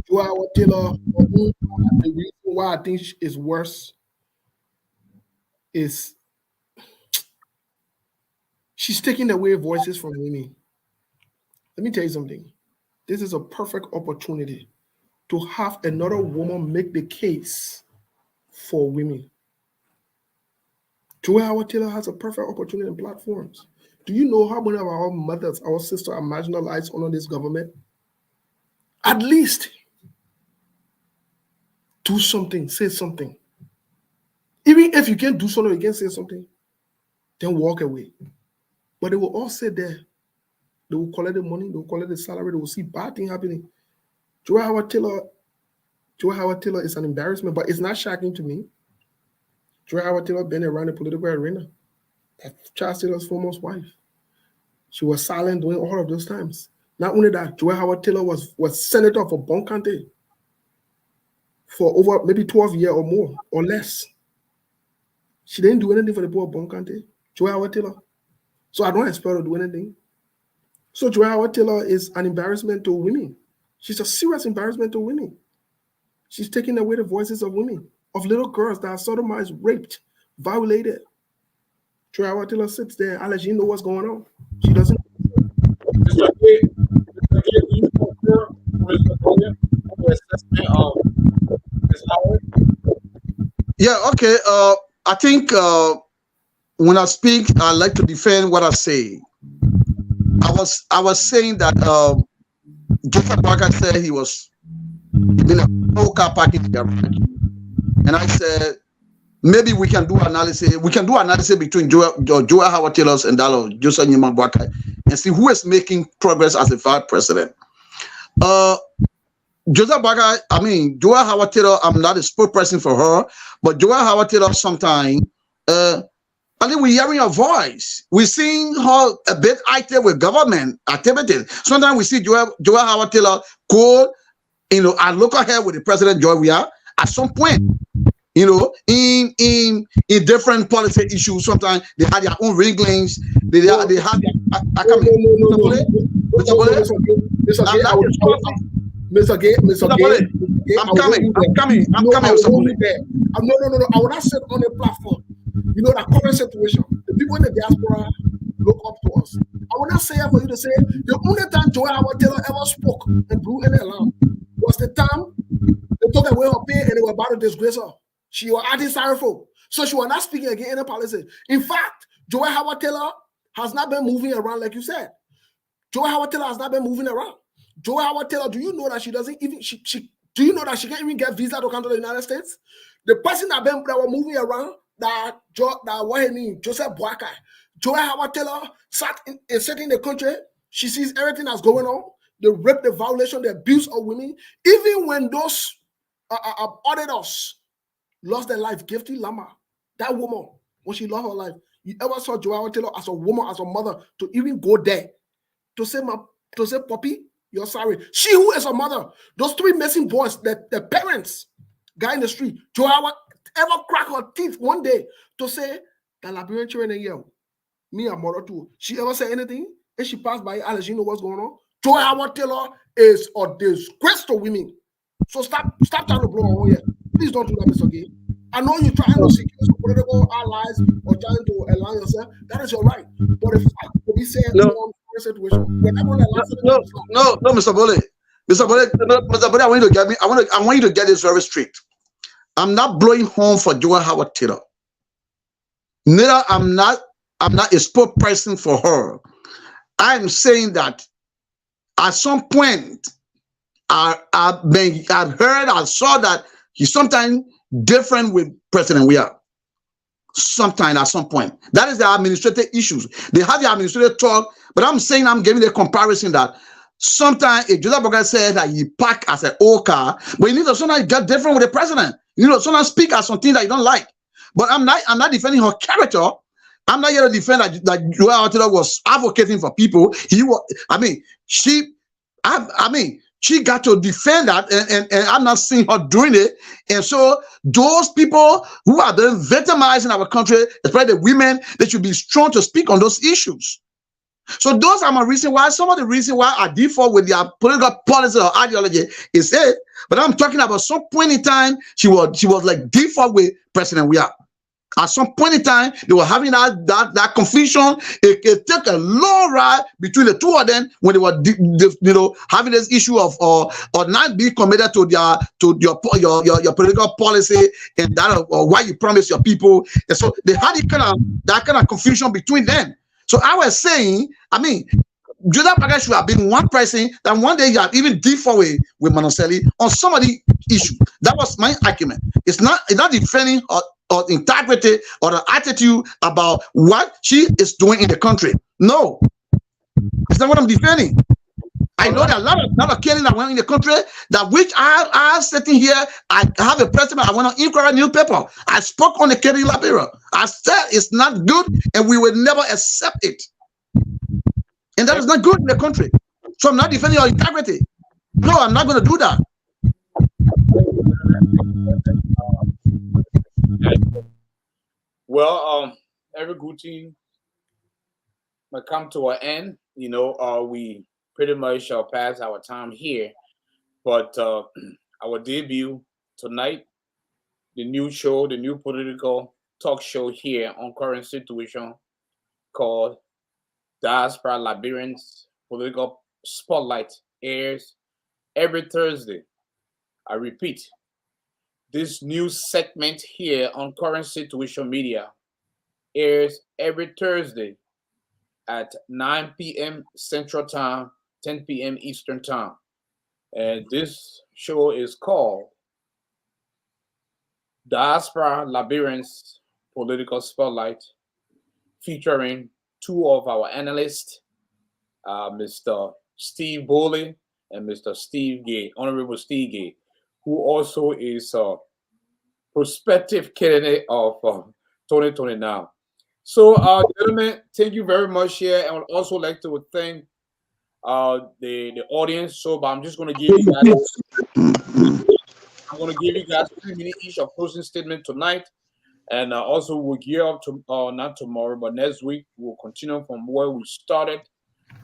Joel Howard Taylor, the reason why I think is worse is she's taking away voices from women. Let me tell you something. This is a perfect opportunity to have another woman make the case for women. Joel Howard Taylor has a perfect opportunity and platforms. Do you know how many of our mothers, our sisters are marginalized under this government? At least do something, say something. Even if you can't do something, you can't say something, then walk away. But they will all sit there. They will collect the money, they will collect the salary, they will see bad things happening. Joel Howard Taylor is an embarrassment, but it's not shocking to me. Joel Howard Taylor been around the political arena. That's Charles Taylor's former wife. She was silent during all of those times. Not only that, Joel Howard Taylor was senator for Bon County for over maybe 12 years or more or less. She didn't do anything for the poor of Bon County. Joel Howard Taylor. So I don't expect her to do anything. So Joel Howard Taylor is an embarrassment to women. She's a serious embarrassment to women. She's taking away the voices of women, of little girls that are sodomized, raped, violated. Joel Howard Taylor sits there and lets you know what's going on. She doesn't. Yeah, okay. I think when I speak, I like to defend what I say. I was saying that Joseph Boakai said he was in a whole car park in the garage, and I said maybe we can do analysis. We can do analysis between Joel Howard Taylor and that of Joseph Boakai and see who is making progress as a vice president. Joseph Boakai, I mean, Joel Howard Taylor, I'm not a spokesperson for her, but Joel Howard Taylor sometimes, I think we're hearing her voice. We're seeing her a bit active with government activities. Sometimes we see Joel Howard Taylor call, and look ahead with the president, Joy Weah, at some point, in different policy issues. Sometimes they had their own wrigglings. They had their, I come in. Mr. Gay, I'm coming. No. I will not sit on a platform. You know that current situation. The people in the diaspora look up to us. I will not say it for you to say the only time Joel Howard Taylor ever spoke and blew any alarm was the time they took away her pay and they were about to disgrace her. She was acting sorrowful. So she was not speaking against any policy. In fact, Joel Howard Taylor has not been moving around like you said. Joel Howard Taylor has not been moving around. Joel Howard Taylor, do you know that she doesn't even do you know that she can't even get visa to come to the United States? The person that were moving around Joseph Boakai. Joel Howard Taylor sat in the country. She sees everything that's going on. The rape, the violation, the abuse of women. Even when those auditors lost their life, Gifty Lama, that woman, when she lost her life. You ever saw Joanna Taylor as a woman, as a mother, to even go there to say, Poppy, you're sorry. She who is a mother, those three missing boys, the parents, guy in the street, Joanna ever crack her teeth one day to say that Liberian children in here, me and mother too. She ever say anything? And she passed by Alice, you know what's going on? Joanna Taylor is a disgrace to women. So stop trying to blow her here. Please don't do that, Mr. Gay. I know you're trying to secure some political allies or trying to align yourself. That is your right. But if we say no situation, no, Mr. Bole. Mr. Bole, I want you to get me. I want you to get this very straight. I'm not blowing home for Joanna Howard Taylor. Neither I'm not a spokesperson for her. I'm saying that at some point I've heard, I saw that he's sometimes different with President Weah. Sometime at some point. That is the administrative issues. They have the administrative talk, but I'm saying, I'm giving the comparison that sometimes if Joseph Boakai said that he packed as an old car, but you need to sometimes get different with the president. You know, sometimes speak as something that you don't like. But I'm not defending her character. I'm not here to defend that Joanna Taylor was advocating for people. She got to defend that, and I'm not seeing her doing it. And so those people who are being victimized in our country, especially the women, they should be strong to speak on those issues. So those are my reasons why, some of the reasons why I default with their political policy or ideology is it. But I'm talking about some point in time, she was like default with President Weah. At some point in time, they were having that confusion. It took a long ride between the two of them when they were, having this issue of or not being committed to your political policy and that or why you promise your people. And so they had that kind of confusion between them. So I was saying, Joseph Boakai should have been one person that one day you have even default with Manoselli on some of the issue. That was my argument. It's not defending or integrity or the attitude about what she is doing in the country. No, it's not what I'm defending. I know that a lot of killing that went in the country, that which I sitting here, I have a president, I want to inquire newspaper. I spoke on the killing in Liberia. I said it's not good and we will never accept it. And that is not good in the country. So I'm not defending your integrity. No, I'm not going to do that. Well, every good thing might come to an end. We pretty much pass our time here. But our debut tonight, the new show, the new political talk show here on current situation called Diaspora Liberians Political Spotlight airs every Thursday. I repeat, this new segment here on Current Situation Media airs every Thursday at 9 p.m. Central Time, 10 p.m. Eastern Time. And this show is called Diaspora Liberians Political Spotlight, featuring two of our analysts, Mr. Steve Boley and Mr. Steve Gay, Honorable Steve Gay, who also is a prospective candidate of 2020 now. So, gentlemen, thank you very much here. I would also like to thank the audience. So, but I'm just going to give you guys 3 minutes each of closing statement tonight. And also we'll gear up to not tomorrow, but next week we'll continue from where we started,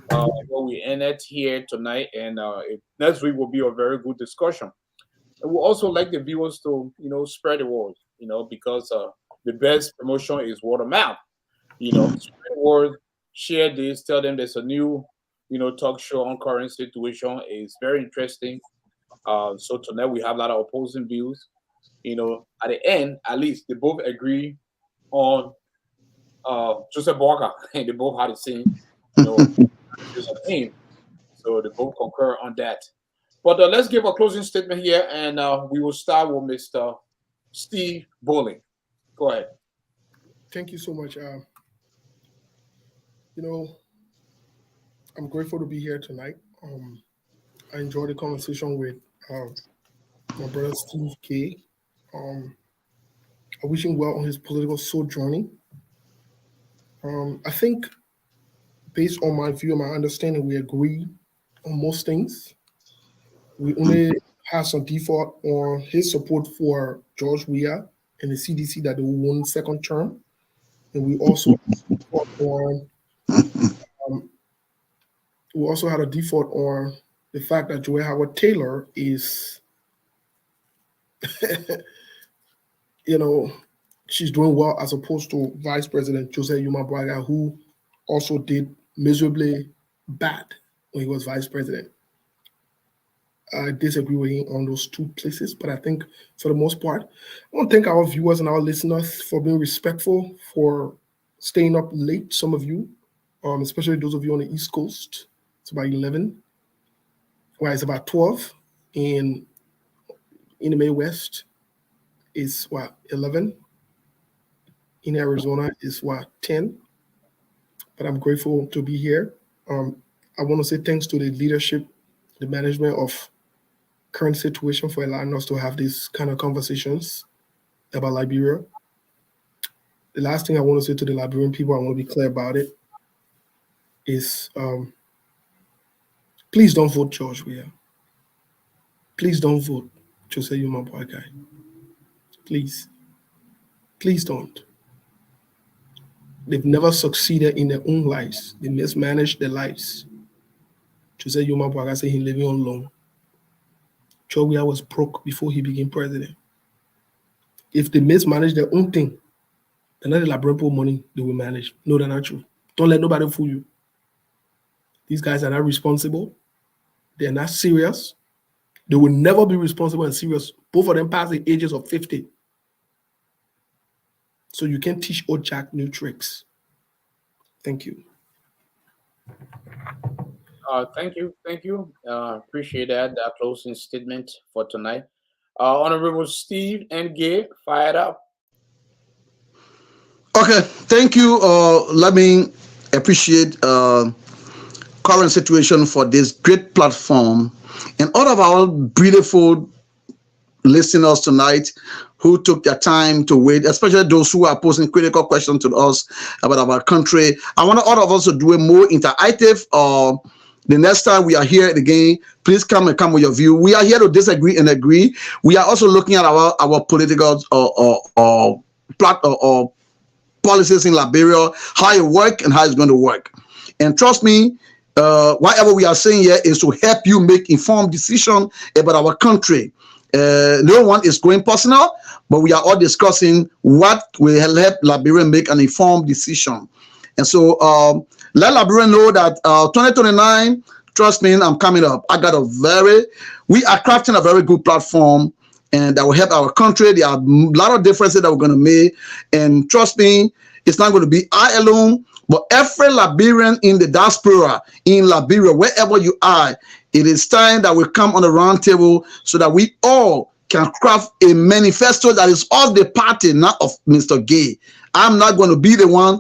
where we ended here tonight. And next week will be a very good discussion. And we'll also like the viewers to, spread the word, because the best promotion is word of mouth. Spread the word, share this, tell them there's a new, talk show on current situation. It's very interesting. So tonight we have a lot of opposing views. At the end, at least they both agree on Joseph Boakai, and they both had the same, aim. So they both concur on that. But let's give a closing statement here, and we will start with Mr. Steve Boley. Go ahead. Thank you so much. I'm grateful to be here tonight. I enjoyed the conversation with my brother Steve K. I wish him well on his political soul journey. I think based on my view and my understanding, we agree on most things. We only have some default on his support for George Weah and the CDC that they will win second term. And we also had a default on the fact that Joy Howard Taylor is, she's doing well as opposed to Vice President Jose Yuma Braga, who also did miserably bad when he was Vice President. I disagree with him on those two places, but I think for the most part, I want to thank our viewers and our listeners for being respectful, for staying up late, some of you, especially those of you on the East Coast. It's about 11. Well, it's about 12. And in the Midwest, it's 11. In Arizona, it's 10. But I'm grateful to be here. I want to say thanks to the leadership, the management of current situation for allowing us to have these kind of conversations about Liberia. The last thing I want to say to the Liberian people, I want to be clear about it, is please don't vote George Weah. Please don't vote Jose Yuma Boakai. Please. Please don't. They've never succeeded in their own lives. They mismanaged their lives. Jose Yuma Boakai said he's living on loan. George Weah was broke before he became president. If they mismanage their own thing, they're not the Liberian money they will manage. No, they're not true. Don't let nobody fool you. These guys are not responsible. They're not serious. They will never be responsible and serious. Both of them past the ages of 50. So you can't teach old Jack new tricks. Thank you. Thank you. Appreciate that closing statement for tonight. Honorable Steve and Gay, fired up. Okay, thank you. Let me appreciate current situation for this great platform and all of our beautiful listeners tonight who took their time to wait, especially those who are posing critical questions to us about our country. I want all of us to do a more interactive. The next time we are here again, please come with your view. We are here to disagree and agree. We are also looking at our political policies in Liberia, how it works and how it's going to work. And trust me, whatever we are saying here is to help you make informed decisions about our country. No one is going personal, but we are all discussing what will help Liberia make an informed decision. And so let Liberia know that 2029, trust me, I'm coming up. We are crafting a very good platform, and that will help our country. There are a lot of differences that we're going to make. And trust me, it's not going to be I alone, but every Liberian in the diaspora, in Liberia, wherever you are, it is time that we come on the round table so that we all can craft a manifesto that is of the party, not of Mr. Gay. I'm not going to be the one,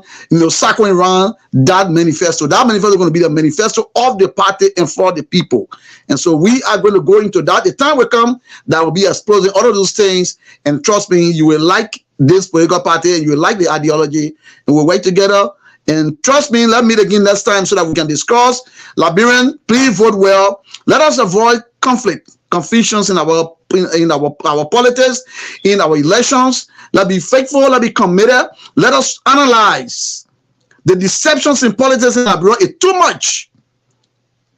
circling around that manifesto. That manifesto is going to be the manifesto of the party and for the people. And so we are going to go into that. The time will come that will be exposing all of those things. And trust me, you will like this political party and you will like the ideology, and we'll work together. And trust me, let's meet again next time so that we can discuss. Liberian, please vote well. Let us avoid conflict, confusions in our politics, in our elections. Let's be faithful. Let's be committed. Let us analyze the deceptions in politics in Liberia. It's too much.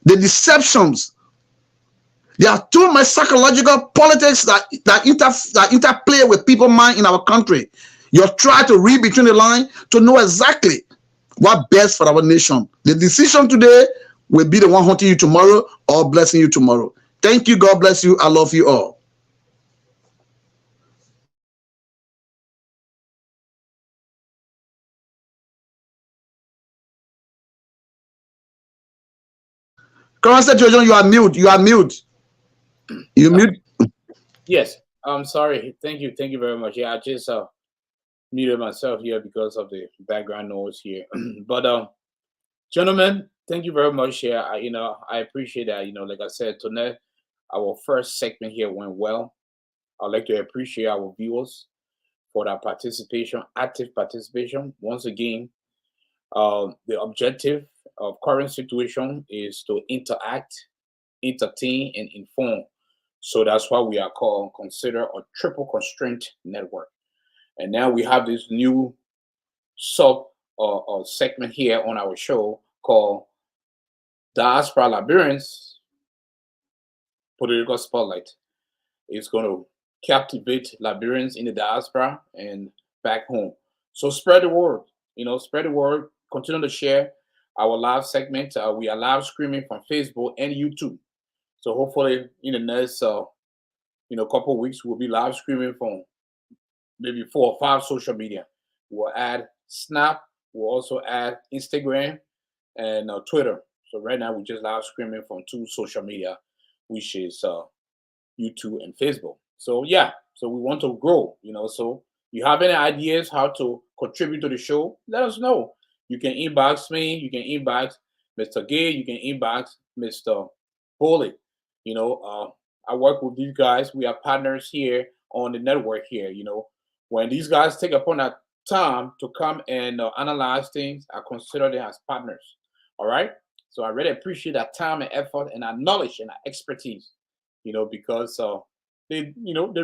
The deceptions. There are too much psychological politics that interplay with people's mind in our country. You try to read between the lines to know exactly what best for our nation. The decision today will be the one haunting you tomorrow or blessing you tomorrow. Thank you. God bless you. I love you all. Current situation, you are mute. You are mute. You mute. Yes, I'm sorry. Thank you very much. Yeah, I just muted myself here because of the background noise here. But gentlemen, thank you very much here. I appreciate that. Like I said, tonight our first segment here went well. I'd like to appreciate our viewers for their participation, active participation. Once again, The objective of current situation is to interact, entertain, and inform. So that's why we are considered a triple constraint network. And now we have this new sub segment here on our show called Diaspora Liberians Political Spotlight. It's going to captivate Liberians in the diaspora and back home. So spread the word, spread the word, continue to share our live segment. We are live streaming from Facebook and YouTube. So hopefully in the next, couple of weeks, we'll be live streaming from maybe 4 or 5 social media. We'll add Snap. We'll also add Instagram and Twitter. So right now we're just live streaming from 2 social media, which is YouTube and Facebook. So yeah, so we want to grow, so you have any ideas how to contribute to the show, let us know. You can inbox me, you can inbox Mr. Gay, you can inbox Mr. Bully. I work with these guys. We are partners here on the network here. When these guys take upon that time to come and analyze things, I consider them as partners. All right. So I really appreciate that time and effort and that knowledge and that expertise, because they're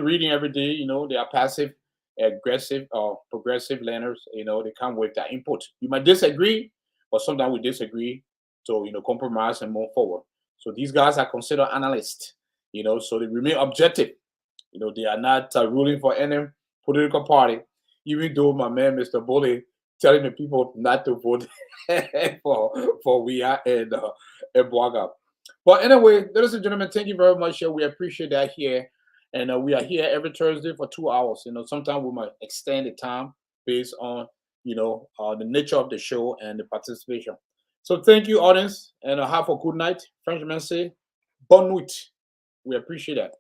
reading every day. They are passive, aggressive, or progressive learners. They come with their input. You might disagree, but sometimes we disagree. So, compromise and move forward. So these guys are considered analysts, so they remain objective. They are not ruling for any political party, even though my man, Mr. Bully, telling the people not to vote for Weah and Boakai. But anyway, ladies and gentlemen, thank you very much. We appreciate that here. And we are here every Thursday for 2 hours. Sometimes we might extend the time based on, the nature of the show and the participation. So thank you, audience, and have a good night. Frenchman say, bonne nuit. We appreciate that.